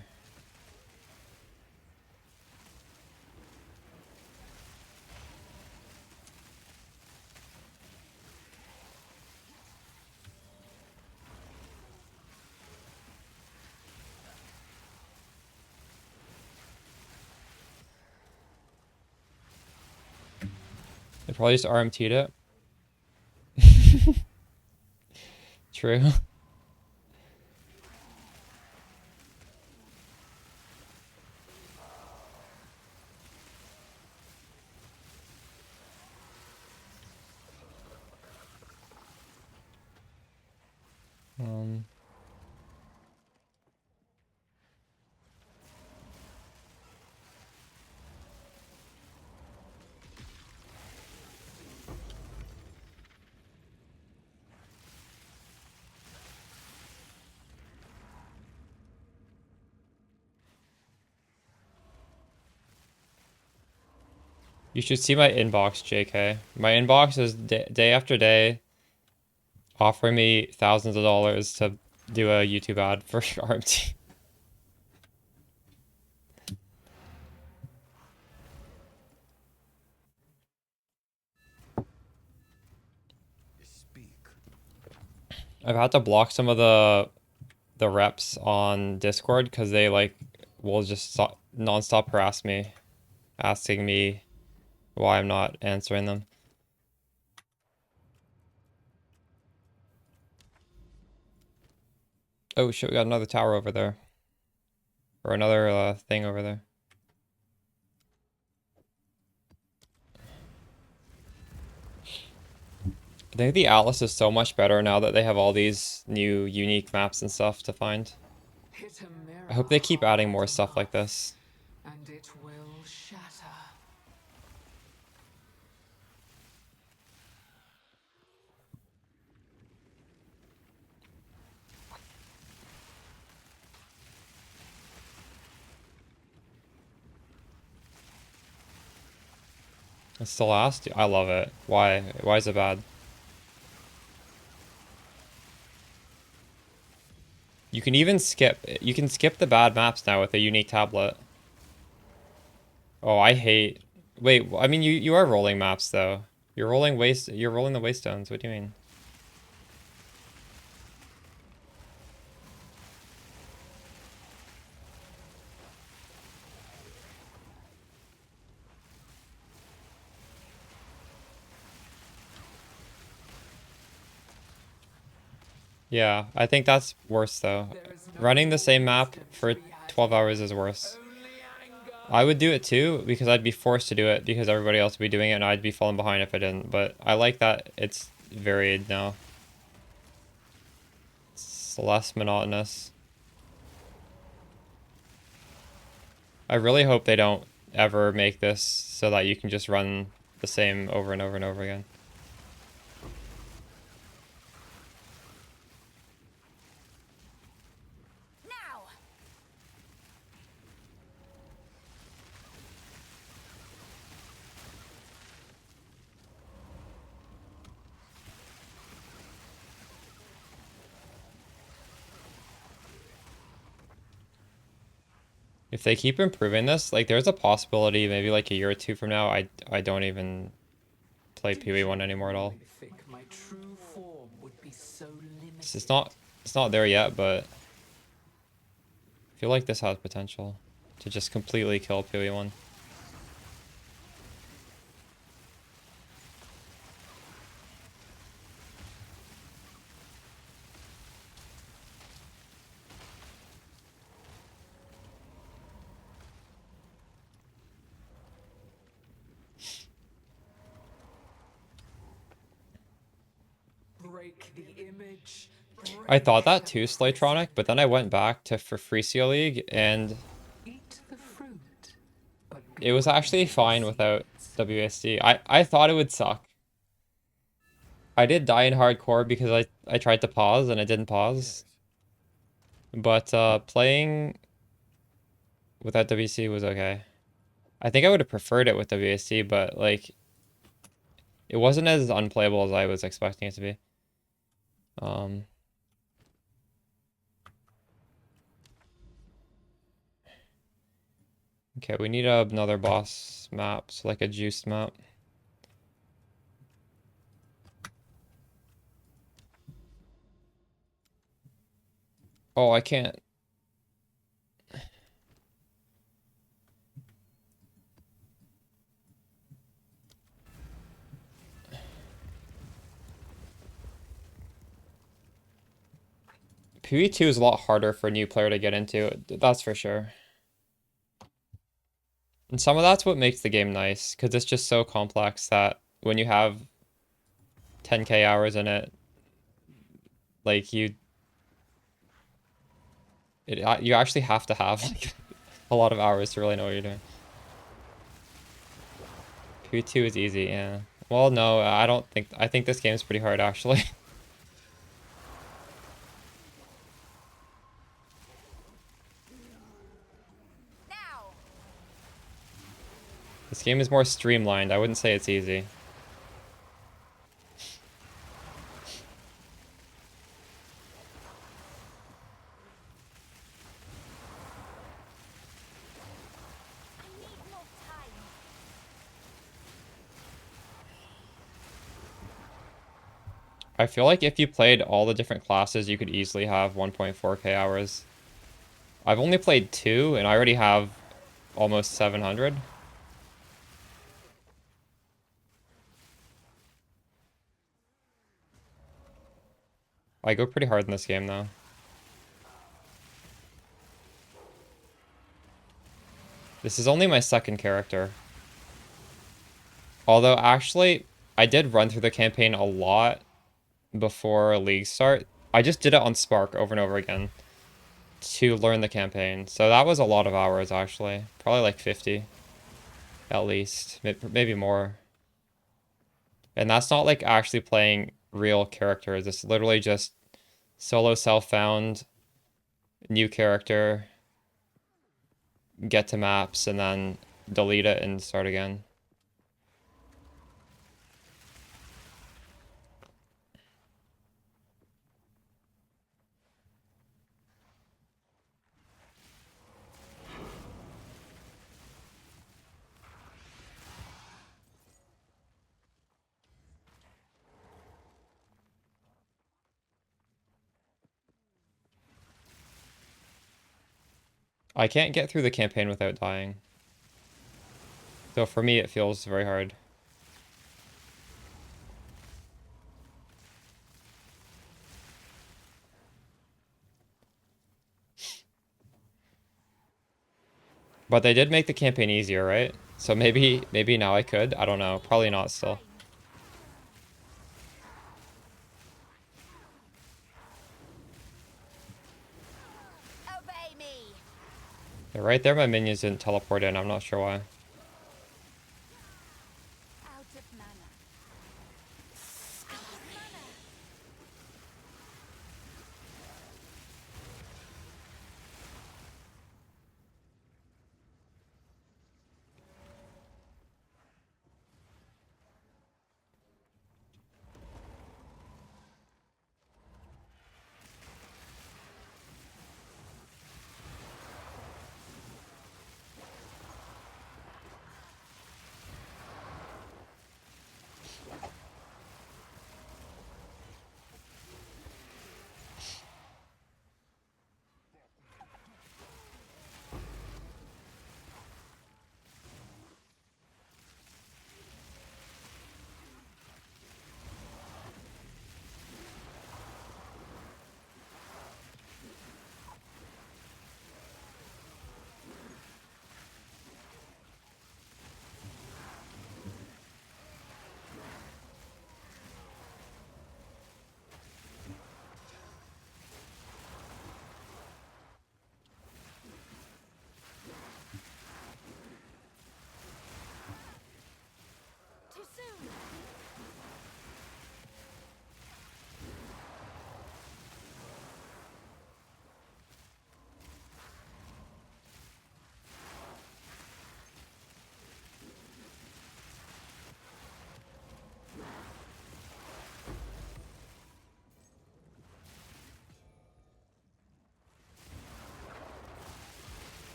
Speaker 1: They probably just RMT'd it. True. Um, you should see my inbox, JK. My inbox is day after day offering me thousands of dollars to do a YouTube ad for RMT.
Speaker 7: Speak.
Speaker 1: I've had to block some of the reps on Discord because they like will just nonstop harass me, asking me why I'm not answering them. Oh shit, we got another tower over there. Or another thing over there. I think the Atlas is so much better now that they have all these new unique maps and stuff to find. I hope they keep adding more stuff like this.
Speaker 5: And it will shatter.
Speaker 1: It's the last? I love it. Why? Why is it bad? You can even skip. You can skip the bad maps now with a unique tablet. Oh, I hate. Wait, I mean you are rolling maps though. You're rolling waste. You're rolling the waste stones. What do you mean? Yeah, I think that's worse though. Running the same map for 12 hours is worse. I would do it too because I'd be forced to do it because everybody else would be doing it and I'd be falling behind if I didn't. But I like that it's varied now. It's less monotonous. I really hope they don't ever make this so that you can just run the same over and over and over again.
Speaker 2: Now!
Speaker 1: If they keep improving this, like there's a possibility maybe like a year or two from now I don't even play PoE 1 anymore at all.
Speaker 5: I think my true form would be so limited.
Speaker 1: It's not there yet, but I feel like this has potential to just completely kill PoE 1.
Speaker 5: Break the image.
Speaker 1: I thought that too, Slaytronic, but then I went back to for Freesia League and
Speaker 5: Eat the fruit. But
Speaker 1: it was actually fine without WSD. I thought it would suck. I did die in hardcore because I tried to pause and it didn't pause. But playing without WC was okay. I think I would have preferred it with WSD, but like it wasn't as unplayable as I was expecting it to be. Okay, we need another boss map, so like a juiced map. Oh, I can't. PoE2 is a lot harder for a new player to get into, that's for sure. And some of that's what makes the game nice, because it's just so complex that when you have 10k hours in it, like you actually have to have like a lot of hours to really know what you're doing. PoE2 is easy, yeah. Well, no, I think this game is pretty hard actually.
Speaker 2: Now.
Speaker 1: This game is more streamlined. I wouldn't say it's easy.
Speaker 2: I need more time.
Speaker 1: I feel like if you played all the different classes, you could easily have 1.4k hours. I've only played 2, and I already have almost 700. I go pretty hard in this game, though. This is only my second character. Although, actually, I did run through the campaign a lot before League start. I just did it on Spark over and over again to learn the campaign. So that was a lot of hours, actually. Probably like 50. At least. Maybe more. And that's not like actually playing real characters. It's literally just solo self-found, new character, get to maps, and then delete it and start again. I can't get through the campaign without dying. So for me, it feels very hard. But they did make the campaign easier, right? So maybe now I could. I don't know. Probably not still.
Speaker 2: Obey me.
Speaker 1: Yeah, right there, my minions didn't teleport in. I'm not sure why.
Speaker 2: Out of mana.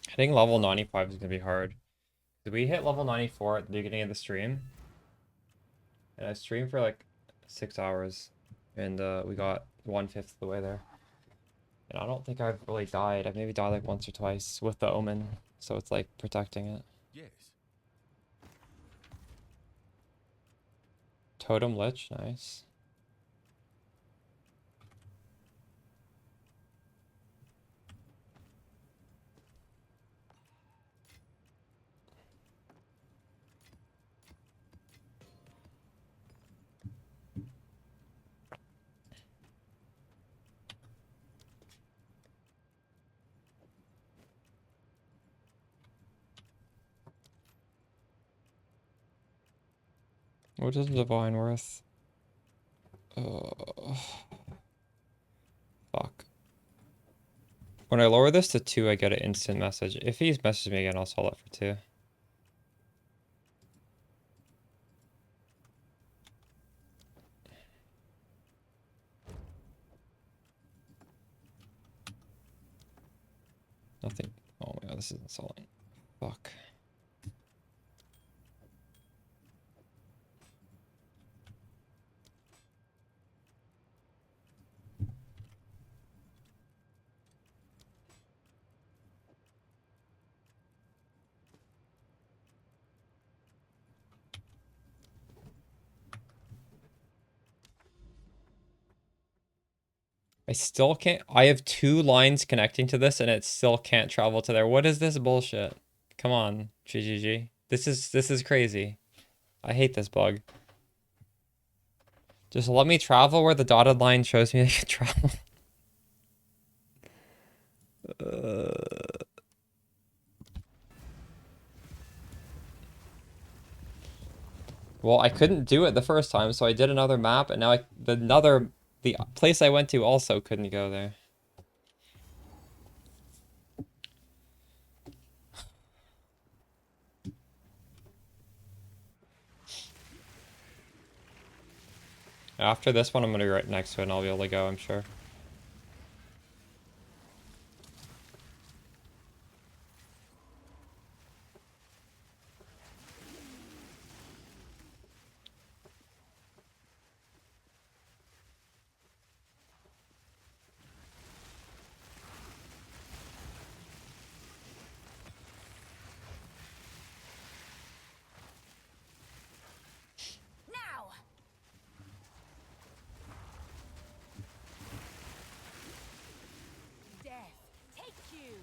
Speaker 1: Hitting level 95 is gonna be hard. Did we hit level 94 at the beginning of the stream? And I streamed for like 6 hours, and we got 1/5 of the way there. And I don't think I've really died. I've maybe died like once or twice with the omen, so it's like protecting it.
Speaker 7: Yes.
Speaker 1: Totem Lich, nice. What is divine worth? Fuck. When I lower this to 2, I get an instant message. If he's messaged me again, I'll sell it for 2. Nothing. Oh my god, this isn't selling. Fuck. I still can't. I have 2 lines connecting to this and it still can't travel to there. What is this bullshit? Come on, GGG. This is crazy. I hate this bug. Just let me travel where the dotted line shows me I can travel. Well, I couldn't do it the first time, so I did another map, and now the place I went to also couldn't go there. After this one, I'm gonna be right next to it, and I'll be able to go, I'm sure.
Speaker 2: Now! Death, take you!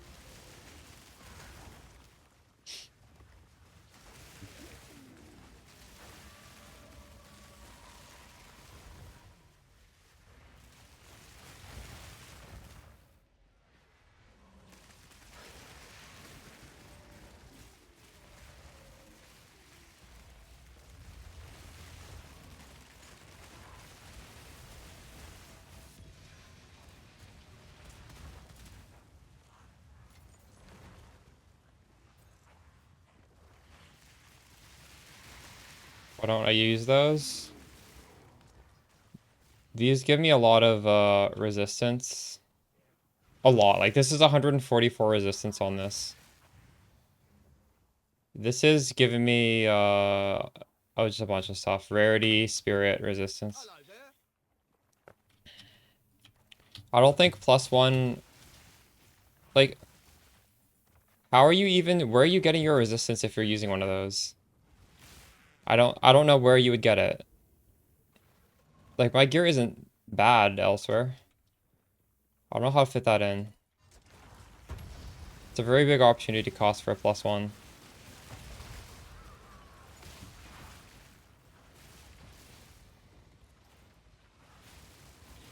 Speaker 1: Why don't I use those? These give me a lot of resistance. A lot. Like, this is 144 resistance on this. This is giving me, oh, just a bunch of stuff. Rarity, spirit, resistance.
Speaker 4: Hello there.
Speaker 1: I don't think +1... Like, how are you even... Where are you getting your resistance if you're using one of those? I don't know where you would get it. Like, my gear isn't bad elsewhere. I don't know how to fit that in. It's a very big opportunity cost for a +1.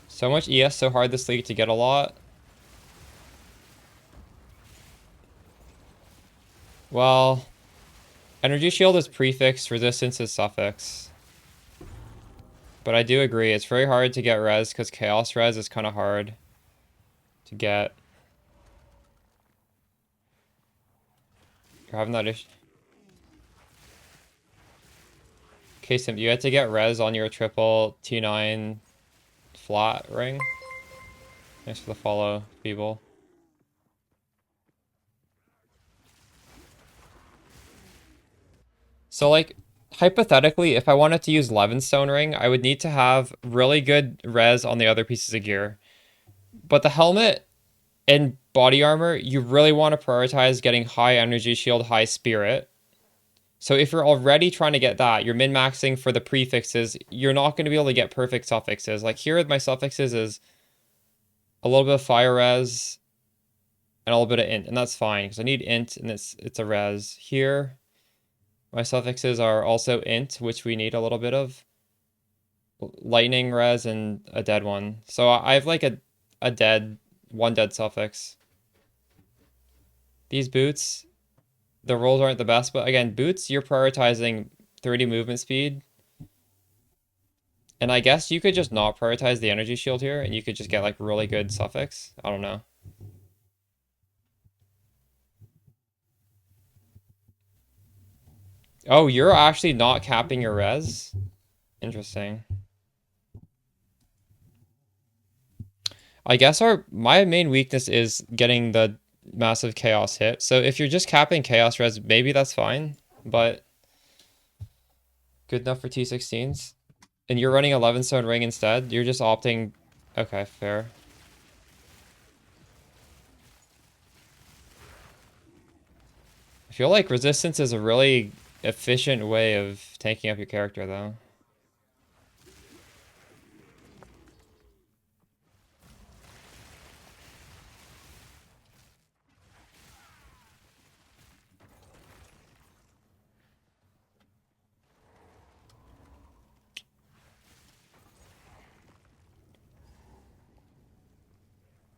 Speaker 1: So much ES so hard this league to get a lot. Well, energy shield is prefix, resistance is suffix. But I do agree, it's very hard to get res because chaos res is kind of hard to get. You're having that issue. Okay, Sim, you had to get res on your triple T9 flat ring. Thanks for the follow, Feeble. So like hypothetically, if I wanted to use Levinstone Ring, I would need to have really good res on the other pieces of gear. But the helmet and body armor, you really want to prioritize getting high energy shield, high spirit. So if you're already trying to get that, you're min-maxing for the prefixes, you're not going to be able to get perfect suffixes. Like here, my suffixes is a little bit of fire res and a little bit of int, and that's fine because I need int and it's a res. Here, my suffixes are also int, which we need a little bit of. Lightning res and a dead one. So I have like a dead, one dead suffix. These boots, the rolls aren't the best, but again, boots, you're prioritizing 30 movement speed. And I guess you could just not prioritize the energy shield here, and you could just get like really good suffix. I don't know. Oh, you're actually not capping your res? Interesting. I guess my main weakness is getting the massive chaos hit. So if you're just capping chaos res, maybe that's fine, but good enough for T16s. And you're running 11 stone ring instead. You're just opting. Okay, fair. I feel like resistance is a really efficient way of tanking up your character, though.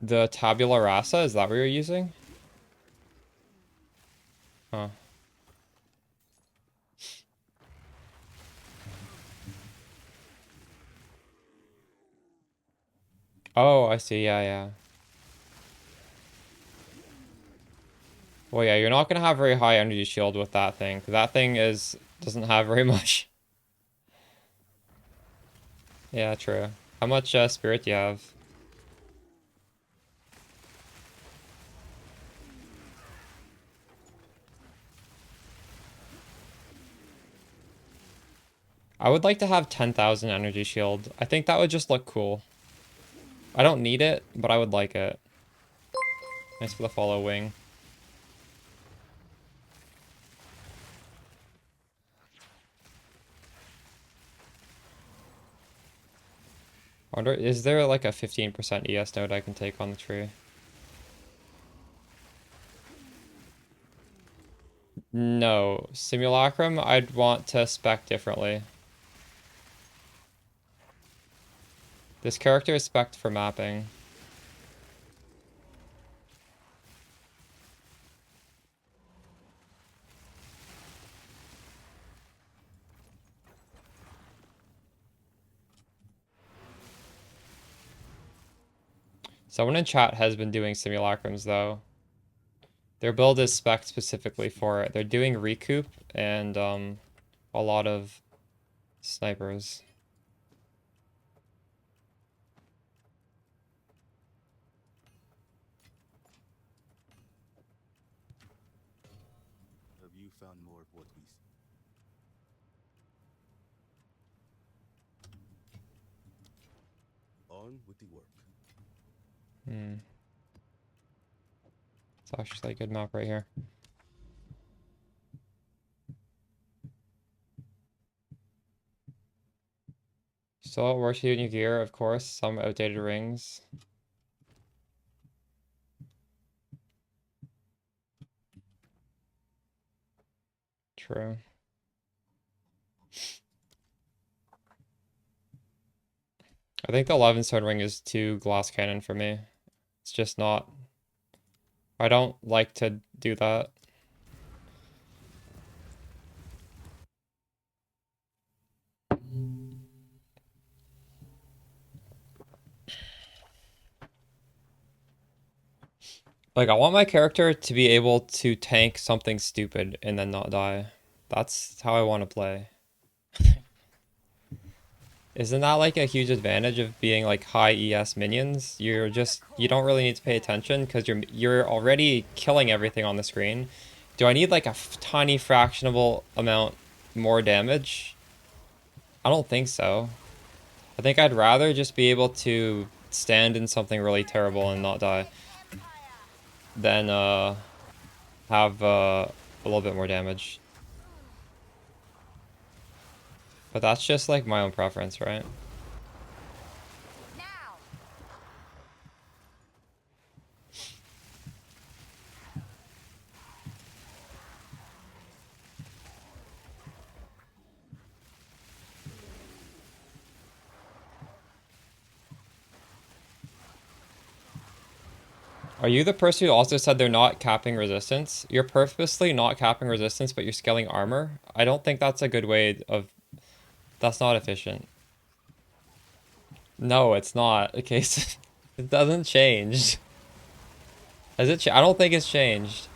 Speaker 1: The tabula rasa, is that what you're using? Huh. Oh, I see. Yeah, yeah. Well, yeah, you're not gonna have very high energy shield with that thing. That thing doesn't have very much. Yeah, true. How much spirit do you have? I would like to have 10,000 energy shield. I think that would just look cool. I don't need it, but I would like it. Nice for the follow wing. I wonder, is there like a 15% ES node I can take on the tree? No. Simulacrum, I'd want to spec differently. This character is spec'd for mapping. Someone in chat has been doing simulacrums though. Their build is spec'd specifically for it. They're doing recoup and a lot of snipers.
Speaker 7: Have you found more what we on with the work?
Speaker 1: Hmm. It's actually a good map right here. Still it works with your new gear, of course. Some outdated rings. True. I think the 11 stone ring is too glass cannon for me. It's just not. I don't like to do that. Like, I want my character to be able to tank something stupid and then not die. That's how I want to play. Isn't that like a huge advantage of being like high ES minions? You don't really need to pay attention because you're already killing everything on the screen. Do I need like a tiny fractionable amount more damage? I don't think so. I think I'd rather just be able to stand in something really terrible and not die than have a little bit more damage. But that's just like my own preference, right?
Speaker 2: Now.
Speaker 1: Are you the person who also said they're not capping resistance? You're purposely not capping resistance, but you're scaling armor? I don't think that's a good way of... That's not efficient. No, it's not. Okay, so it doesn't change. Has it? I don't think it's changed.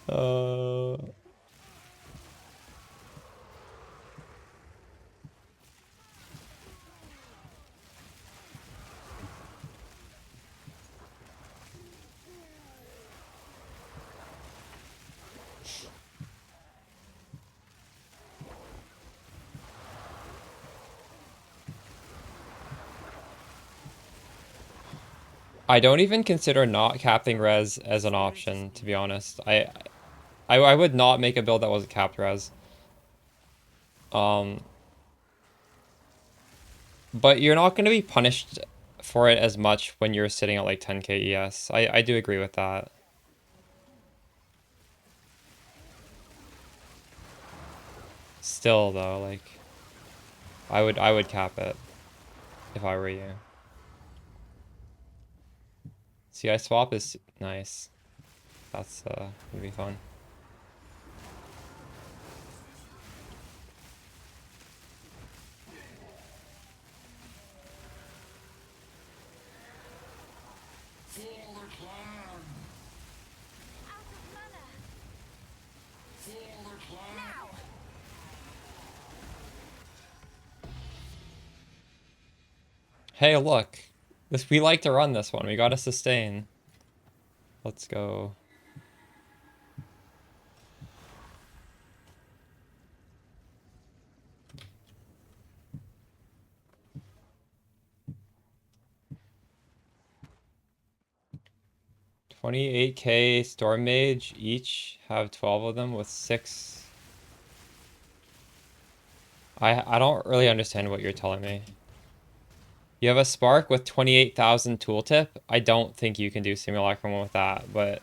Speaker 1: Uh, I don't even consider not capping res as an option, to be honest. I would not make a build that wasn't capped res. But you're not going to be punished for it as much when you're sitting at like 10k ES. I do agree with that. Still though, like I would cap it if I were you. CI swap is nice. That's gonna be fun.
Speaker 3: For the clan!
Speaker 2: Out of mana.
Speaker 3: For the clan!
Speaker 2: Now.
Speaker 1: Hey, look. We like to run this one. We gotta sustain. Let's go. $28k Storm Mage, each have 12 of them with 6. I don't really understand what you're telling me. You have a Spark with 28,000 tooltip? I don't think you can do Simulacrum with that, but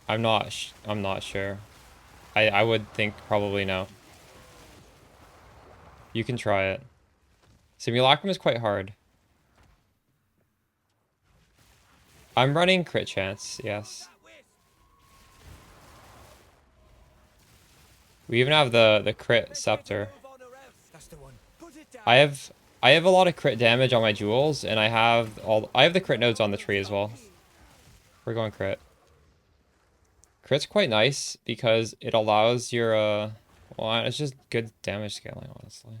Speaker 1: I'm not sure. I would think probably no. You can try it. Simulacrum is quite hard. I'm running crit chance, yes. We even have the crit scepter.
Speaker 4: That's the one. Put it down.
Speaker 1: I have a lot of crit damage on my jewels, and I have the crit nodes on the tree as well. We're going crit. Crit's quite nice because it allows your well, it's just good damage scaling, honestly.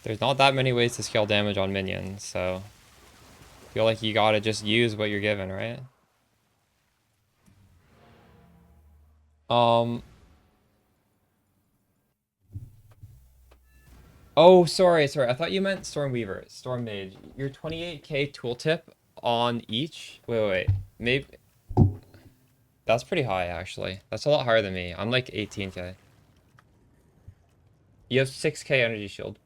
Speaker 1: There's not that many ways to scale damage on minions, so I feel like you gotta just use what you're given, right? Oh, sorry. I thought you meant Stormweaver, Storm Mage. Your 28k tooltip on each? Wait. Maybe... That's pretty high, actually. That's a lot higher than me. I'm like 18k. You have 6k energy shield.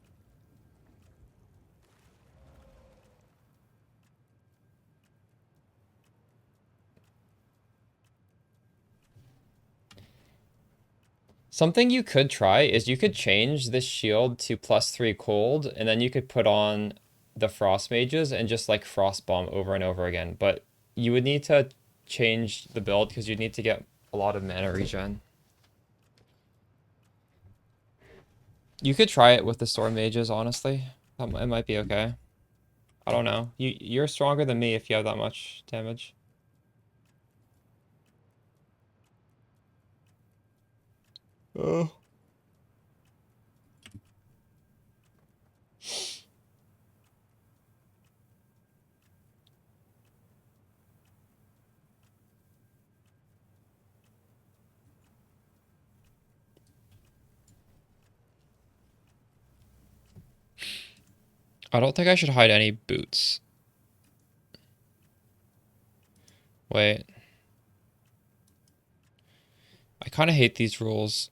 Speaker 1: Something you could try is you could change this shield to +3 cold, and then you could put on the frost mages and just like frost bomb over and over again. But you would need to change the build because you'd need to get a lot of mana regen. You could try it with the storm mages, honestly. It might be okay. I don't know. You're stronger than me if you have that much damage. Oh. I don't think I should hide any boots. Wait. I kind of hate these rules.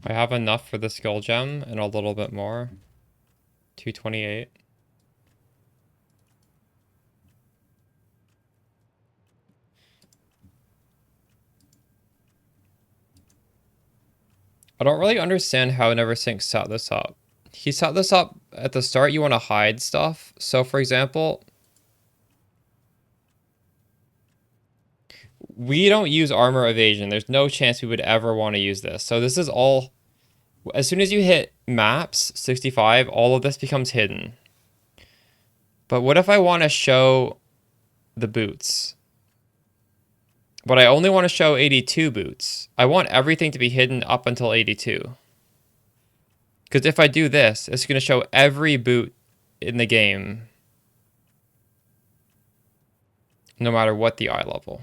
Speaker 1: I have enough for the skill gem and a little bit more. 228. I don't really understand how Neversink set this up. He set this up at the start, you want to hide stuff. So for example, we don't use armor evasion. There's no chance we would ever want to use this. So this is all, as soon as you hit maps 65, all of this becomes hidden. But what if I want to show the boots? But I only want to show 82 boots. I want everything to be hidden up until 82. Because if I do this, it's going to show every boot in the game. No matter what the eye level.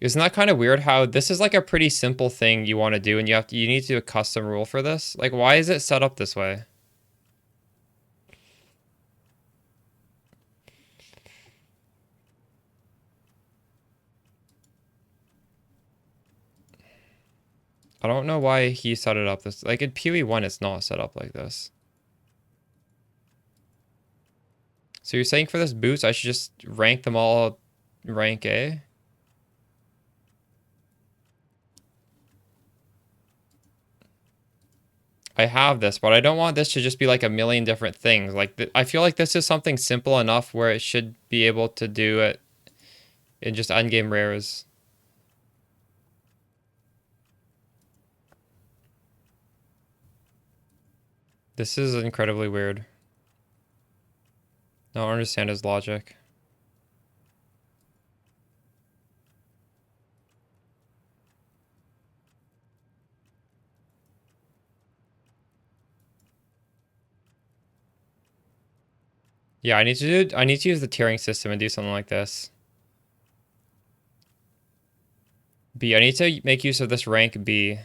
Speaker 1: Isn't that kind of weird how this is like a pretty simple thing you want to do and you need to do a custom rule for this? Like, why is it set up this way? I don't know why he set it up this, like in PoE 1 it's not set up like this. So you're saying for this boost I should just rank them all rank A? I have this, but I don't want this to just be like a million different things. Like, I feel like this is something simple enough where it should be able to do it in just endgame rares. This is incredibly weird. I don't understand his logic. Yeah, I need to use the tiering system and do something like this. B, I need to make use of this rank B.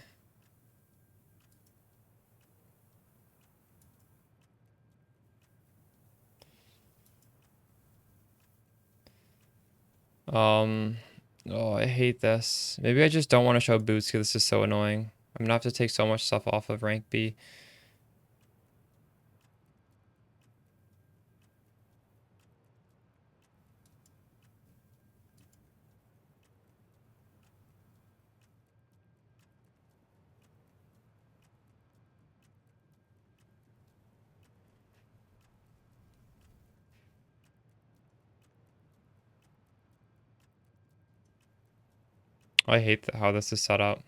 Speaker 1: Oh, I hate this. Maybe I just don't want to show boots because this is so annoying. I'm gonna have to take so much stuff off of rank B. I hate how this is set up.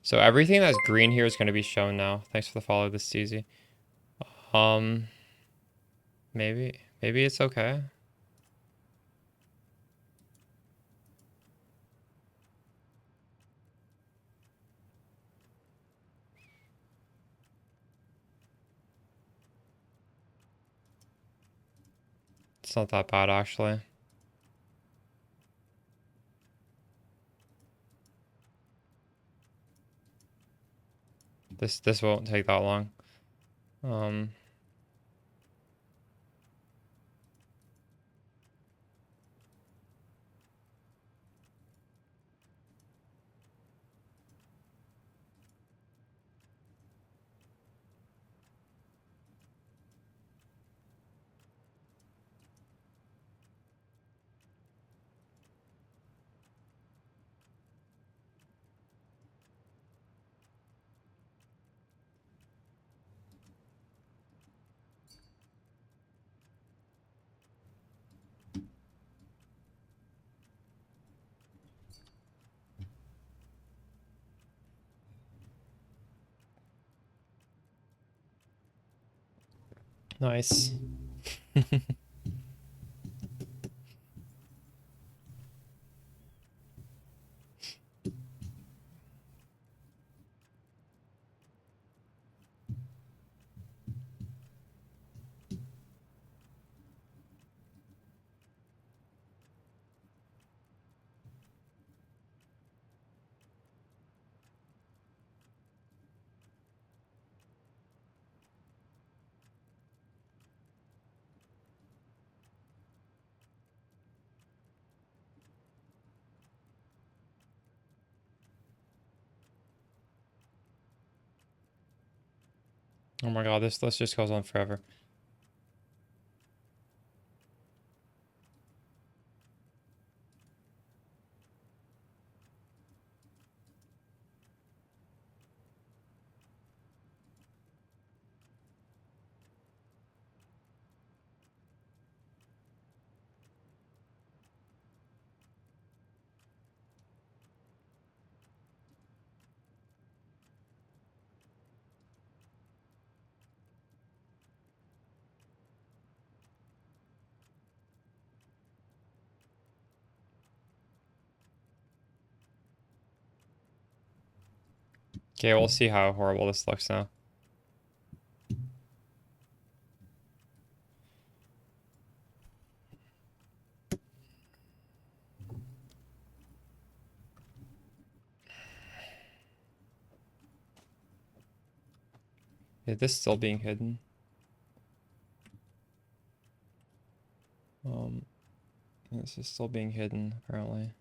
Speaker 1: So everything that's green here is going to be shown now. Thanks for the follow. This is easy. Maybe it's okay. It's not that bad actually. This won't take that long. Nice. Oh my god, this list just goes on forever. Okay, we'll see how horrible this looks now. Is this still being hidden? This is still being hidden, apparently.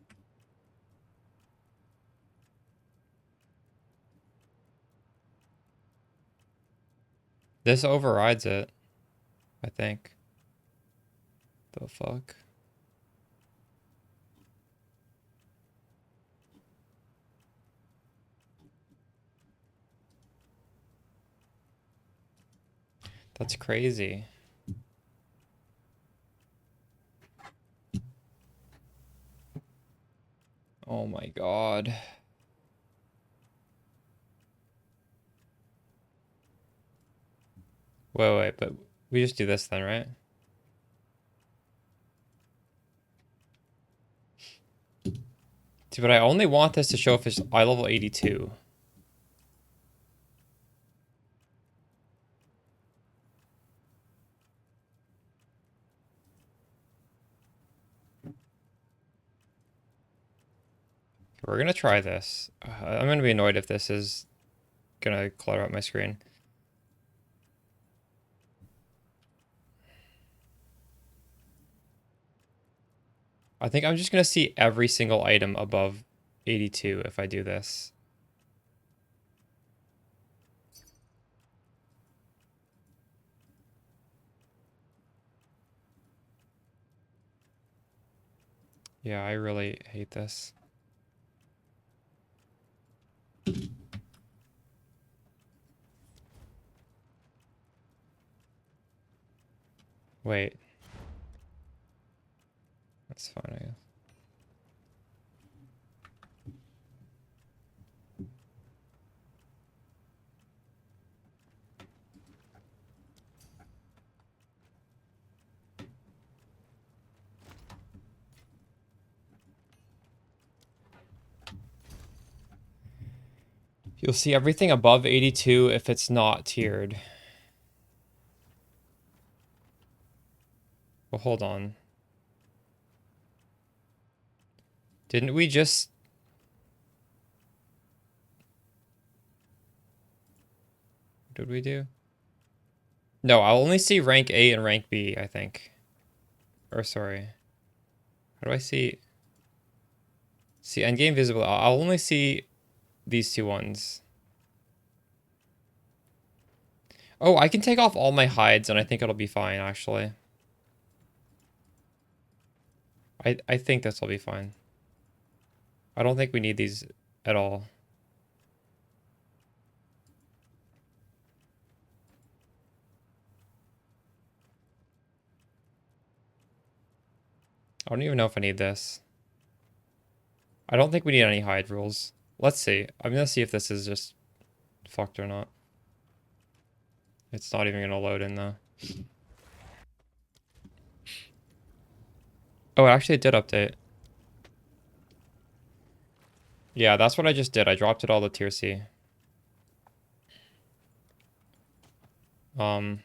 Speaker 1: This overrides it, I think. The fuck? That's crazy. Oh my god. Wait, but we just do this then, right? See, but I only want this to show if it's eye level 82. We're gonna try this. I'm gonna be annoyed if this is gonna clutter up my screen. I think I'm just gonna see every single item above 82 if I do this. Yeah, I really hate this. Wait. That's fine, I guess. You'll see everything above 82 if it's not tiered. Well, hold on. Didn't we just... What did we do? No, I'll only see rank A and rank B, I think. Or sorry. How do I see... See, endgame visible. I'll only see these two ones. Oh, I can take off all my hides and I think it'll be fine, actually. I think this will be fine. I don't think we need these at all. I don't even know if I need this. I don't think we need any hide rules. Let's see. I'm gonna see if this is just fucked or not. It's not even gonna load in though. Oh, it actually did update. Yeah, that's what I just did. I dropped it all to tier C. Um,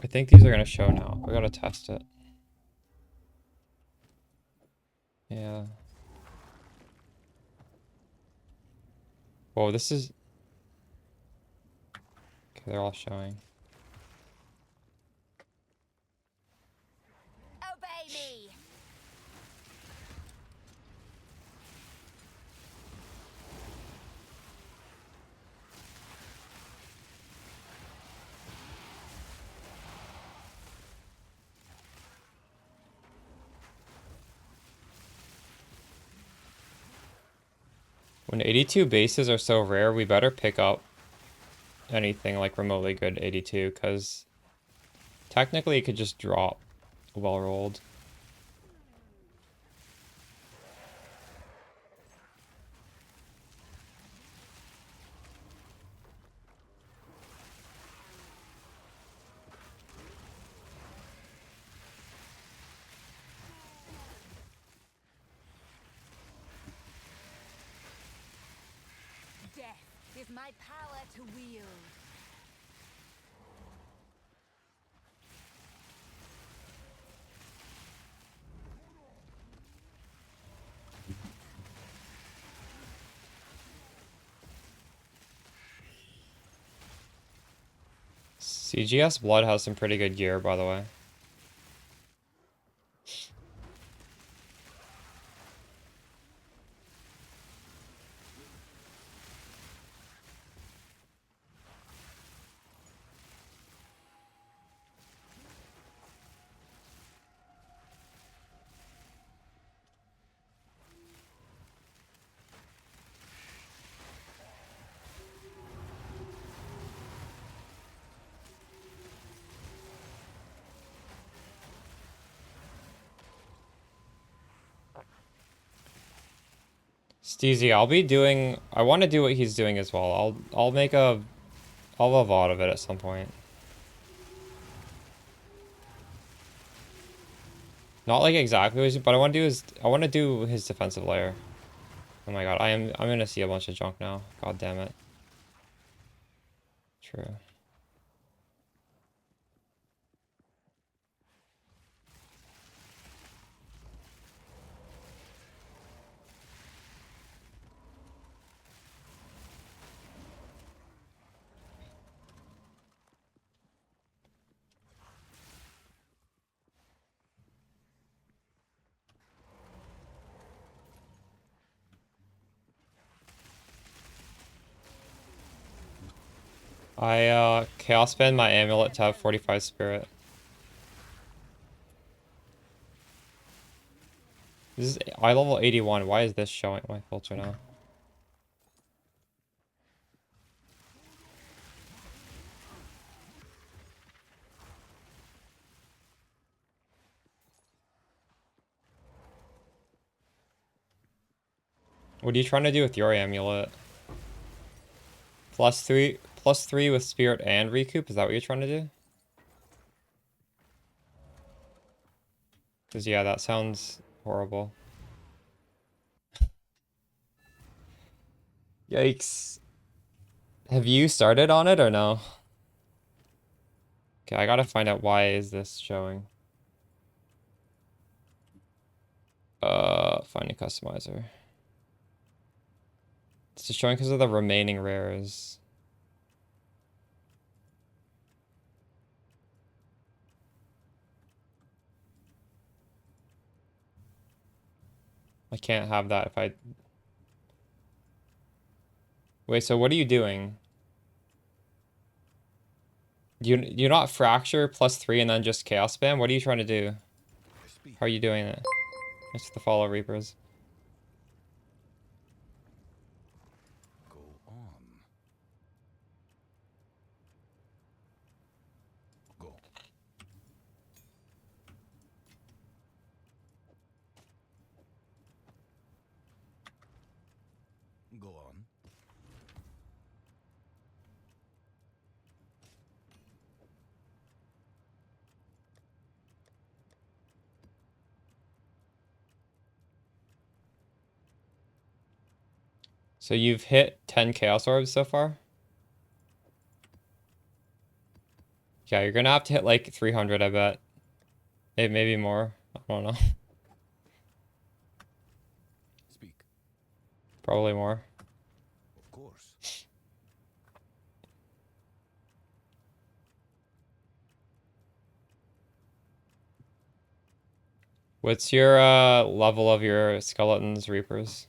Speaker 1: I think these are gonna show now. I gotta test it. Yeah. Whoa, this is... Okay, they're all showing.
Speaker 2: Obey me.
Speaker 1: When 82 bases are so rare, we better pick up anything like remotely good 82, because technically it could just drop well rolled.
Speaker 2: Death is my power to wield.
Speaker 1: CGS Blood has some pretty good gear, by the way. Steezy, I'll be doing... I want to do what he's doing as well. I'll make a... I'll have a VOD of it at some point. Not like exactly, but I want to do his... I want to do his defensive layer. Oh my god, I'm gonna see a bunch of junk now. God damn it. True. I chaos spend my amulet to have 45 spirit. This is eye level 81. Why is this showing my filter now? What are you trying to do with your amulet? +3 with spirit and recoup? Is that what you're trying to do? Because yeah, that sounds horrible. Yikes. Have you started on it or no? Okay, I gotta find out why is this showing. Finding customizer. It's just showing because of the remaining rares. I can't have that if I... Wait, so what are you doing? Do you not fracture +3 and then just chaos spam? What are you trying to do?
Speaker 7: I speak.
Speaker 1: How are you doing it? It's the follow reapers.
Speaker 7: Go on. Go. Go on.
Speaker 1: So you've hit 10 chaos orbs so far? Yeah, you're gonna have to hit like 300, I bet. Maybe more. I don't know.
Speaker 7: Speak.
Speaker 1: Probably more.
Speaker 7: Of course.
Speaker 1: What's your level of your skeletons reapers?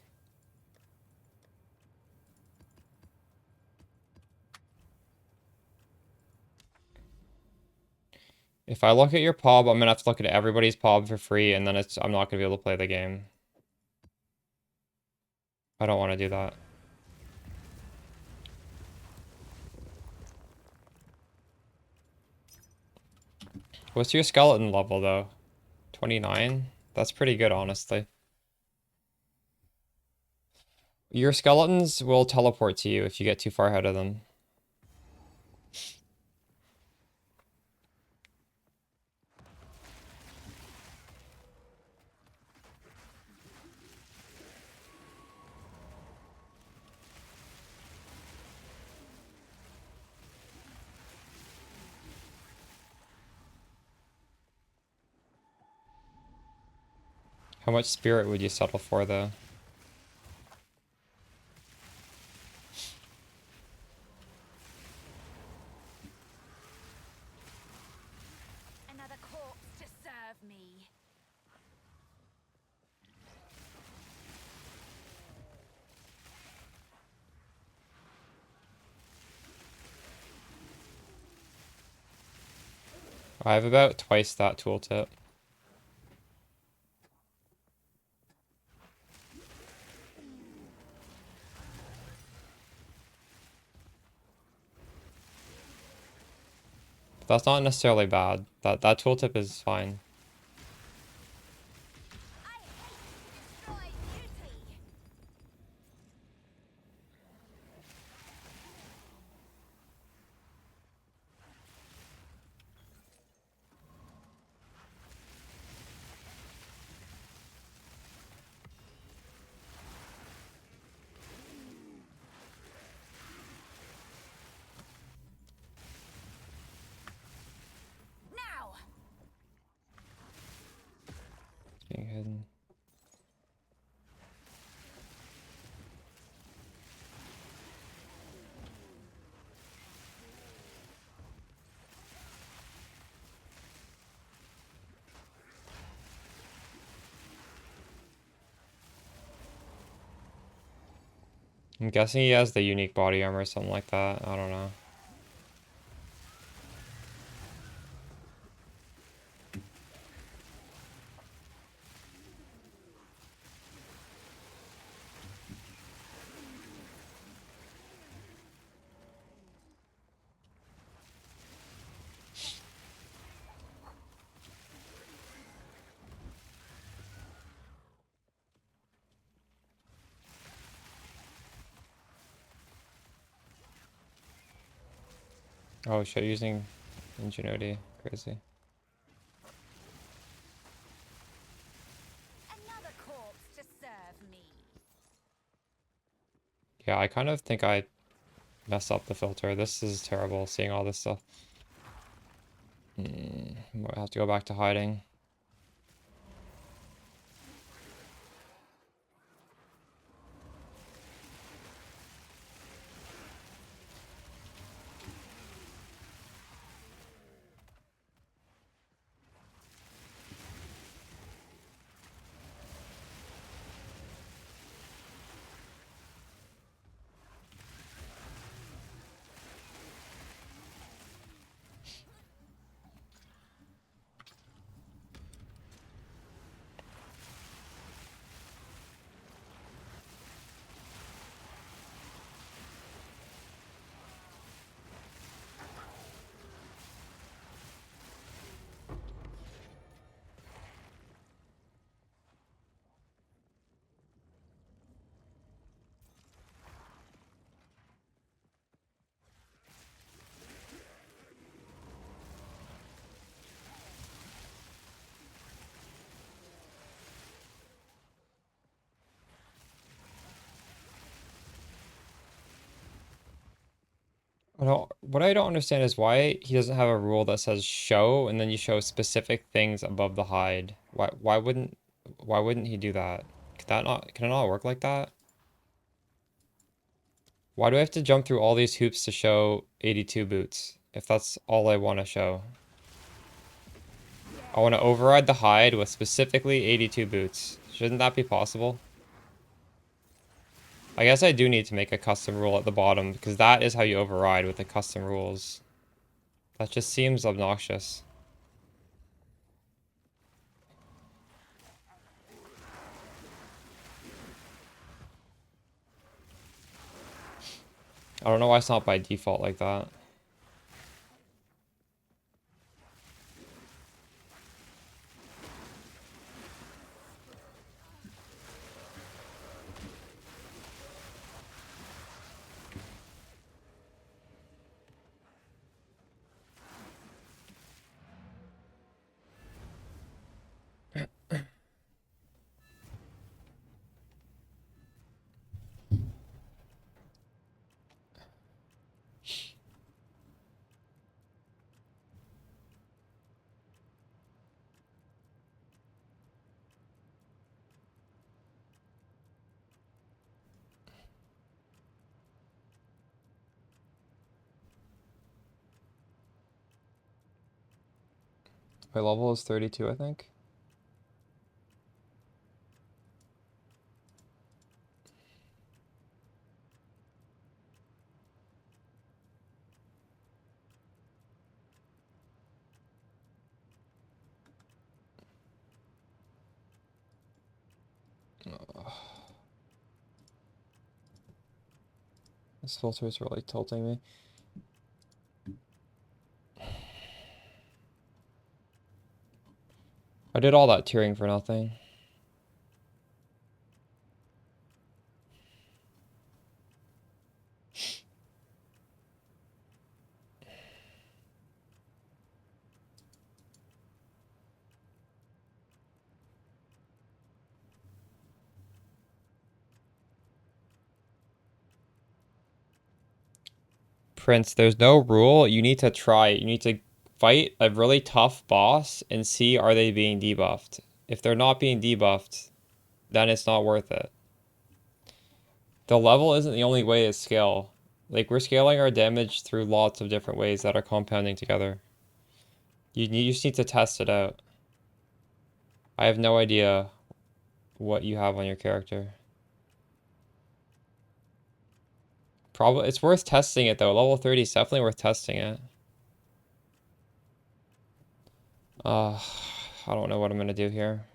Speaker 1: If I look at your pub, I'm gonna have to look at everybody's pub for free, and then I'm not gonna be able to play the game. I don't want to do that. What's your skeleton level though? 29? That's pretty good, honestly. Your skeletons will teleport to you if you get too far ahead of them. How much spirit would you settle for though?
Speaker 2: Another corpse to serve me.
Speaker 1: I have about twice that tooltip. But that's not necessarily bad. That tooltip is fine.
Speaker 2: I hate to destroy beauty. Now.
Speaker 1: It's being hidden. I'm guessing he has the unique body armor or something like that. I don't know. Oh shit, using ingenuity. Crazy.
Speaker 2: Another corpse to serve me.
Speaker 1: Yeah, I kind of think I messed up the filter. This is terrible, seeing all this stuff. Might have to go back to hiding. What I don't understand is why he doesn't have a rule that says show and then you show specific things above the hide. Why wouldn't he do that? Can it not work like that? Why do I have to jump through all these hoops to show 82 boots if that's all I want to show? I want to override the hide with specifically 82 boots. Shouldn't that be possible? I guess I do need to make a custom rule at the bottom because that is how you override with the custom rules. That just seems obnoxious. I don't know why it's not by default like that. My level is 32, I think. This filter is really tilting me. I did all that tiering for nothing. Prince, there's no rule. You need to try it. You need to fight a really tough boss and see are they being debuffed. If they're not being debuffed, then it's not worth it. The level isn't the only way to scale. Like, we're scaling our damage through lots of different ways that are compounding together. You just need to test it out. I have no idea what you have on your character. Probably it's worth testing it though. Level 30 is definitely worth testing it. Uh, I don't know what I'm gonna do here.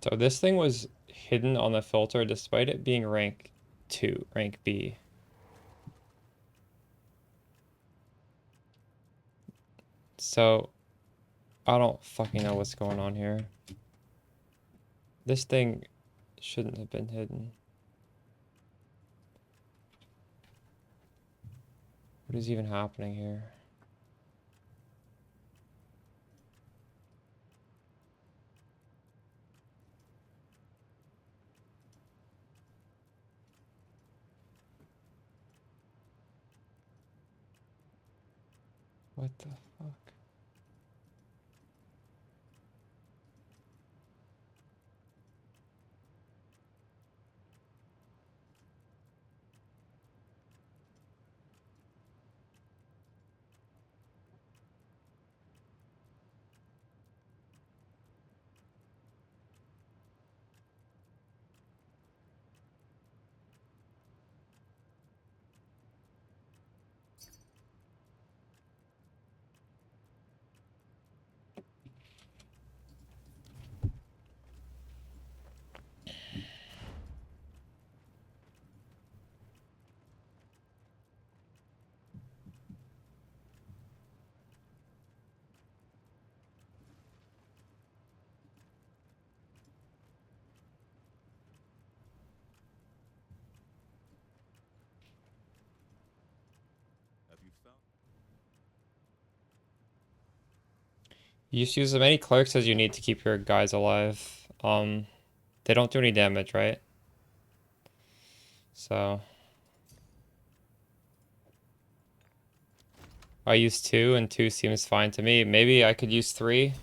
Speaker 1: So this thing was hidden on the filter despite it being rank 2, rank B. So I don't fucking know what's going on here. This thing shouldn't have been hidden. What is even happening here? What the fuck? You just use as many clerics as you need to keep your guys alive. They don't do any damage, right? So I use 2 and 2 seems fine to me. Maybe I could use 3.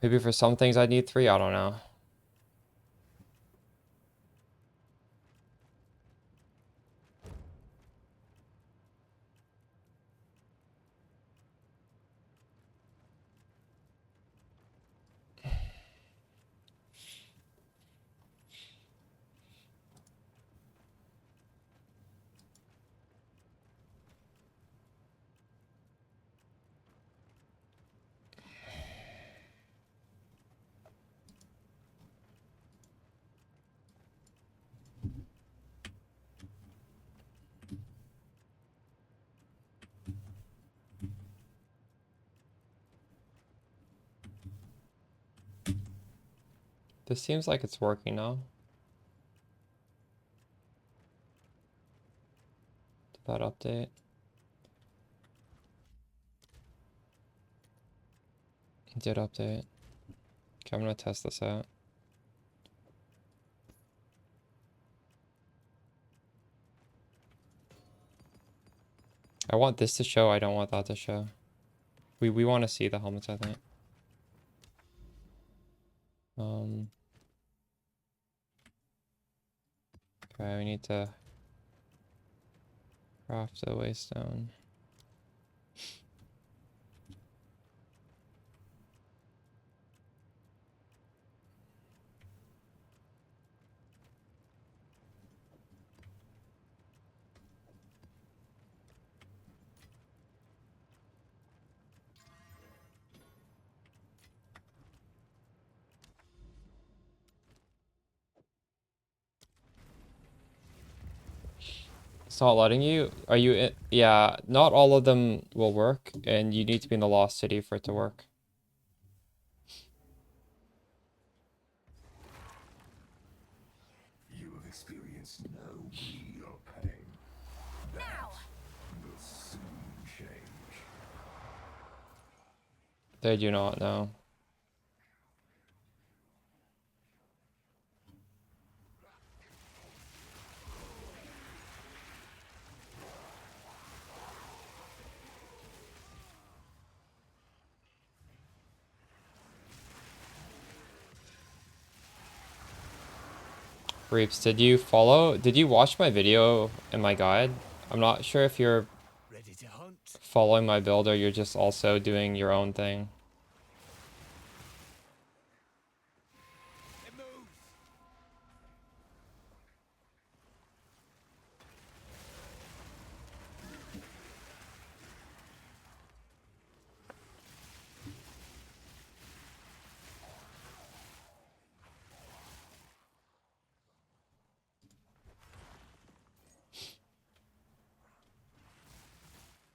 Speaker 1: Maybe for some things I need 3, I don't know. This seems like it's working now. Did that update? It did update. Okay, I'm gonna test this out. I want this to show, I don't want that to show. We want to see the helmets, I think. Okay, we need to craft a waystone. It's not letting you? Are you in? Yeah, not all of them will work, and you need to be in the Lost City for it to work.
Speaker 3: You have experienced no real pain. That will soon change.
Speaker 1: They do not know. Reaps, did you watch my video and my guide? I'm not sure if you're
Speaker 4: Ready to hunt?
Speaker 1: following my build or you're just also doing your own thing.
Speaker 4: It moves.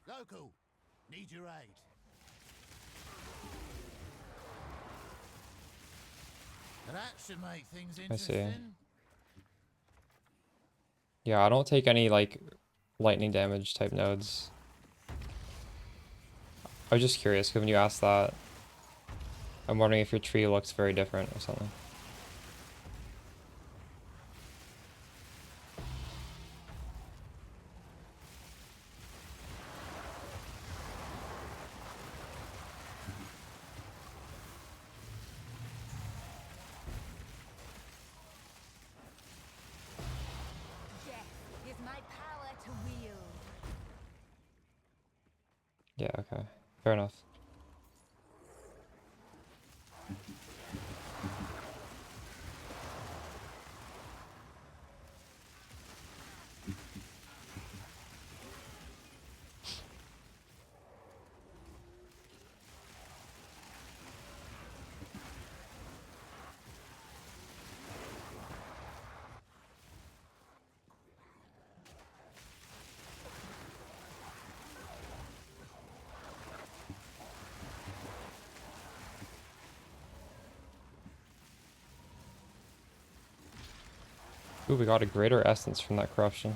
Speaker 4: Local, need your aid. That should make things
Speaker 1: I see.
Speaker 4: interesting.
Speaker 1: Yeah, I don't take any like lightning damage type nodes. I was just curious 'cause when you asked that, I'm wondering if your tree looks very different or something.
Speaker 2: Death is my power to wield.
Speaker 1: Yeah, okay. Fair enough. Ooh, we got a greater essence from that corruption.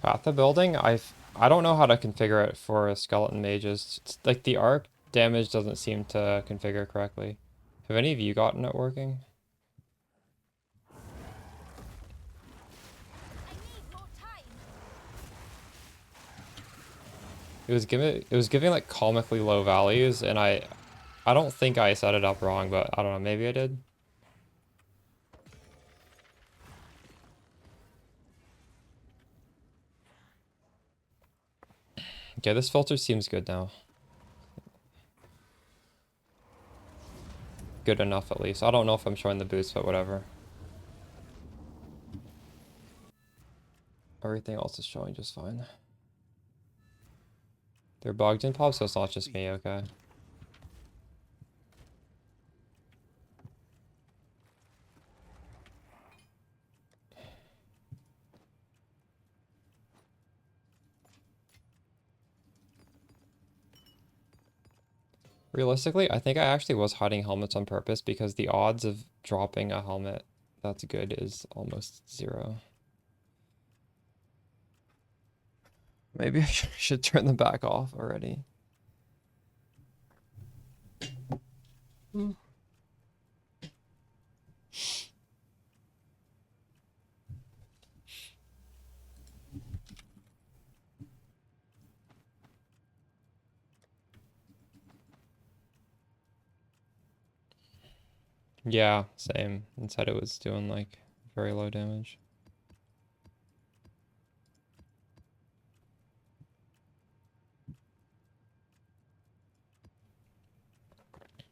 Speaker 1: Path of building, I don't know how to configure it for skeleton mages. It's like the arc damage doesn't seem to configure correctly. Have any of you gotten it working?
Speaker 2: I need more time.
Speaker 1: It was giving like comically low values, and I don't think I set it up wrong, but I don't know, maybe I did. Okay, this filter seems good now. Good enough at least. I don't know if I'm showing the boost, but whatever. Everything else is showing just fine. They're bugged in pub, so it's not just me, okay. Realistically, I think I actually was hiding helmets on purpose because the odds of dropping a helmet that's good is almost 0. Maybe I should turn them back off already. Yeah, same. It said it was doing like very low damage.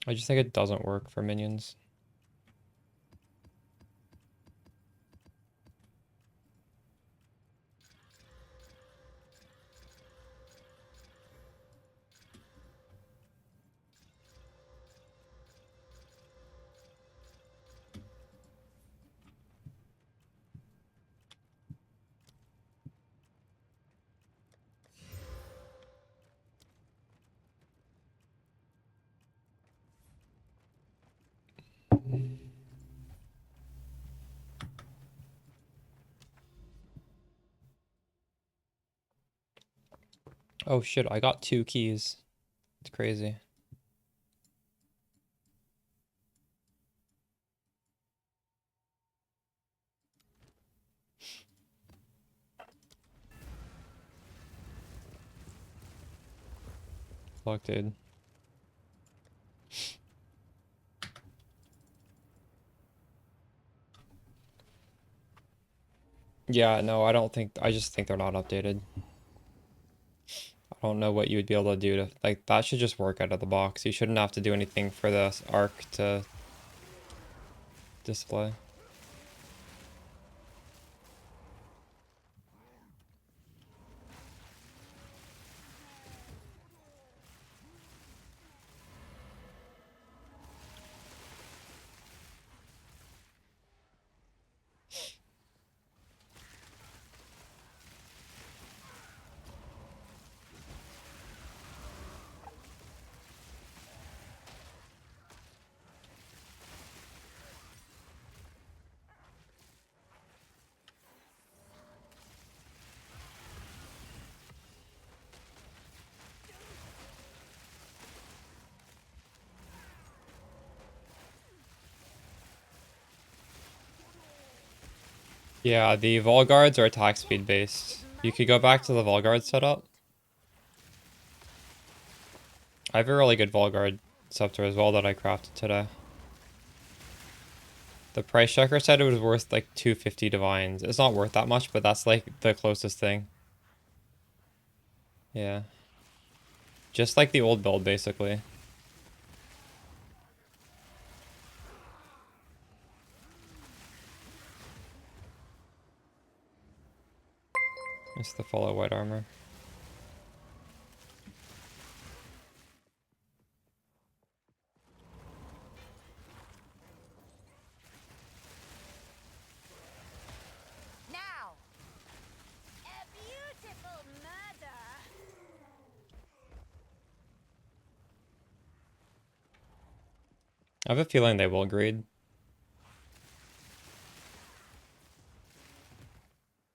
Speaker 1: I just think it doesn't work for minions. Oh shit, I got 2 keys. It's crazy. Fuck, dude. Yeah, no, I don't think, I just think they're not updated. I don't know what you would be able to do to, like, that should just work out of the box. You shouldn't have to do anything for this arc to display. Yeah, the Volguards are attack speed based. You could go back to the Volguard setup. I have a really good Volguard scepter as well that I crafted today. The price checker said it was worth like 250 divines. It's not worth that much, but that's like the closest thing. Yeah. Just like the old build, basically. It's the follow white armor.
Speaker 2: Now. A beautiful murder.
Speaker 1: I have a feeling they will greed.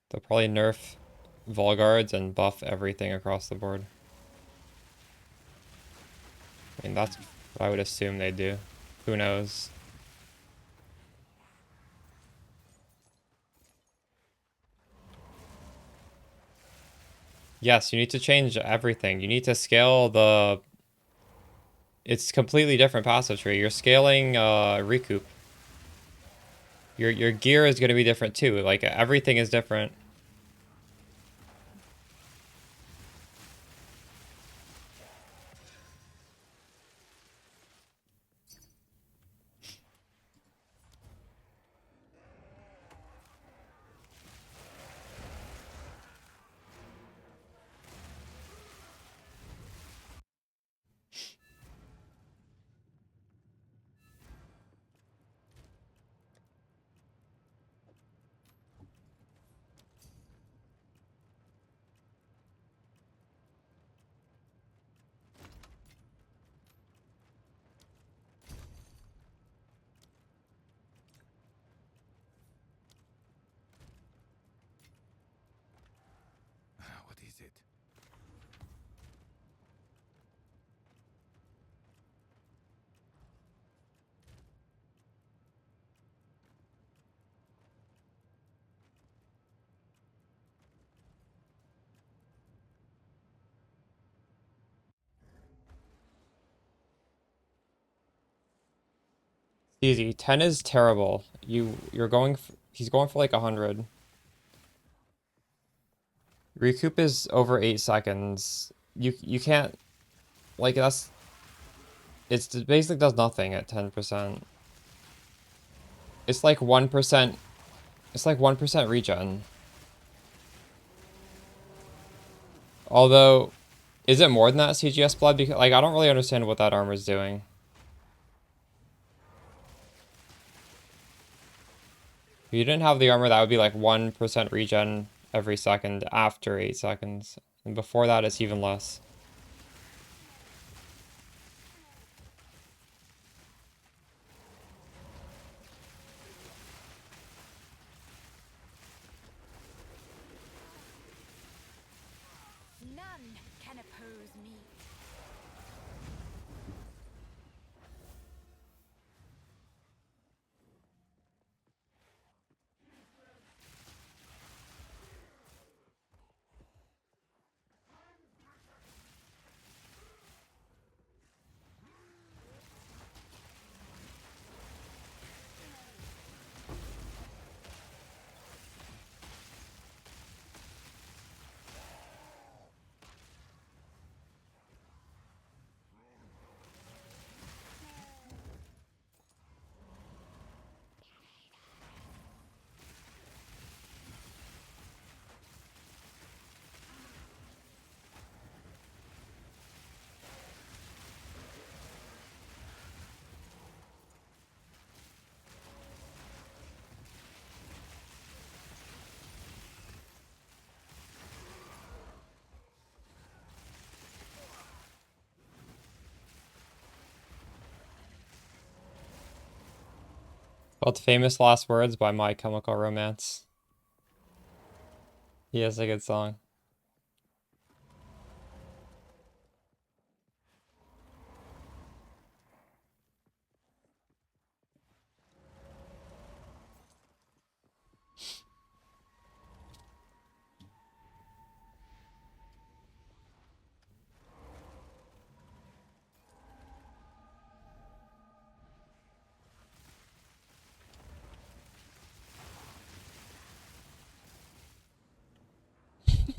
Speaker 1: They'll probably nerf Volguards and buff everything across the board. I mean, that's what I would assume they do. Who knows? Yes, you need to change everything. You need to scale the... It's completely different passive tree. You're scaling recoup. Your gear is going to be different too. Like, everything is different.
Speaker 7: What is it?
Speaker 1: Easy. 10 is terrible. You're going... He's going for like 100. Recoup is over 8 seconds. You can't... Like, that's... It basically does nothing at 10%. It's like 1%... It's like 1% regen. Although, is it more than that CGS blood? Because, like, I don't really understand what that armor's doing. If you didn't have the armor, that would be like 1% regen every second after 8 seconds. And before that, it's even less.
Speaker 2: None can oppose me.
Speaker 1: Well, famous last words by My Chemical Romance. He has a good song.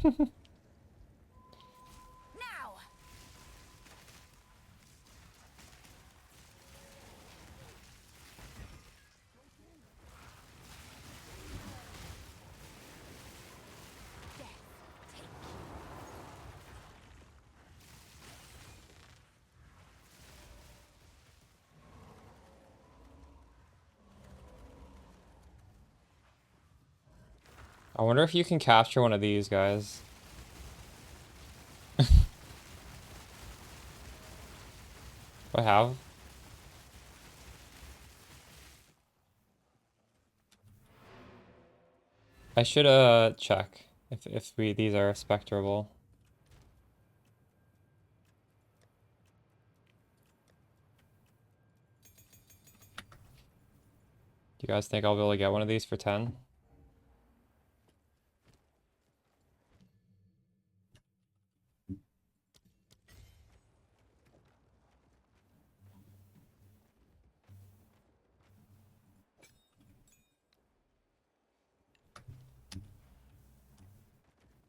Speaker 2: Now!
Speaker 1: I wonder if you can capture one of these guys. I have. I should check. If we these are spectrable. Do you guys think I'll be able to get one of these for 10?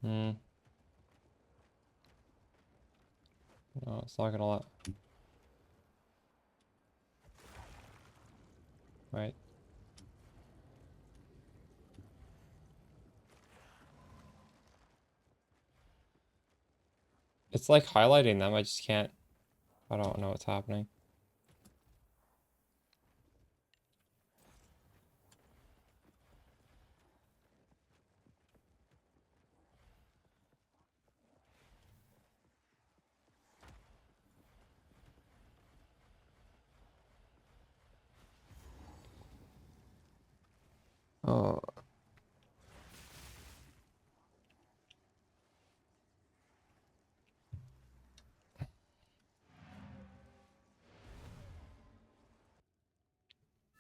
Speaker 1: Hmm. No, it's not gonna let. Right. It's like highlighting them, I just can't. I don't know what's happening. Oh.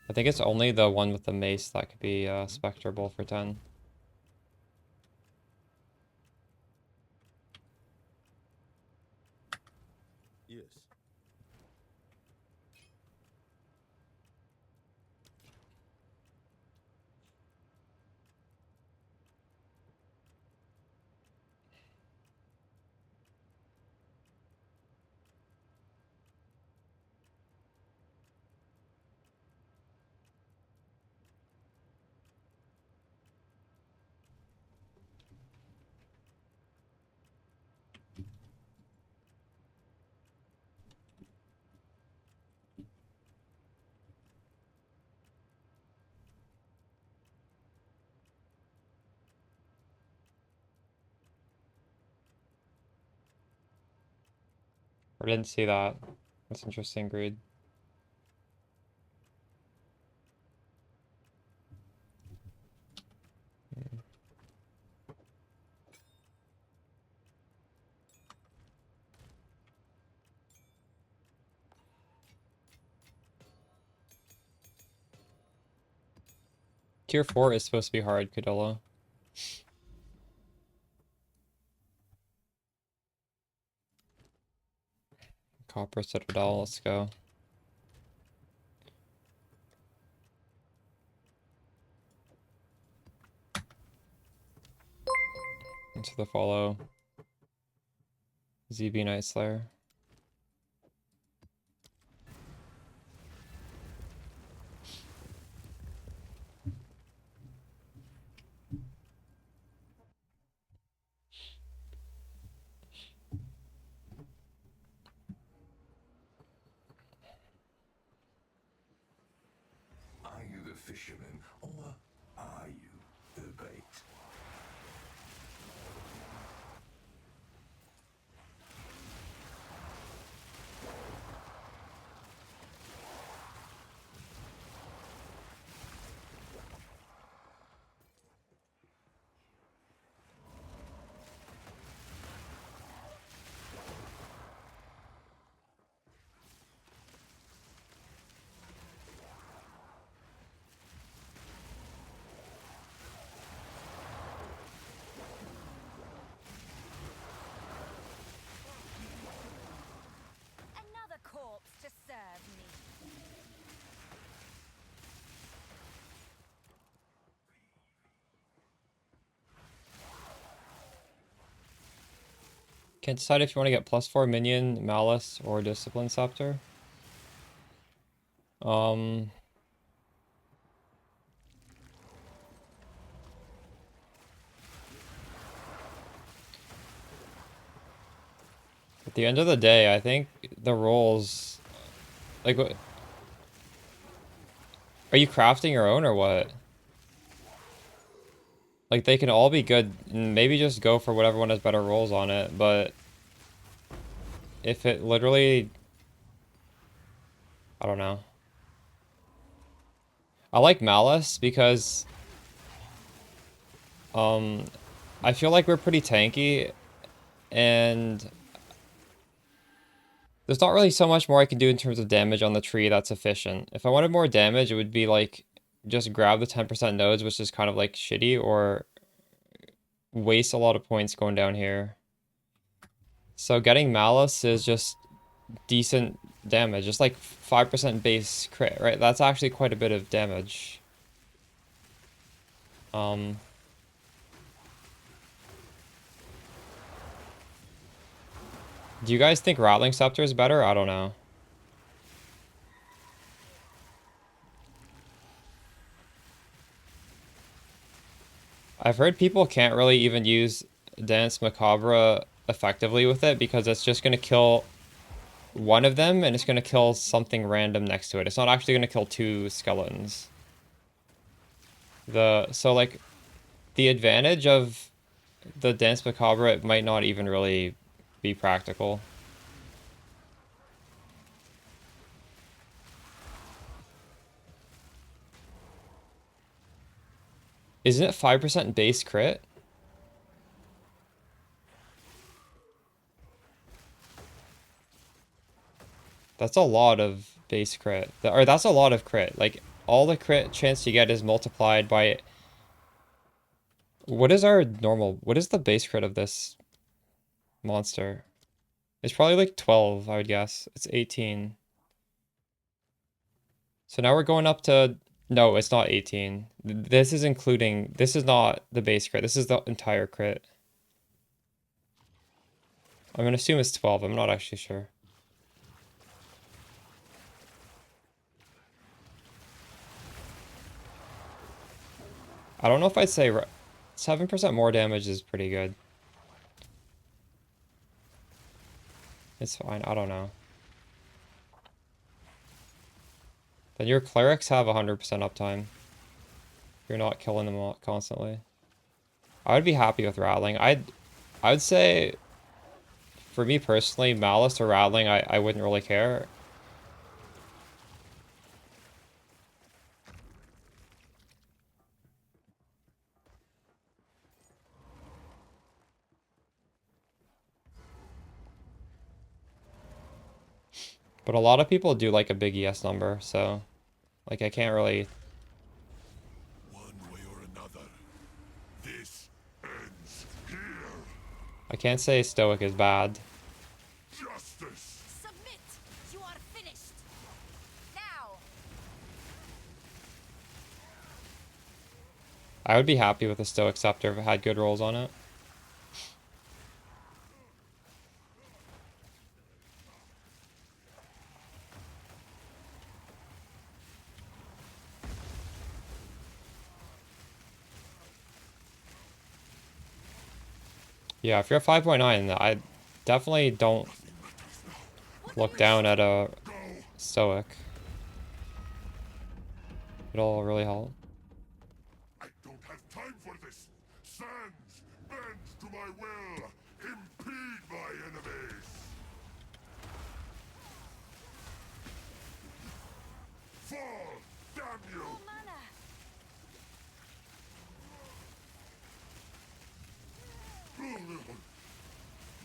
Speaker 1: I think it's only the one with the mace that could be spectrable for 10.
Speaker 7: Yes.
Speaker 1: I didn't see that. That's interesting, Greed. Tier 4 is supposed to be hard, Cadilla. Copper Citadel, let's go. Into the follow. ZB Night Slayer.
Speaker 3: Are you the fisherman, or are you the bait?
Speaker 2: Another corpse to serve me.
Speaker 1: Can't decide if you want to get +4 minion, Malice, or Discipline Scepter. At the end of the day, I think the roles, like, are you crafting your own or what? Like, they can all be good, and maybe just go for whatever one has better rolls on it, but if it literally, I don't know. I like Malice because, I feel like we're pretty tanky, and there's not really so much more I can do in terms of damage on the tree that's efficient. If I wanted more damage, it would be like just grab the 10% nodes, which is kind of like shitty, or waste a lot of points going down here. So getting Malice is just decent damage, just like 5% base crit, right? That's actually quite a bit of damage. Do you guys think Rattling Scepter is better? I don't know. I've heard people can't really even use Dance Macabre effectively with it because it's just going to kill one of them and it's going to kill something random next to it. It's not actually going to kill two skeletons. So like the advantage of the Dance Macabre, it might not even really be practical. Isn't it 5% base crit? That's a lot of base crit. Or that's a lot of crit. Like, all the crit chance you get is multiplied by... What is our normal... What is the base crit of this monster? It's probably like 12, I would guess. It's 18. So now we're going up to... No, it's not 18. This is including... This is not the base crit. This is the entire crit. I'm gonna assume it's 12. I'm not actually sure. I don't know if I'd say 7% more damage is pretty good. It's fine. I don't know. Then your clerics have 100% uptime. You're not killing them all constantly. I would be happy with Rattling. I would say, for me personally, Malice or Rattling, I wouldn't really care. But a lot of people do like a big ES number, so like I can't really...
Speaker 3: One way or another, this ends here.
Speaker 1: I can't say Stoic is bad.
Speaker 3: Justice.
Speaker 2: Submit! You are finished! Now!
Speaker 1: I would be happy with a Stoic Scepter if it had good rolls on it. Yeah, if you're a 5.9, I definitely don't look down at a Stoic. It'll really help.
Speaker 3: I don't have time for this. Sands bend to my will. Impede my enemies. Fall, damn you!
Speaker 2: Mana!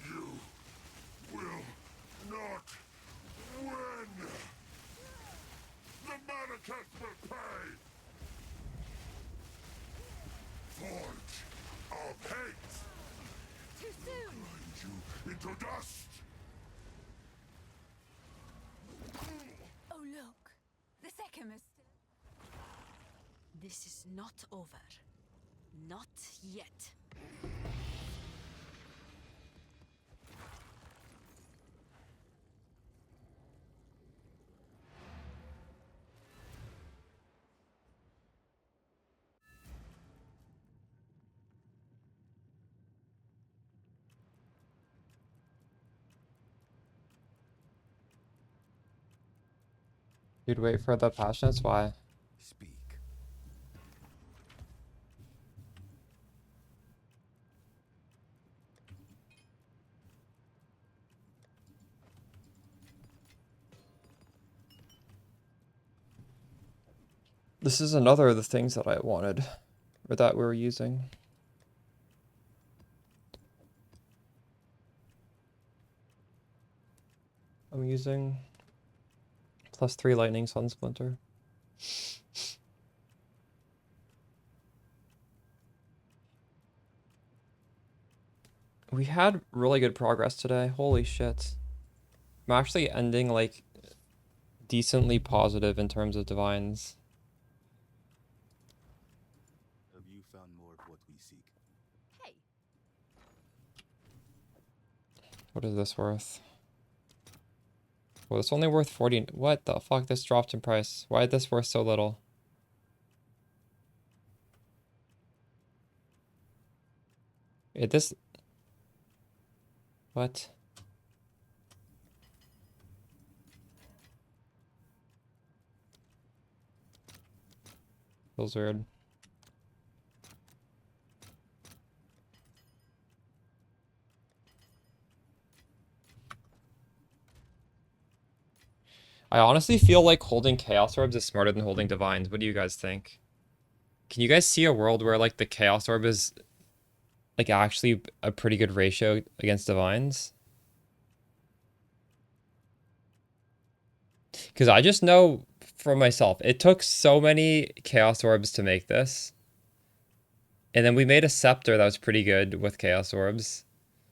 Speaker 3: You will not win. The Manacast will pay. Forge of hate.
Speaker 2: Too soon!
Speaker 3: Grind you into dust.
Speaker 2: Oh look! The second is still... This is not over. Not yet.
Speaker 1: You'd wait for the passions? Why?
Speaker 7: Speak.
Speaker 1: This is another of the things that I wanted, or that we were using. I'm using +3 lightning sun splinter. We had really good progress today. Holy shit. I'm actually ending like decently positive in terms of divines.
Speaker 7: Have you found more of what we seek?
Speaker 2: Hey,
Speaker 1: What is this worth? Well, it's only worth 40. What the fuck? This dropped in price. Why is this worth so little? This... What? Feels weird. I honestly feel like holding Chaos Orbs is smarter than holding Divines. What do you guys think? Can you guys see a world where like the Chaos Orb is like actually a pretty good ratio against Divines? Because I just know for myself, it took so many Chaos Orbs to make this. And then we made a Scepter that was pretty good with Chaos Orbs.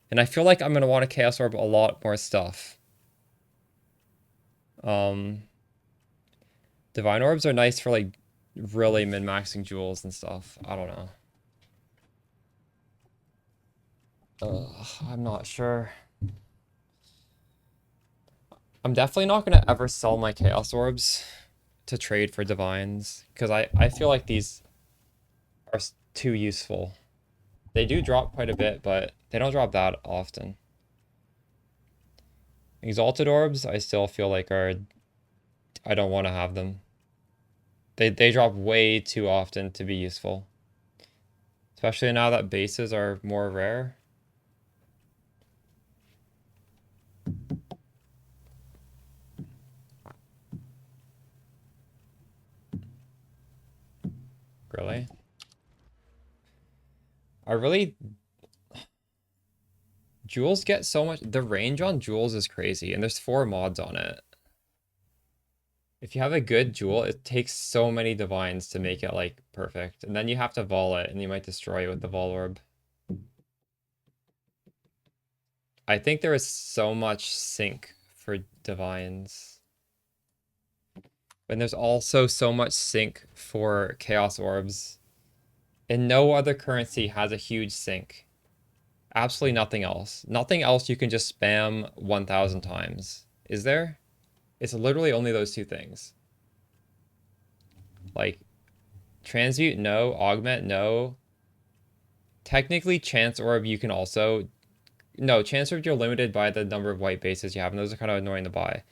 Speaker 1: And I feel like I'm going to want to Chaos Orb a lot more stuff. Divine Orbs are nice for like really min-maxing jewels and stuff. I don't know. I'm not sure. I'm definitely not going to ever sell my Chaos Orbs to trade for Divines. Because I feel like these are too useful. They do drop quite a bit, but they don't drop that often. Exalted Orbs, I still feel like are... I don't want to have them. They drop way too often to be useful. Especially now that bases are more rare. Really? I really... Jewels get so much... The range on Jewels is crazy, and there's 4 mods on it. If you have a good Jewel, it takes so many Divines to make it, like, perfect. And then you have to Vol it, and you might destroy it with the Vol Orb. I think there is so much sync for Divines. And there's also so much sync for Chaos Orbs. And no other currency has a huge sync. Absolutely nothing else. Nothing else you can just spam 1,000 times. Is there? It's literally only those 2 things. Like, Transmute, no. Augment, no. Technically, Chance Orb, you can also... No, Chance Orb, you're limited by the number of white bases you have, and those are kind of annoying to buy.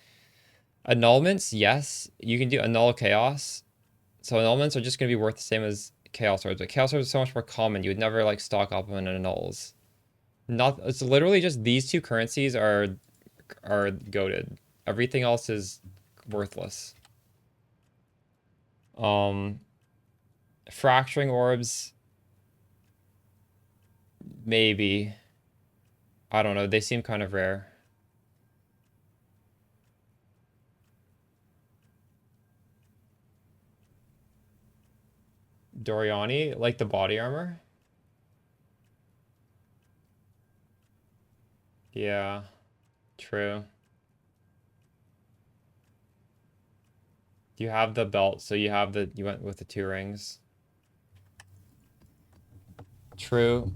Speaker 1: Annulments, yes. You can do Annul Chaos. So annulments are just going to be worth the same as Chaos Orbs, but Chaos Orbs are so much more common. You would never, like, stock up on annuls. It's literally just these 2 currencies are goated. Everything else is worthless. Fracturing Orbs, maybe. I don't know. They seem kind of rare. Doriani, like the body armor? Yeah, true. You have the belt, so you went with the 2 rings. True.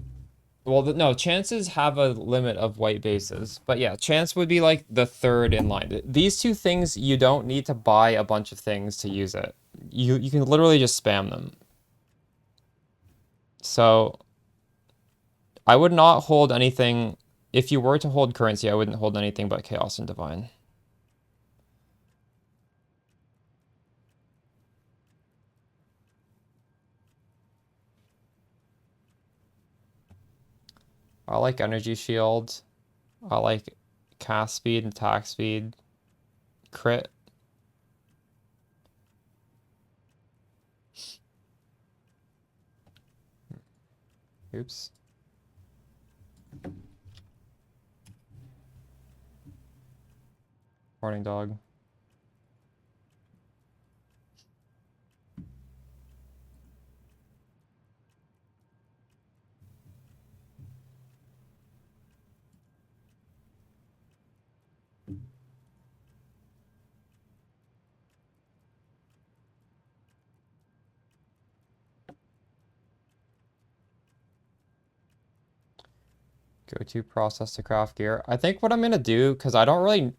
Speaker 1: Well, no, chances have a limit of white bases. But yeah, chance would be like the 3rd in line. These 2 things, you don't need to buy a bunch of things to use it. You can literally just spam them. So I would not hold anything. If you were to hold currency, I wouldn't hold anything but Chaos and Divine. I like Energy Shield. I like cast speed and attack speed. Crit. Oops. Morning, dog. Go-to process to craft gear. I think what I'm gonna do, because I don't really...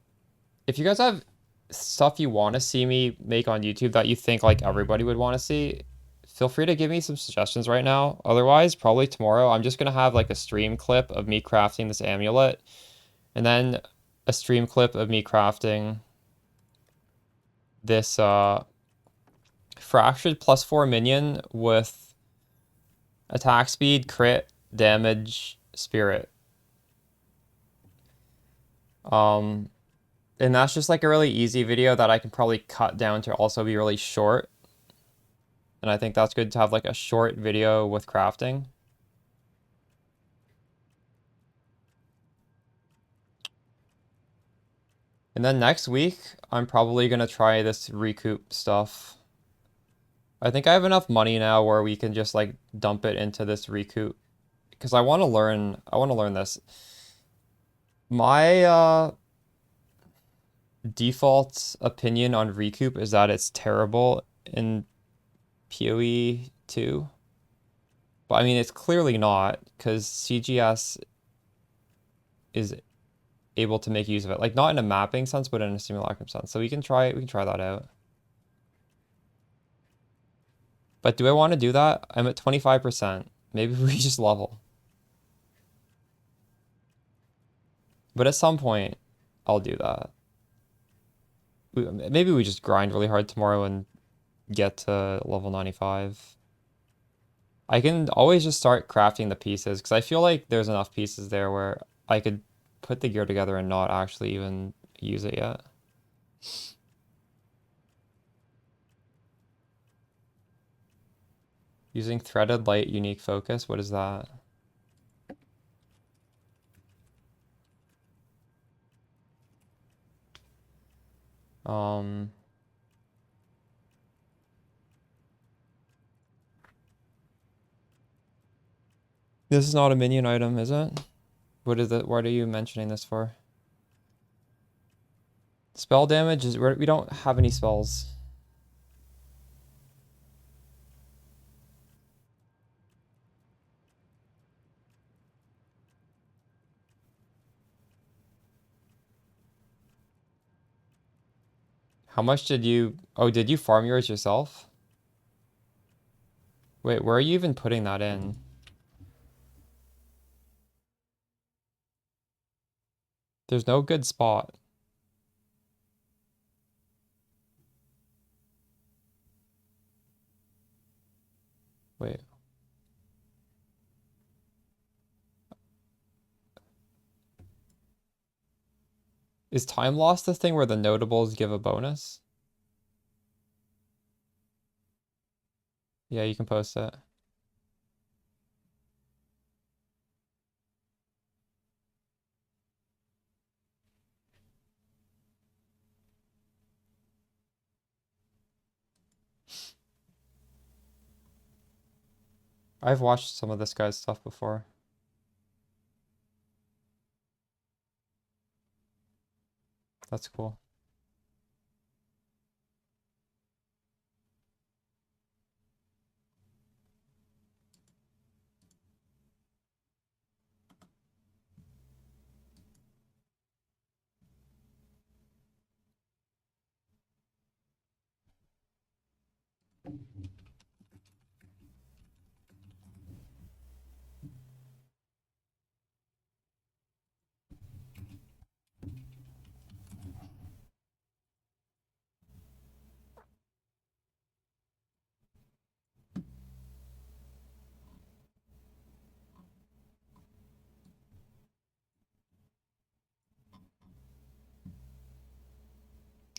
Speaker 1: If you guys have stuff you want to see me make on YouTube that you think like everybody would want to see, feel free to give me some suggestions right now. Otherwise, probably tomorrow, I'm just gonna have like a stream clip of me crafting this amulet, and then a stream clip of me crafting this fractured +4 minion with attack speed, crit, damage, spirit. And that's just like a really easy video that I can probably cut down to also be really short. And I think that's good to have like a short video with crafting. And then next week, I'm probably gonna try this recoup stuff. I think I have enough money now where we can just like dump it into this recoup. Because I want to learn this. My default opinion on recoup is that it's terrible in PoE 2. But I mean, it's clearly not, because CGS is able to make use of it. Like, not in a mapping sense, but in a simulacrum sense. So we can try that out. But do I want to do that? I'm at 25%. Maybe we just level. But at some point, I'll do that. Maybe we just grind really hard tomorrow and get to level 95. I can always just start crafting the pieces, because I feel like there's enough pieces there where I could put the gear together and not actually even use it yet. Using threaded light unique focus, what is that? This is not a minion item, is it? What is it? What are you mentioning this for? Spell damage is... We don't have any spells. How much did you... Oh, did you farm yours yourself? Wait, where are you even putting that in? There's no good spot. Wait. Is time loss the thing where the notables give a bonus? Yeah, you can post it. I've watched some of this guy's stuff before. That's cool.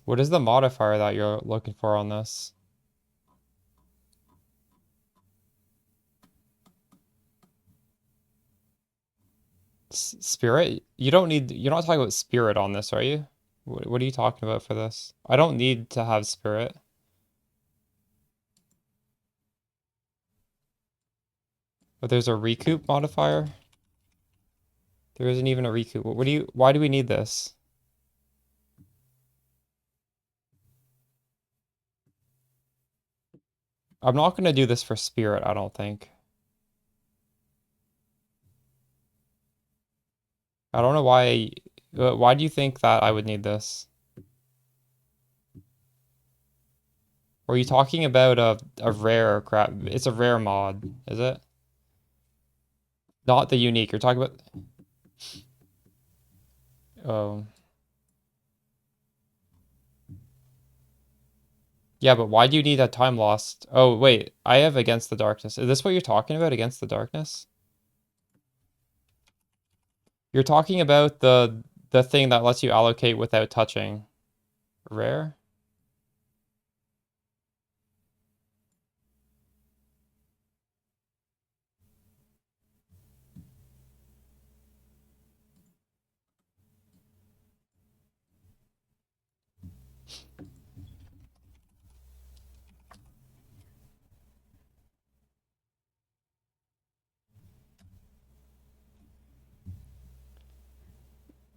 Speaker 1: What is the modifier that you're looking for on this? Spirit? You're not talking about spirit on this, are you? What are you talking about for this? I don't need to have spirit. But there's a recoup modifier? There isn't even a recoup. Why do we need this? I'm not gonna do this for spirit, I don't think. I don't know why do you think that I would need this? Or are you talking about a rare crap? It's a rare mod, is it? Not the unique. You're talking about. Oh. Yeah, but why do you need that time lost? Oh, wait. I have Against the Darkness. Is this what you're talking about, Against the Darkness? You're talking about the thing that lets you allocate without touching. Rare?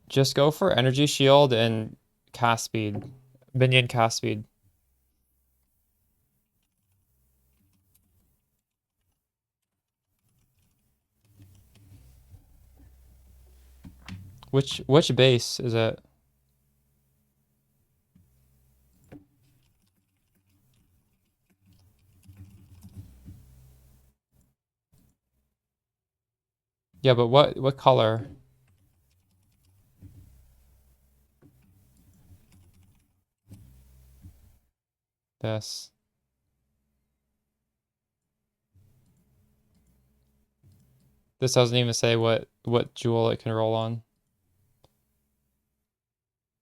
Speaker 1: Just go for Energy Shield and cast speed. Minion cast speed. Which base is it? Yeah, but what color? This. This doesn't even say what jewel it can roll on.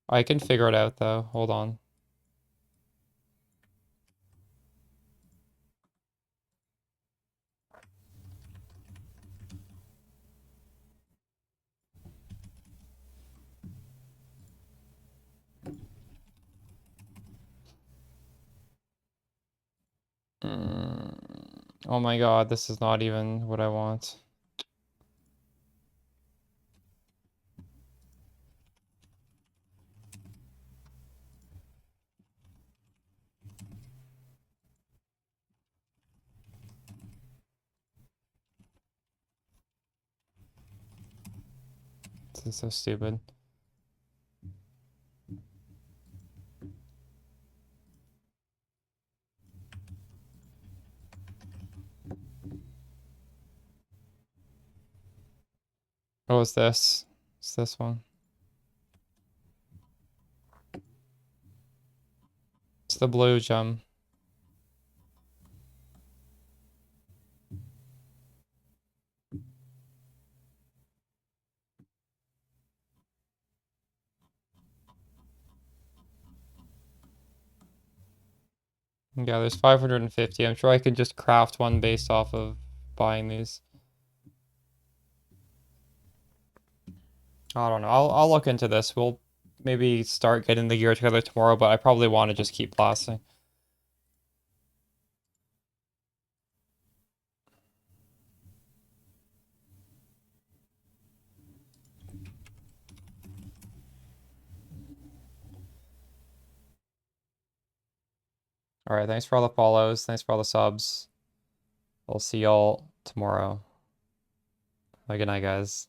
Speaker 1: I can figure it out though. Hold on. Oh my god, this is not even what I want. This is so stupid. Oh, it's this. It's this one. It's the blue gem. Yeah, there's 550. I'm sure I could just craft one based off of buying these. I don't know. I'll look into this. We'll maybe start getting the gear together tomorrow, but I probably want to just keep blasting. Alright, thanks for all the follows. Thanks for all the subs. I'll see y'all tomorrow. Have a good night, guys.